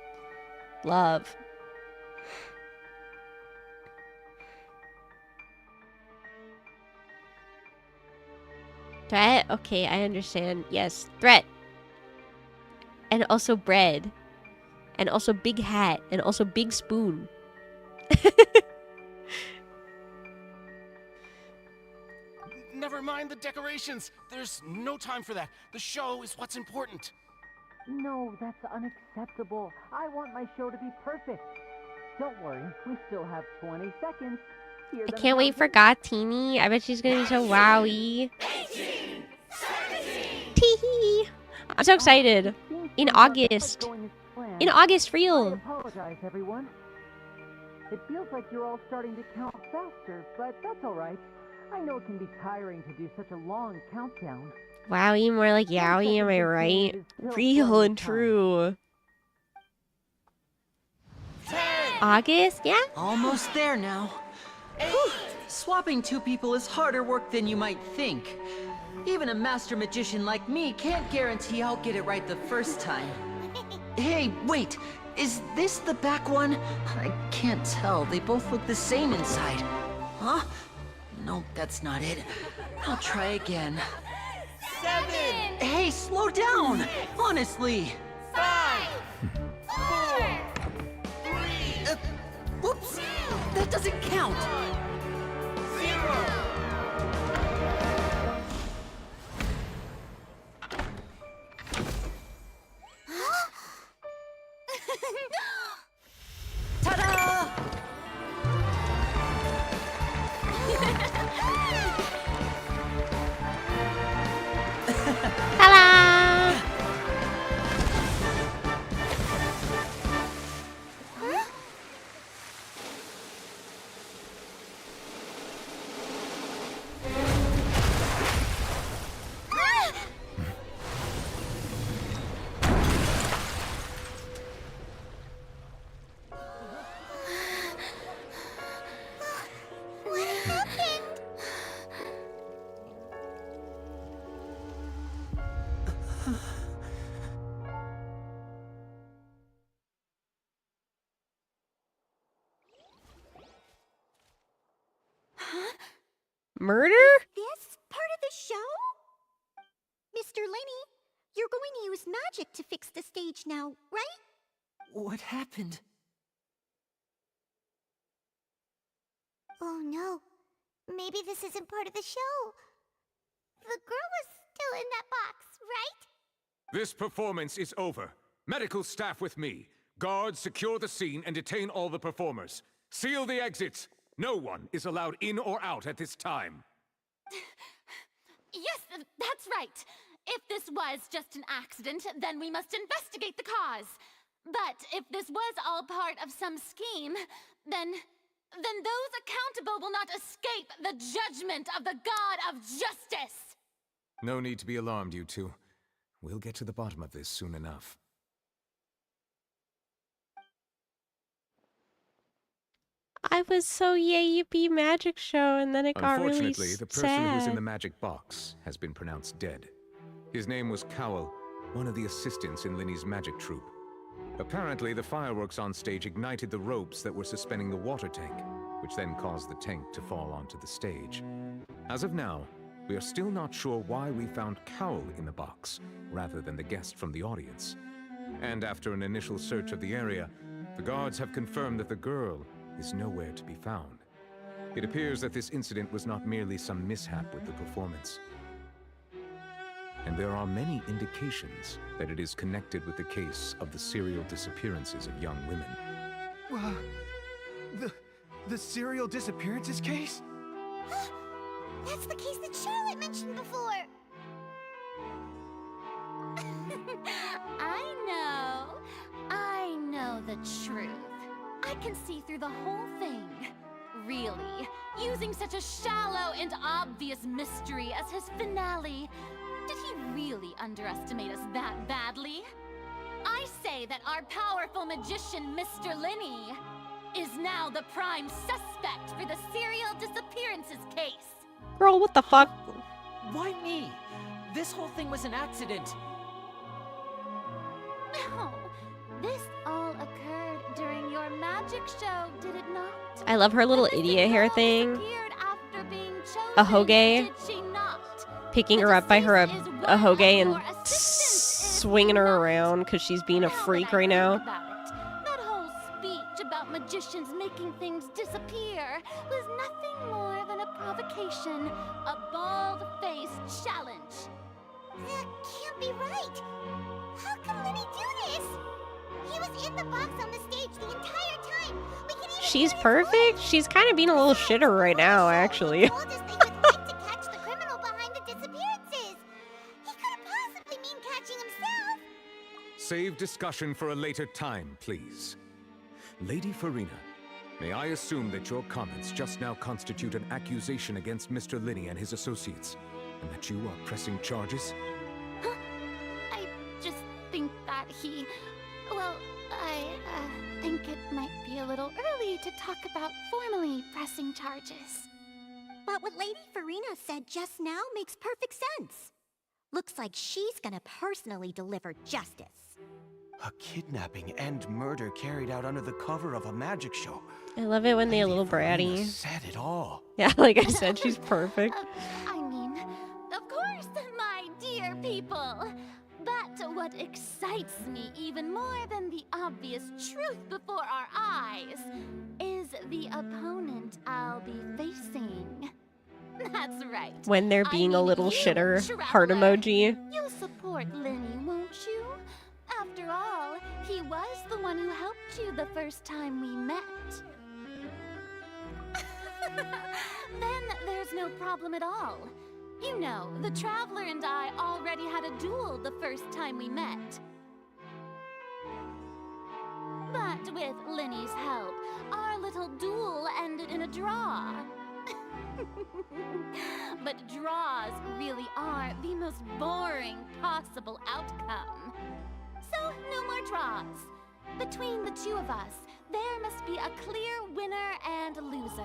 Love. Threat? Okay, I understand. Yes, threat. And also bread. And also big hat. And also big spoon. Never mind the decorations. There's no time for that. The show is what's important. No, that's unacceptable. I want my show to be perfect. Don't worry, we still have 20 seconds. I can't wait for Gotini. I bet she's gonna be so wowy. 18, 17. Teehee! I'm so excited. In August. In August, real. I apologize, everyone. It feels like you're all starting to count faster, but that's alright. I know it can be tiring to do such a long countdown. Wowie, more like yowie, am I right? Real and true. 10. August? Yeah? Almost there now. Whew. Swapping two people is harder work than you might think. Even a master magician like me can't guarantee I'll get it right the first time. Hey, wait! Is this the back one? I can't tell. They both look the same inside. Huh? No, that's not it. I'll try again. 7. Hey, slow down! Honestly! 5. 4. 3. Whoops! That doesn't count! 0. Ta-da! Ta-da! Murder? This part of the show? Mr. Lenny, you're going to use magic to fix the stage now, right? What happened? Oh no. Maybe this isn't part of the show. The girl was still in that box, right? This performance is over. Medical staff with me. Guards, secure the scene and detain all the performers. Seal the exits. No one is allowed in or out at this time. Yes, that's right. If this was just an accident, then we must investigate the cause. But if this was all part of some scheme, then those accountable will not escape the judgment of the God of Justice. No need to be alarmed, you two. We'll get to the bottom of this soon enough. I was so yay yippee magic show, and then it got really Unfortunately, the person who's in sad. the magic box has been pronounced dead. His name was Cowell, one of the assistants in Linny's magic troupe. Apparently, the fireworks on stage ignited the ropes that were suspending the water tank, which then caused the tank to fall onto the stage. As of now, we are still not sure why we found Cowell in the box, rather than the guest from the audience. And after an initial search of the area, the guards have confirmed that the girl is nowhere to be found. It appears that this incident was not merely some mishap with the performance. And there are many indications that it is connected with the case of the serial disappearances of young women. The serial disappearances case? That's the case that Charlotte mentioned before. I know the truth. I can see through the whole thing. Really, using such a shallow and obvious mystery as his finale. Did he really underestimate us that badly? I say that our powerful magician, Mr. Linny, is now the prime suspect for the serial disappearances case. Girl, what the fuck? Why me? This whole thing was an accident. No, this all occurred during your magic show, did it not? I love her little idiot hair thing. After being chosen, A hoge. did she not? Picking her up by her a hoge and swinging her around because she's being a freak right now. That whole speech about magicians making things disappear was nothing more than a provocation, a bald-faced challenge. That can't be right. How can Lenny do this? He was in the box on the stage the entire time. We can even She's perfect. She's kind of being a little shitter right now, actually. told us that he was going to catch the criminal behind the disappearances. He couldn't possibly mean catching himself. Save discussion for a later time, please. Lady Farina, may I assume that your comments just now constitute an accusation against Mr. Linny and his associates, and that you are pressing charges? I just think that he... Well, I think it might be a little early to talk about formally pressing charges. But what Lady Farina said just now makes perfect sense. Looks like she's gonna personally deliver justice. A kidnapping and murder carried out under the cover of a magic show. I love it when they're a little bratty. Said it all. Yeah, like I said, she's perfect. I mean, of course, my dear people. But what excites me even more than the obvious truth before our eyes is the opponent I'll be facing. That's right. When they're being a little shitter, heart emoji. You'll support Linny, won't you? After all, he was the one who helped you the first time we met. Then there's no problem at all. You know, the Traveler and I already had a duel the first time we met. But with Linny's help, our little duel ended in a draw. But draws really are the most boring possible outcome. So, no more draws. Between the two of us, there must be a clear winner and loser.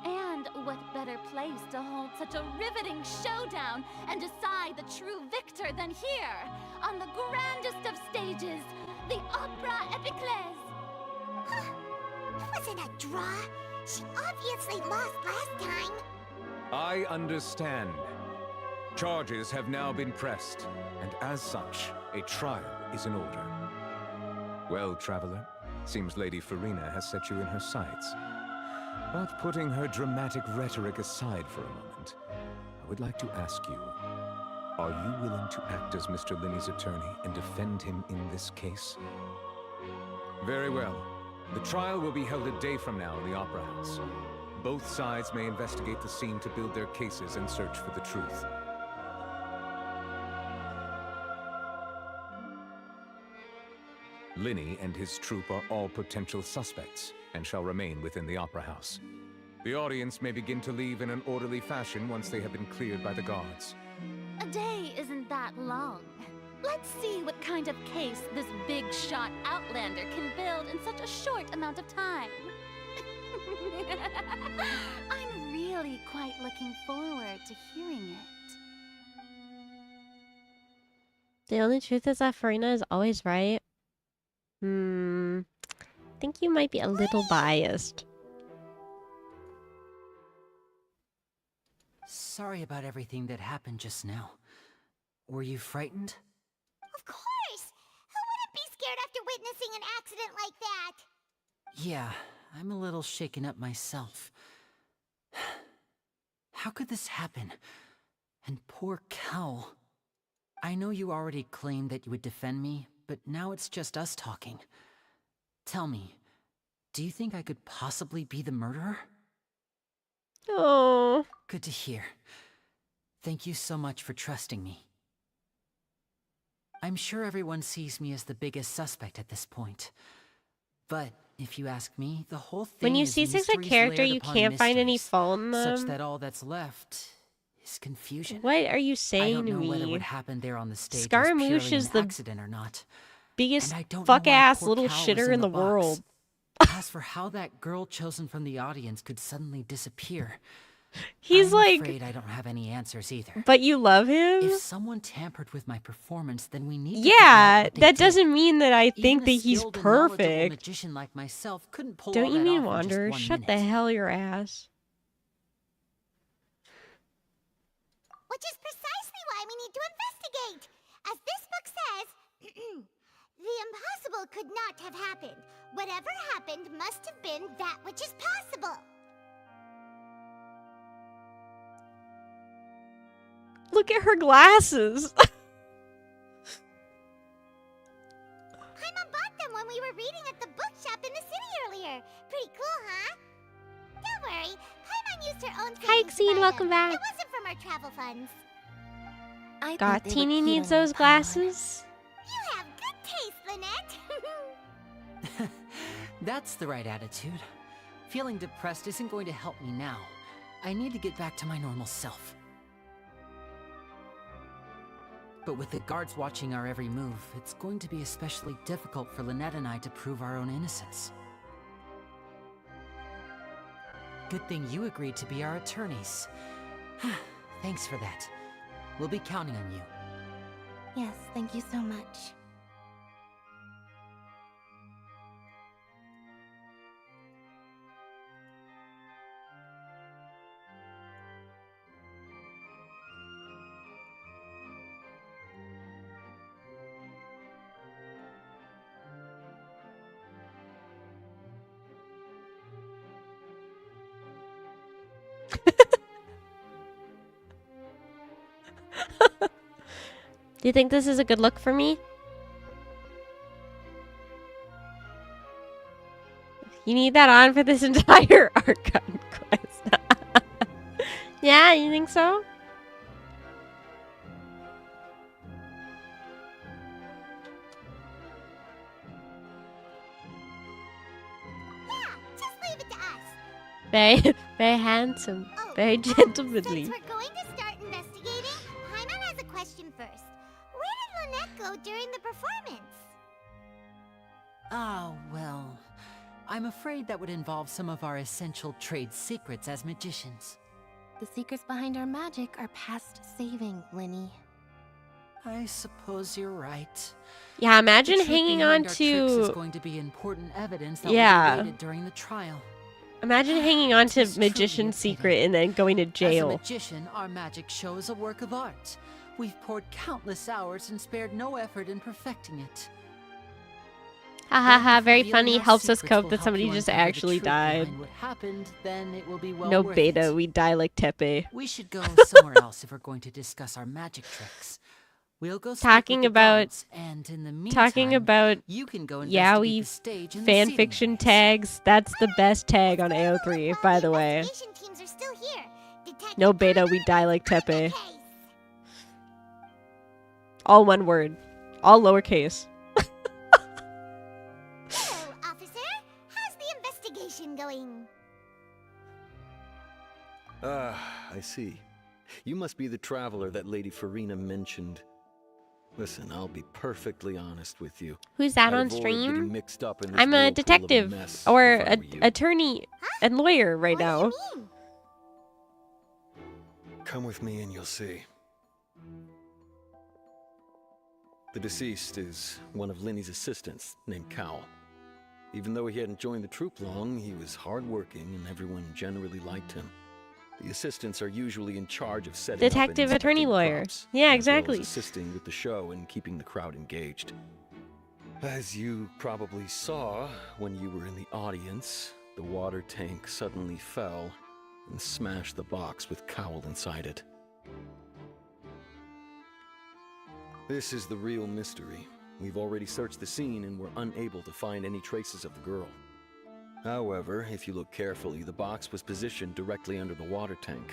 And what better place to hold such a riveting showdown and decide the true victor than here, on the grandest of stages, the Opera Epiclese. It wasn't a draw. She obviously lost last time. I understand. Charges have now been pressed, and as such, a trial is in order. Well, traveler, seems Lady Farina has set you in her sights. But putting her dramatic rhetoric aside for a moment, I would like to ask you, are you willing to act as Mr. Linney's attorney and defend him in this case? Very well. The trial will be held a day from now in the Opera House. Both sides may investigate the scene to build their cases and search for the truth. Linney and his troupe are all potential suspects and shall remain within the Opera House. The audience may begin to leave in an orderly fashion once they have been cleared by the guards. A day isn't that long. Let's see what kind of case this big-shot outlander can build in such a short amount of time. I'm really quite looking forward to hearing it. The only truth is that Farina is always right. I think you might be a little biased. Sorry about everything that happened just now. Were you frightened? Of course! Who wouldn't be scared after witnessing an accident like that? Yeah, I'm a little shaken up myself. How could this happen? And poor Cal. I know you already claimed that you would defend me, but now it's just us talking. Tell me, do you think I could possibly be the murderer? Oh. Good to hear. Thank you so much for trusting me. I'm sure everyone sees me as the biggest suspect at this point. But if you ask me, the whole thing When you is see such a mysteries character, layered you upon can't find any mysteries, fault in them. such that all that's left is confusion. What are you I saying don't to know whether me? what happened there on the stage was Scaramouche purely is an the accident or not. biggest And I don't know fuck why ass poor little Cal was shitter in the box. world. As for how that girl chosen from the audience could suddenly disappear, He's I'm like, afraid I don't have any answers either. but you love him? If someone tampered with my performance, then we need to Yeah, figure out what they that did. doesn't mean that I think Even that a he's skilled and knowledgeable perfect. magician like myself couldn't pull Don't all you that mean off in just Wanderer? 1 Shut the minute. hell your ass. Which is precisely why we need to investigate. As this book says, the impossible could not have happened. Whatever happened must have been that which is possible. Look at her glasses. Paimon bought them when we were reading at the bookshop in the city earlier. Pretty cool, huh? Don't worry, Paimon used her own Hi, savings to Xene, buy welcome them. back. It wasn't from our travel funds. I God, think they look Teeny cute needs on you, those Paimon. glasses. You have good taste, Lynette. That's the right attitude. Feeling depressed isn't going to help me now. I need to get back to my normal self. But with the guards watching our every move, it's going to be especially difficult for Lynette and I to prove our own innocence. Good thing you agreed to be our attorneys. Thanks for that. We'll be counting on you. Yes, thank you so much. Do you think this is a good look for me? You need that on for this entire Archon quest. Yeah, you think so? Yeah, just leave it to us. Very, very handsome. Very gentlemanly. Since we're going to start investigating, Paimon has a question first. Where did Lynette go during the performance? Oh, well, I'm afraid that would involve some of our essential trade secrets as magicians. The secrets behind our magic are past saving, Linny. I suppose you're right. Yeah, imagine The truth hanging behind on our tricks is to... going to be important evidence that Yeah. will be weighted during the trial. Imagine hanging on to It is truly magician's a secret and then going to As a jail. magician, our magic show is a work of art. We've poured countless hours and spared no effort in perfecting it. Ha ha ha, If very revealing funny. our Helps us secrets cope will that help somebody you just uncover the actually truth died. behind what happened, then it will be well No worth beta, it. we die like Tepe. We should go somewhere else if we're going to discuss our magic tricks. We'll go speak Talking with the about guards, and in the meantime, you can go investigate the stage and the fan seating fiction tags. That's the best tag on AO3, by the way. Investigation teams are still here. Detective No beta, we die like Tepe. All one word. All lowercase. Hello, officer. How's the investigation going? I see. You must be the traveler that Lady Farina mentioned. Listen, I'll be perfectly honest with you. Who's that I'd on avoid stream? getting mixed up in this I'm a whirlpool of detective mess or if I a were you. attorney and lawyer right now. Come with me and you'll see. The deceased is one of Linny's assistants named Cal. Even though he hadn't joined the troupe long, he was hardworking and everyone generally liked him. The assistants are usually in charge of setting Detective, up and attorney, inspecting lawyer. props, Yeah, as well as exactly. assisting with the show and keeping the crowd engaged. As you probably saw when you were in the audience, the water tank suddenly fell and smashed the box with Cowl inside it. This is the real mystery. We've already searched the scene and were unable to find any traces of the girl. However, if you look carefully, the box was positioned directly under the water tank.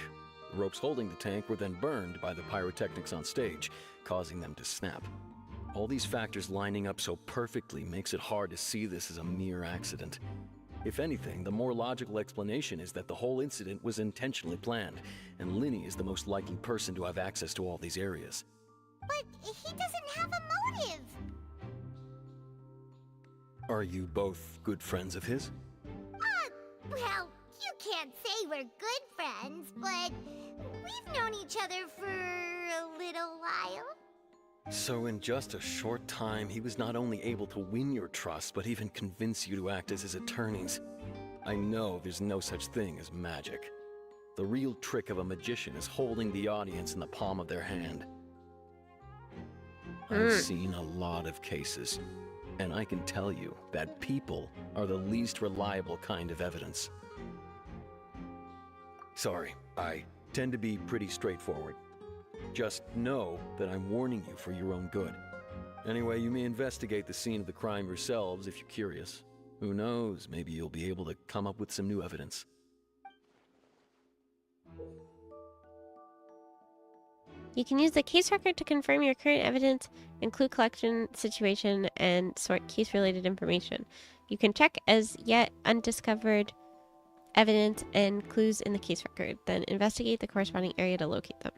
The ropes holding the tank were then burned by the pyrotechnics on stage, causing them to snap. All these factors lining up so perfectly makes it hard to see this as a mere accident. If anything, the more logical explanation is that the whole incident was intentionally planned, and Linny is the most likely person to have access to all these areas. But he doesn't have a motive. Are you both good friends of his? Well, you can't say we're good friends, but we've known each other for a little while. So in just a short time, he was not only able to win your trust, but even convince you to act as his attorneys. I know there's no such thing as magic. The real trick of a magician is holding the audience in the palm of their hand. I've seen a lot of cases, and I can tell you that people are the least reliable kind of evidence. Sorry, I tend to be pretty straightforward. Just know that I'm warning you for your own good. Anyway, you may investigate the scene of the crime yourselves if you're curious. Who knows, maybe you'll be able to come up with some new evidence. You can use the case record to confirm your current evidence, include collection situation, and sort case-related information. You can check as yet undiscovered evidence and clues in the case record, then investigate the corresponding area to locate them.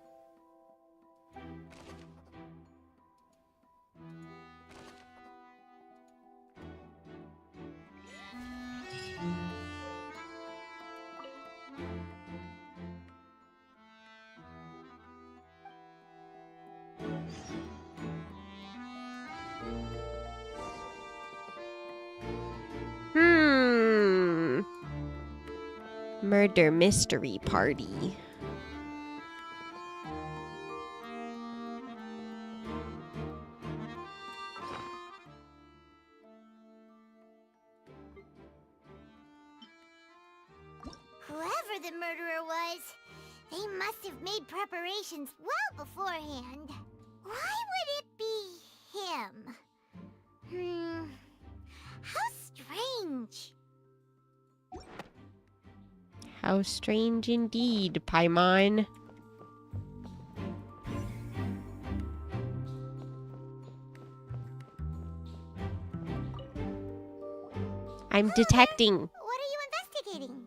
Murder mystery party. Whoever the murderer was, they must have made preparations well beforehand. Why would it be him? How strange. How strange indeed, Paimon. I'm detecting. What are you investigating?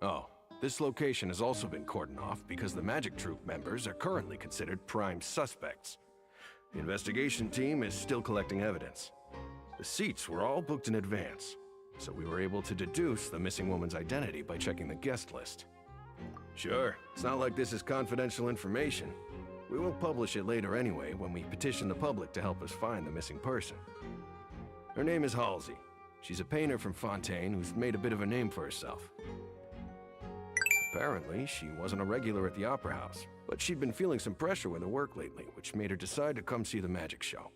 Oh, this location has also been cordoned off because the Magic Troupe members are currently considered prime suspects. The investigation team is still collecting evidence. The seats were all booked in advance, so we were able to deduce the missing woman's identity by checking the guest list. Sure, it's not like this is confidential information. We will publish it later anyway when we petition the public to help us find the missing person. Her name is Halsey. She's a painter from Fontaine who's made a bit of a name for herself. Apparently, she wasn't a regular at the Opera House, but she'd been feeling some pressure with her work lately, which made her decide to come see the magic show.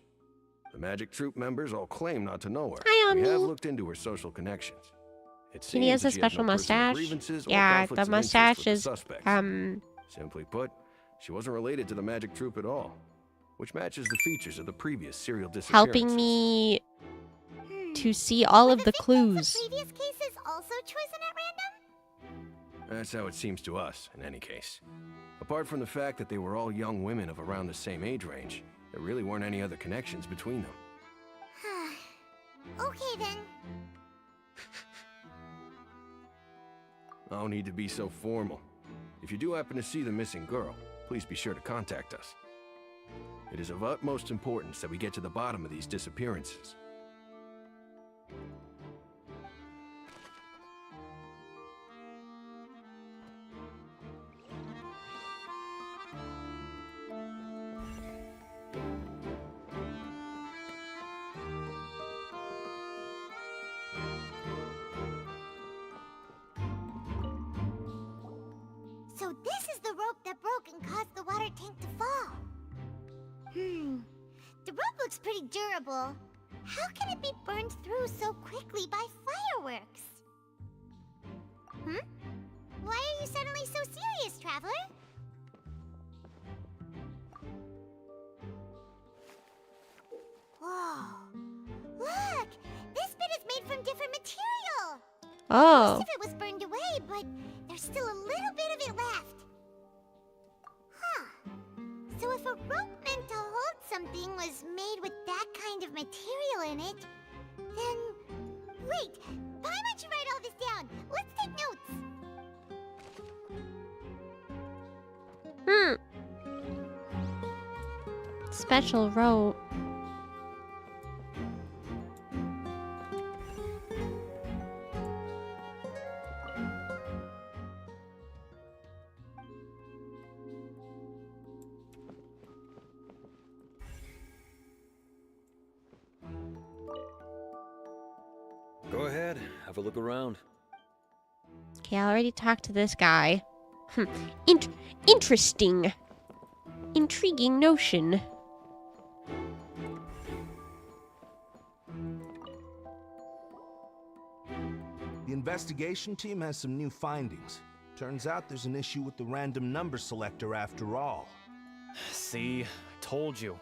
The magic troupe members all claim not to know her. Hi, We have Omni. looked into her social connections. It He has seems a that she has special no personal mustache. grievances or Yeah, conflicts the of interest mustache with the is suspects. Simply put, she wasn't related to the magic troupe at all, which matches the features of the previous serial disappearances. helping me to see all of the clues. Previous cases also chosen at random? That's how it seems to us, in any case. Apart from the fact that they were all young women of around the same age range, there really weren't any other connections between them. Okay then. No need to be so formal. If you do happen to see the missing girl, please be sure to contact us. It is of utmost importance that we get to the bottom of these disappearances. So this is the rope that broke and caused the water tank to fall. The rope looks pretty durable. How can it be burned through so quickly by fireworks? Why are you suddenly so serious, Traveler? Whoa. Look! This bit is made from different material! Oh. Most of it was burned away, but there's still a little bit of it left. Huh. So if a rope meant to hold something was made with that kind of material in it, then... Wait! Why don't you write all this down? Let's take notes! Special rope. Go ahead, have a look around. Okay, I already talked to this guy. Interesting. Intriguing notion. The investigation team has some new findings. Turns out there's an issue with the random number selector after all. See, I told you.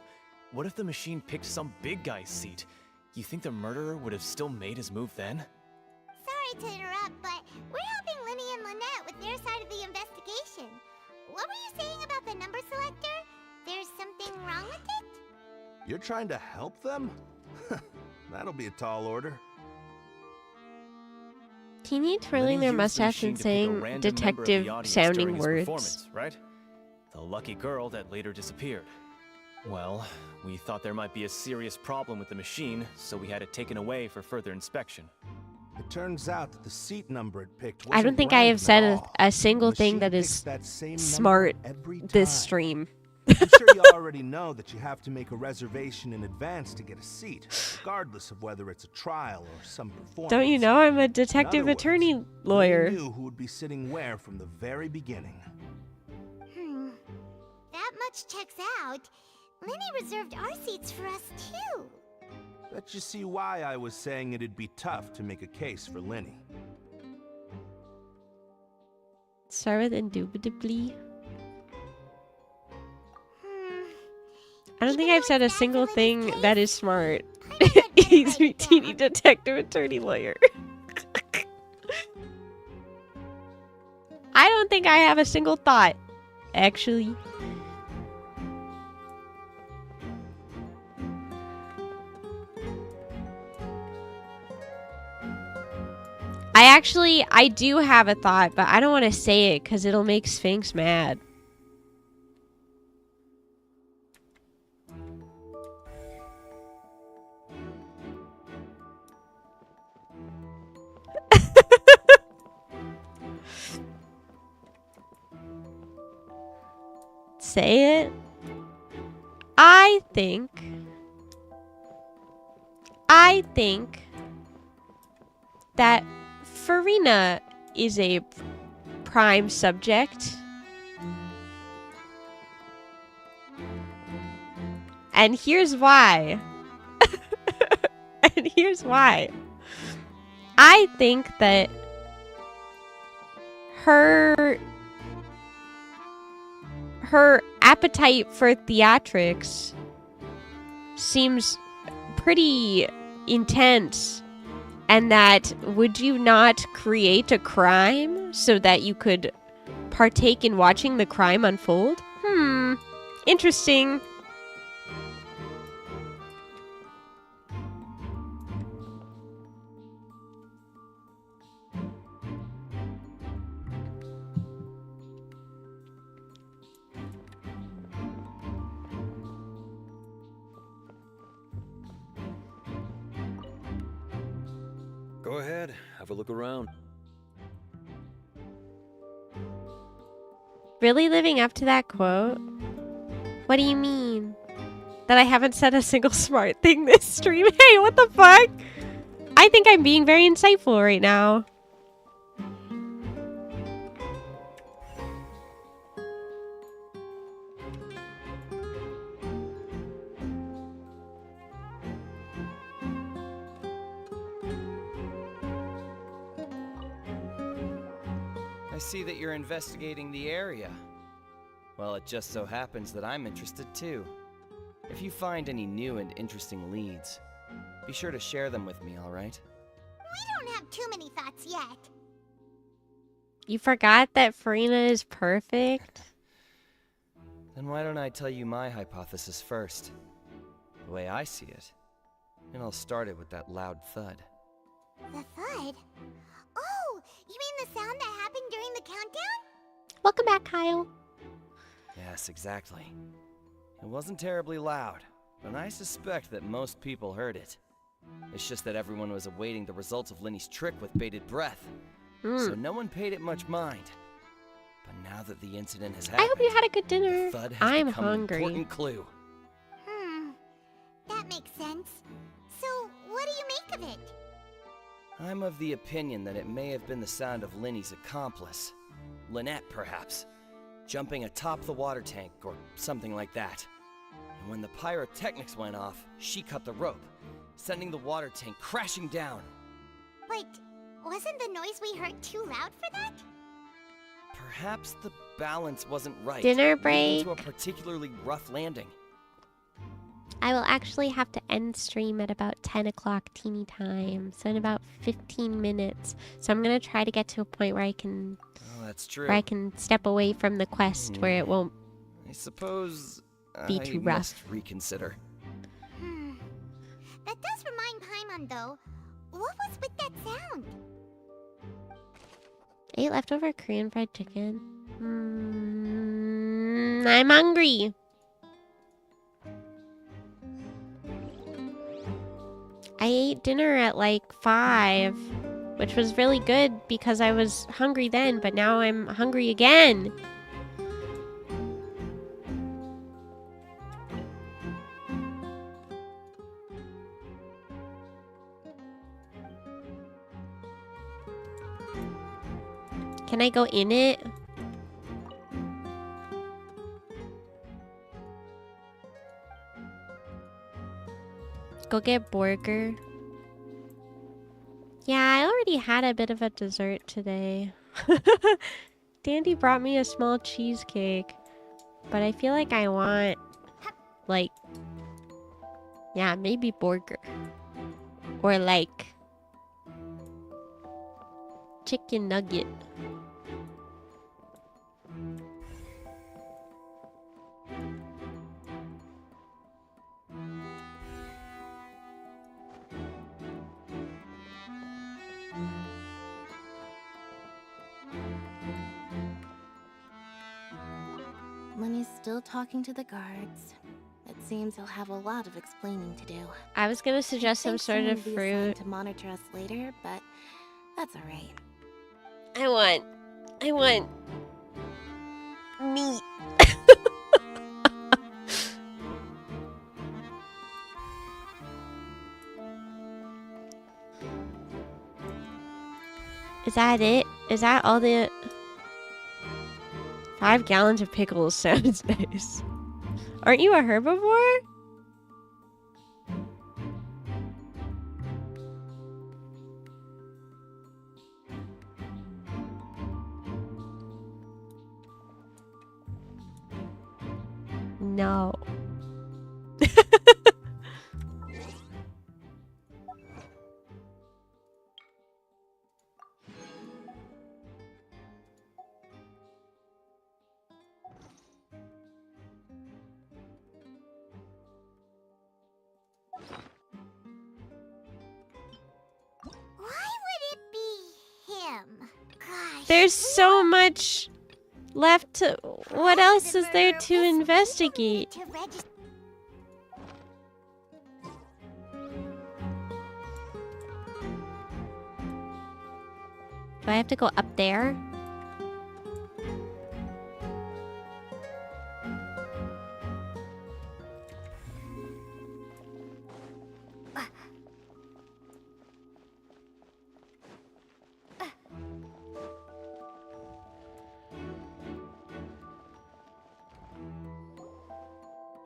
What if the machine picked some big guy's seat? You think the murderer would have still made his move then? Sorry to interrupt, but we're helping Linny and Lynette with their side of the investigation. What were you saying about the number selector? There's something wrong with it? You're trying to help them? That'll be a tall order. Teeny twirling their mustache and saying detective-sounding words. Right? The lucky girl that later disappeared. Well, we thought there might be a serious problem with the machine, so we had it taken away for further inspection. It turns out that the seat number it picked I don't think I have said a single thing that is smart this stream. I'm sure you already know that you have to make a reservation in advance to get a seat, regardless of whether it's a trial or some performance. Don't you know I'm a detective attorney lawyer? You knew who would be sitting where from the very beginning. That much checks out. Linny reserved our seats for us too. Let you see why I was saying it'd be tough to make a case for Linny. Start with indubitably. I don't think I've said a single thing that is smart. He's a teeny detective attorney lawyer. I don't think I have a single thought, actually. I do have a thought, but I don't want to say it because it'll make Sphinx mad. say it. I think that Farina is a prime subject. And here's why. And here's why. I think that her appetite for theatrics seems pretty intense, and that would you not create a crime so that you could partake in watching the crime unfold? Interesting. Go ahead, have a look around. Really living up to that quote? What do you mean? That I haven't said a single smart thing this stream? Hey, what the fuck? I think I'm being very insightful right now. I see that you're investigating the area. Well, it just so happens that I'm interested too. If you find any new and interesting leads, be sure to share them with me, alright? We don't have too many thoughts yet. You forgot that Farina is perfect? Then why don't I tell you my hypothesis first? The way I see it. It all started with that loud thud. The thud? Oh, you mean the sound that happened during the countdown? Welcome back, Kyle. Yes, exactly. It wasn't terribly loud, but I suspect that most people heard it. It's just that everyone was awaiting the results of Linny's trick with bated breath, so no one paid it much mind. But now that the incident has happened, I hope you had a good dinner. the thud has I'm become hungry. an important clue. That makes sense. So, what do you make of it? I'm of the opinion that it may have been the sound of Linny's accomplice. Lynette, perhaps. Jumping atop the water tank, or something like that. And when the pyrotechnics went off, she cut the rope, sending the water tank crashing down. But wasn't the noise we heard too loud for that? Perhaps the balance wasn't right. Dinner leading break. to a particularly rough landing. I will actually have to end stream at about 10 o'clock teeny time, so in about 15 minutes. So I'm gonna try to get to a point where I can, That's true. where I can step away from the quest, where it won't I suppose be I too must rough. reconsider. That does remind Paimon, though. What was with that sound? I ate leftover Korean fried chicken. I'm hungry. I ate dinner at like 5, which was really good because I was hungry then, but now I'm hungry again. Can I go in it? Go get burger. Yeah, I already had a bit of a dessert today. Dandy brought me a small cheesecake, but I feel like I want, like, yeah, maybe burger. Or like, chicken nugget. Lenny's still talking to the guards. It seems he'll have a lot of explaining to do. I was gonna suggest some sort of Someone will be fruit. assigned to monitor us later, but that's alright. I want meat. Is that it? Is that all the... 5 gallons of pickles sounds nice. Aren't you a herbivore? No. There's so much left to... What else is there to investigate? Do I have to go up there?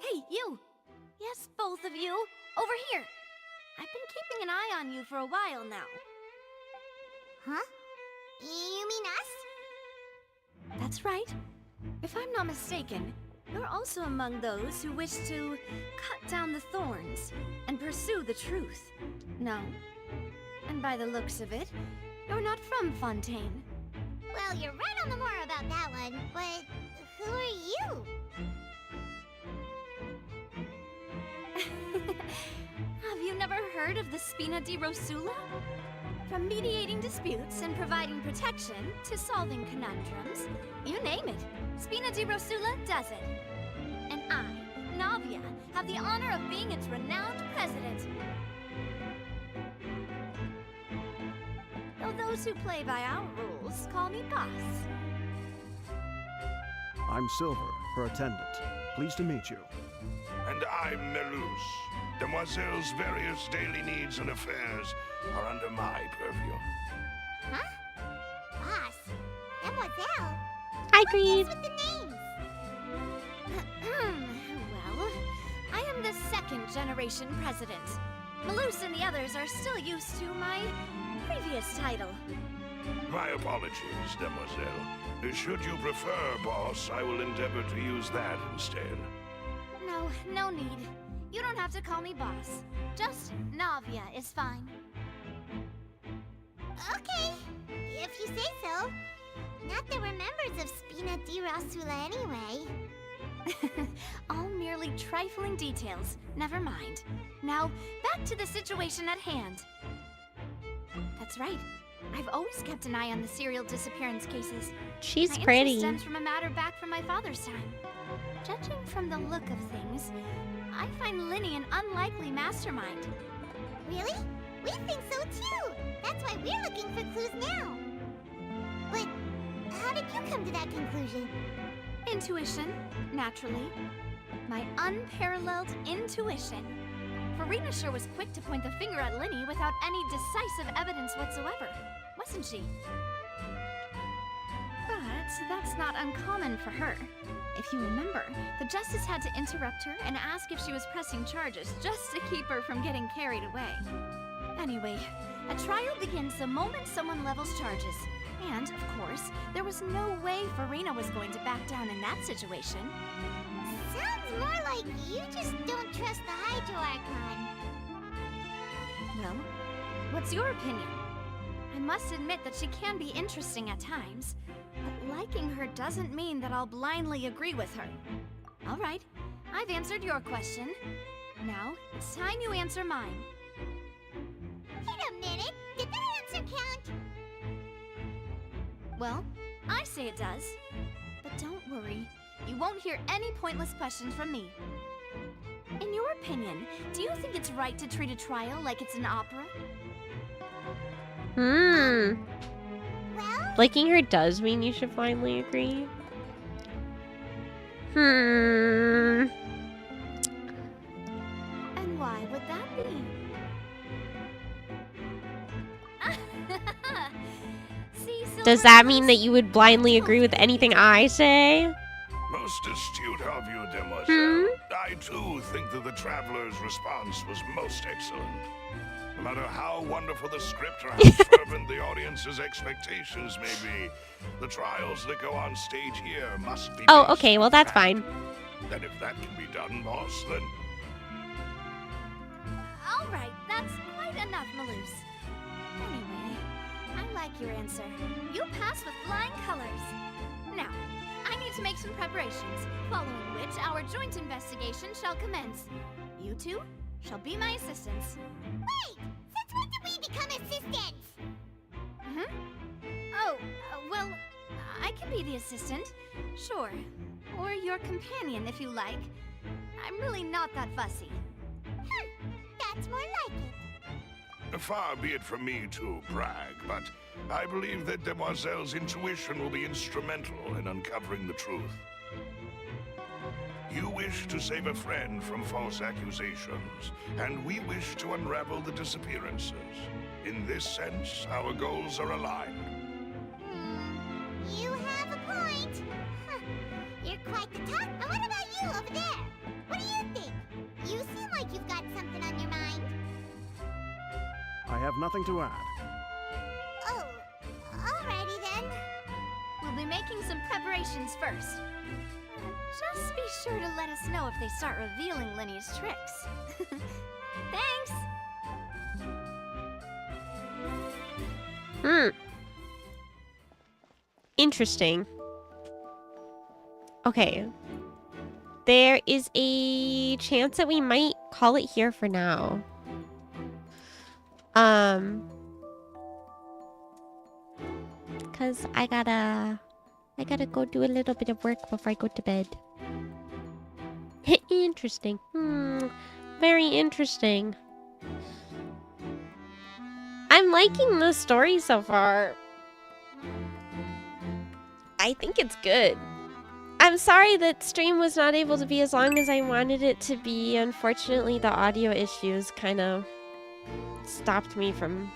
Hey, you! Yes, both of you! Over here! I've been keeping an eye on you for a while now. Huh? You mean us? That's right. If I'm not mistaken, you're also among those who wish to cut down the thorns and pursue the truth. No? And by the looks of it, you're not from Fontaine. Well, you're right on the more about that one, but who are you? Have you never heard of the Spina di Rosula? From mediating disputes and providing protection to solving conundrums, you name it, Spina di Rosula does it. And I, Navia, have the honor of being its renowned president. Though those who play by our rules call me boss. I'm Silver, her attendant. Pleased to meet you. And I'm Melus. Demoiselle's various daily needs and affairs are under my purview. Huh? Boss? Demoiselle? I agree. With the names? Well, I am the second generation president. Malus and the others are still used to my previous title. My apologies, Demoiselle. Should you prefer, boss, I will endeavor to use that instead. No, no need. You don't have to call me boss. Just Navia is fine. Okay, if you say so. Not that we're members of Spina di Rosula anyway. All merely trifling details. Never mind. Now, back to the situation at hand. That's right. I've always kept an eye on the serial disappearance cases. She's my pretty. interest stems from a matter back from my father's time. Judging from the look of things, I find Linny an unlikely mastermind. Really? We think so too. That's why we're looking for clues now. But how did you come to that conclusion? Intuition, naturally. My unparalleled intuition. Farina sure was quick to point the finger at Linny without any decisive evidence whatsoever, wasn't she? But that's not uncommon for her. If you remember, the justice had to interrupt her and ask if she was pressing charges just to keep her from getting carried away. Anyway, a trial begins the moment someone levels charges. And, of course, there was no way Farina was going to back down in that situation. Sounds more like you just don't trust the Hydro Archon. Well, what's your opinion? I must admit that she can be interesting at times, but liking her doesn't mean that I'll blindly agree with her. All right, I've answered your question. Now, it's time you answer mine. Wait a minute, did that answer count? Well, I say it does. But don't worry, you won't hear any pointless questions from me. In your opinion, do you think it's right to treat a trial like it's an opera? Liking her does mean you should finally agree. And why would that be? Does that mean that you would blindly agree with anything I say? Most astute of you, demoiselle. I too think that the traveler's response was most excellent. No matter how wonderful the script or how fervent the audience's expectations may be, the trials that go on stage here must be. Oh, okay, well that's fine. And if that can be done, boss, then All right, that's quite enough, Maloose. Anyway, I like your answer. You pass with flying colors. Now, I need to make some preparations, following which our joint investigation shall commence. You two shall be my assistants. Wait! Since when did we become assistants? Oh, well, I can be the assistant, sure. Or your companion, if you like. I'm really not that fussy. That's more like it. far be it from me to brag, but I believe that Demoiselle's intuition will be instrumental in uncovering the truth. You wish to save a friend from false accusations, and we wish to unravel the disappearances. In this sense, our goals are aligned. You have a point. Huh. You're quite the talk. And what about you over there? What do you think? You seem like you've got something on your mind. I have nothing to add. Oh, alrighty then. We'll be making some preparations first. Just be sure to let us know if they start revealing Lenny's tricks. Thanks! Interesting. Okay. There is a chance that we might call it here for now. Cause I gotta go do a little bit of work before I go to bed. Interesting. Very interesting. I'm liking the story so far. I think it's good. I'm sorry that stream was not able to be as long as I wanted it to be. Unfortunately, the audio issues kind of stopped me from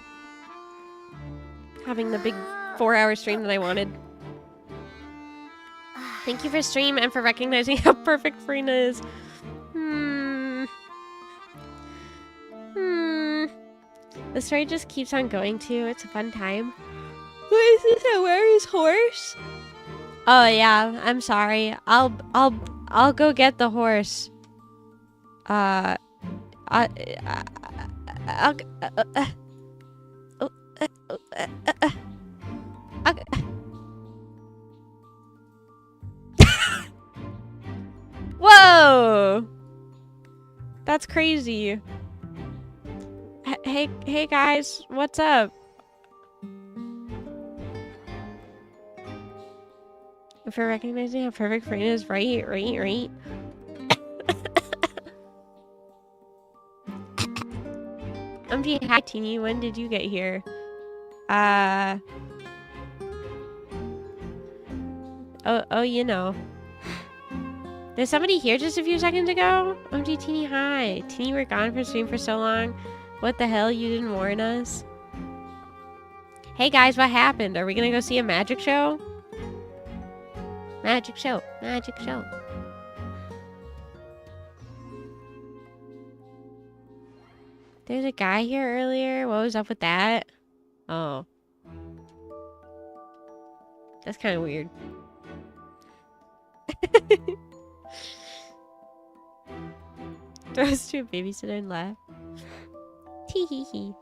having the big 4-hour stream that I wanted. Thank you for stream and for recognizing how perfect Farina is. The story just keeps on going too. It's a fun time. Who is this? Where is horse? Oh yeah, I'm sorry. I'll go get the horse. Whoa! That's crazy. Hey guys, what's up? If you're recognizing how perfect Farina is, right. MG, hi Teeny, when did you get here? Oh, you know. There's somebody here just a few seconds ago? OMG, Teeny, hi. Teeny, we're gone from stream for so long. What the hell? You didn't warn us? Hey guys, what happened? Are we gonna go see a magic show? Magic show. There's a guy here earlier. What was up with that? Oh. That's kind of weird. Throws to a babysitter and laugh. Tee hee hee.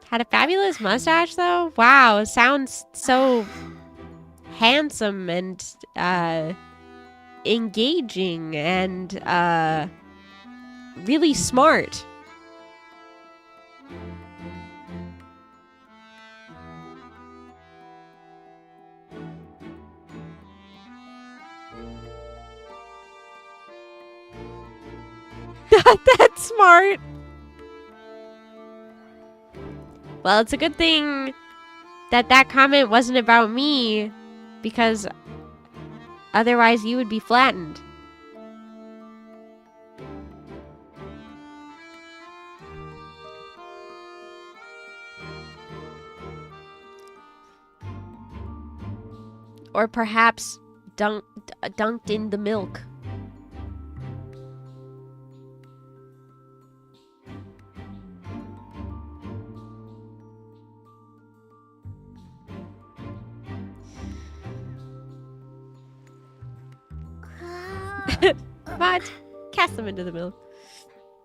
Had a fabulous mustache though? Wow, it sounds so handsome and engaging and really smart. Not that smart. Well, it's a good thing that that comment wasn't about me, because otherwise you would be flattened. Or perhaps dunked in the milk. What? Cast them into the milk.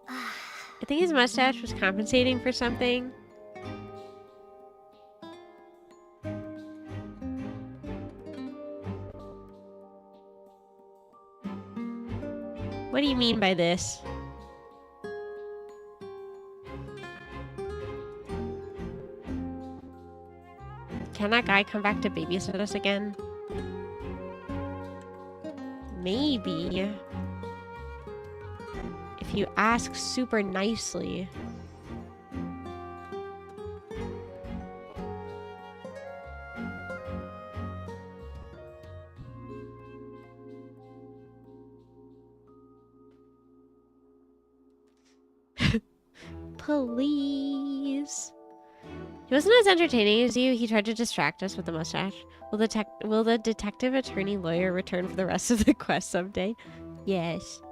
I think his mustache was compensating for something. What do you mean by this? Can that guy come back to babysit us again? Maybe. If you ask super nicely. Please. He wasn't as entertaining as you. He tried to distract us with the mustache. Will the detective, attorney, lawyer return for the rest of the quest someday? Yes.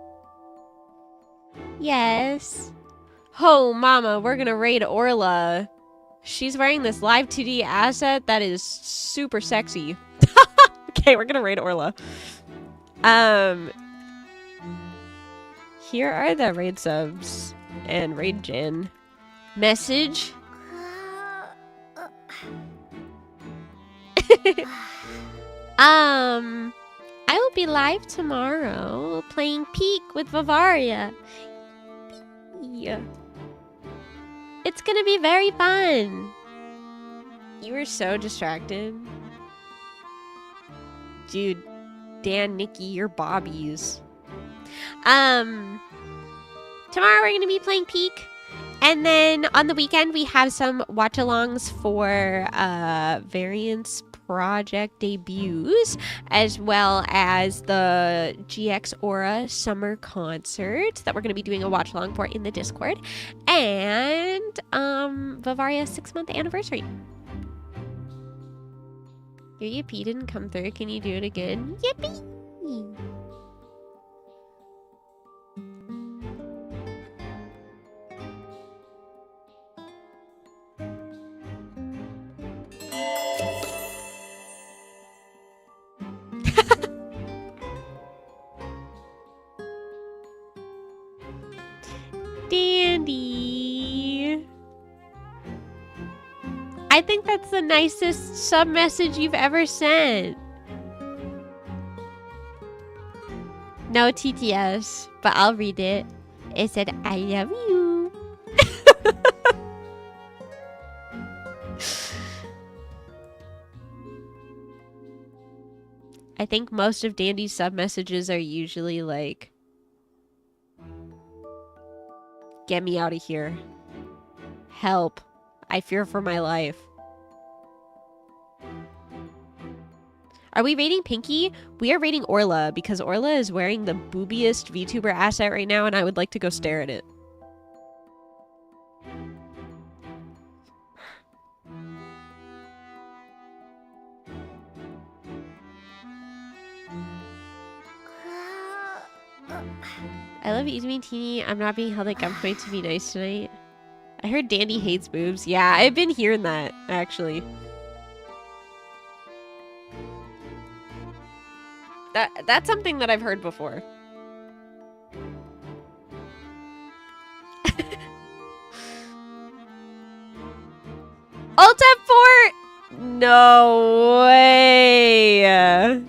Yes. Oh, mama, we're gonna raid Orla. She's wearing this live 2D asset that is super sexy. Okay, we're gonna raid Orla. Here are the raid subs and raid Jin. Message. I will be live tomorrow playing Peak with VIVARIA. Yeah. It's gonna be very fun. You were so distracted. Dude, Dan, Nikki, you're bobbies. Tomorrow we're gonna be playing Peak. And then on the weekend we have some watch-alongs for Variance Project debuts, as well as the GX Aura summer concert that we're going to be doing a watch-along for in the Discord, and Vivaria's 6-month anniversary. Your yippee didn't come through. Can you do it again? Yippee! Dandy. I think that's the nicest sub message you've ever sent. No TTS, but I'll read it. It said, I love you. I think most of Dandy's sub messages are usually like, get me out of here. Help. I fear for my life. Are we rating Pinky? We are rating Orla because Orla is wearing the boobiest VTuber asset right now and I would like to go stare at it. I love Izumi Teeny. I'm not being held at gunpoint to be nice tonight. I heard Dandy hates boobs. Yeah, I've been hearing that, actually. That's something that I've heard before. Alt F4! No way!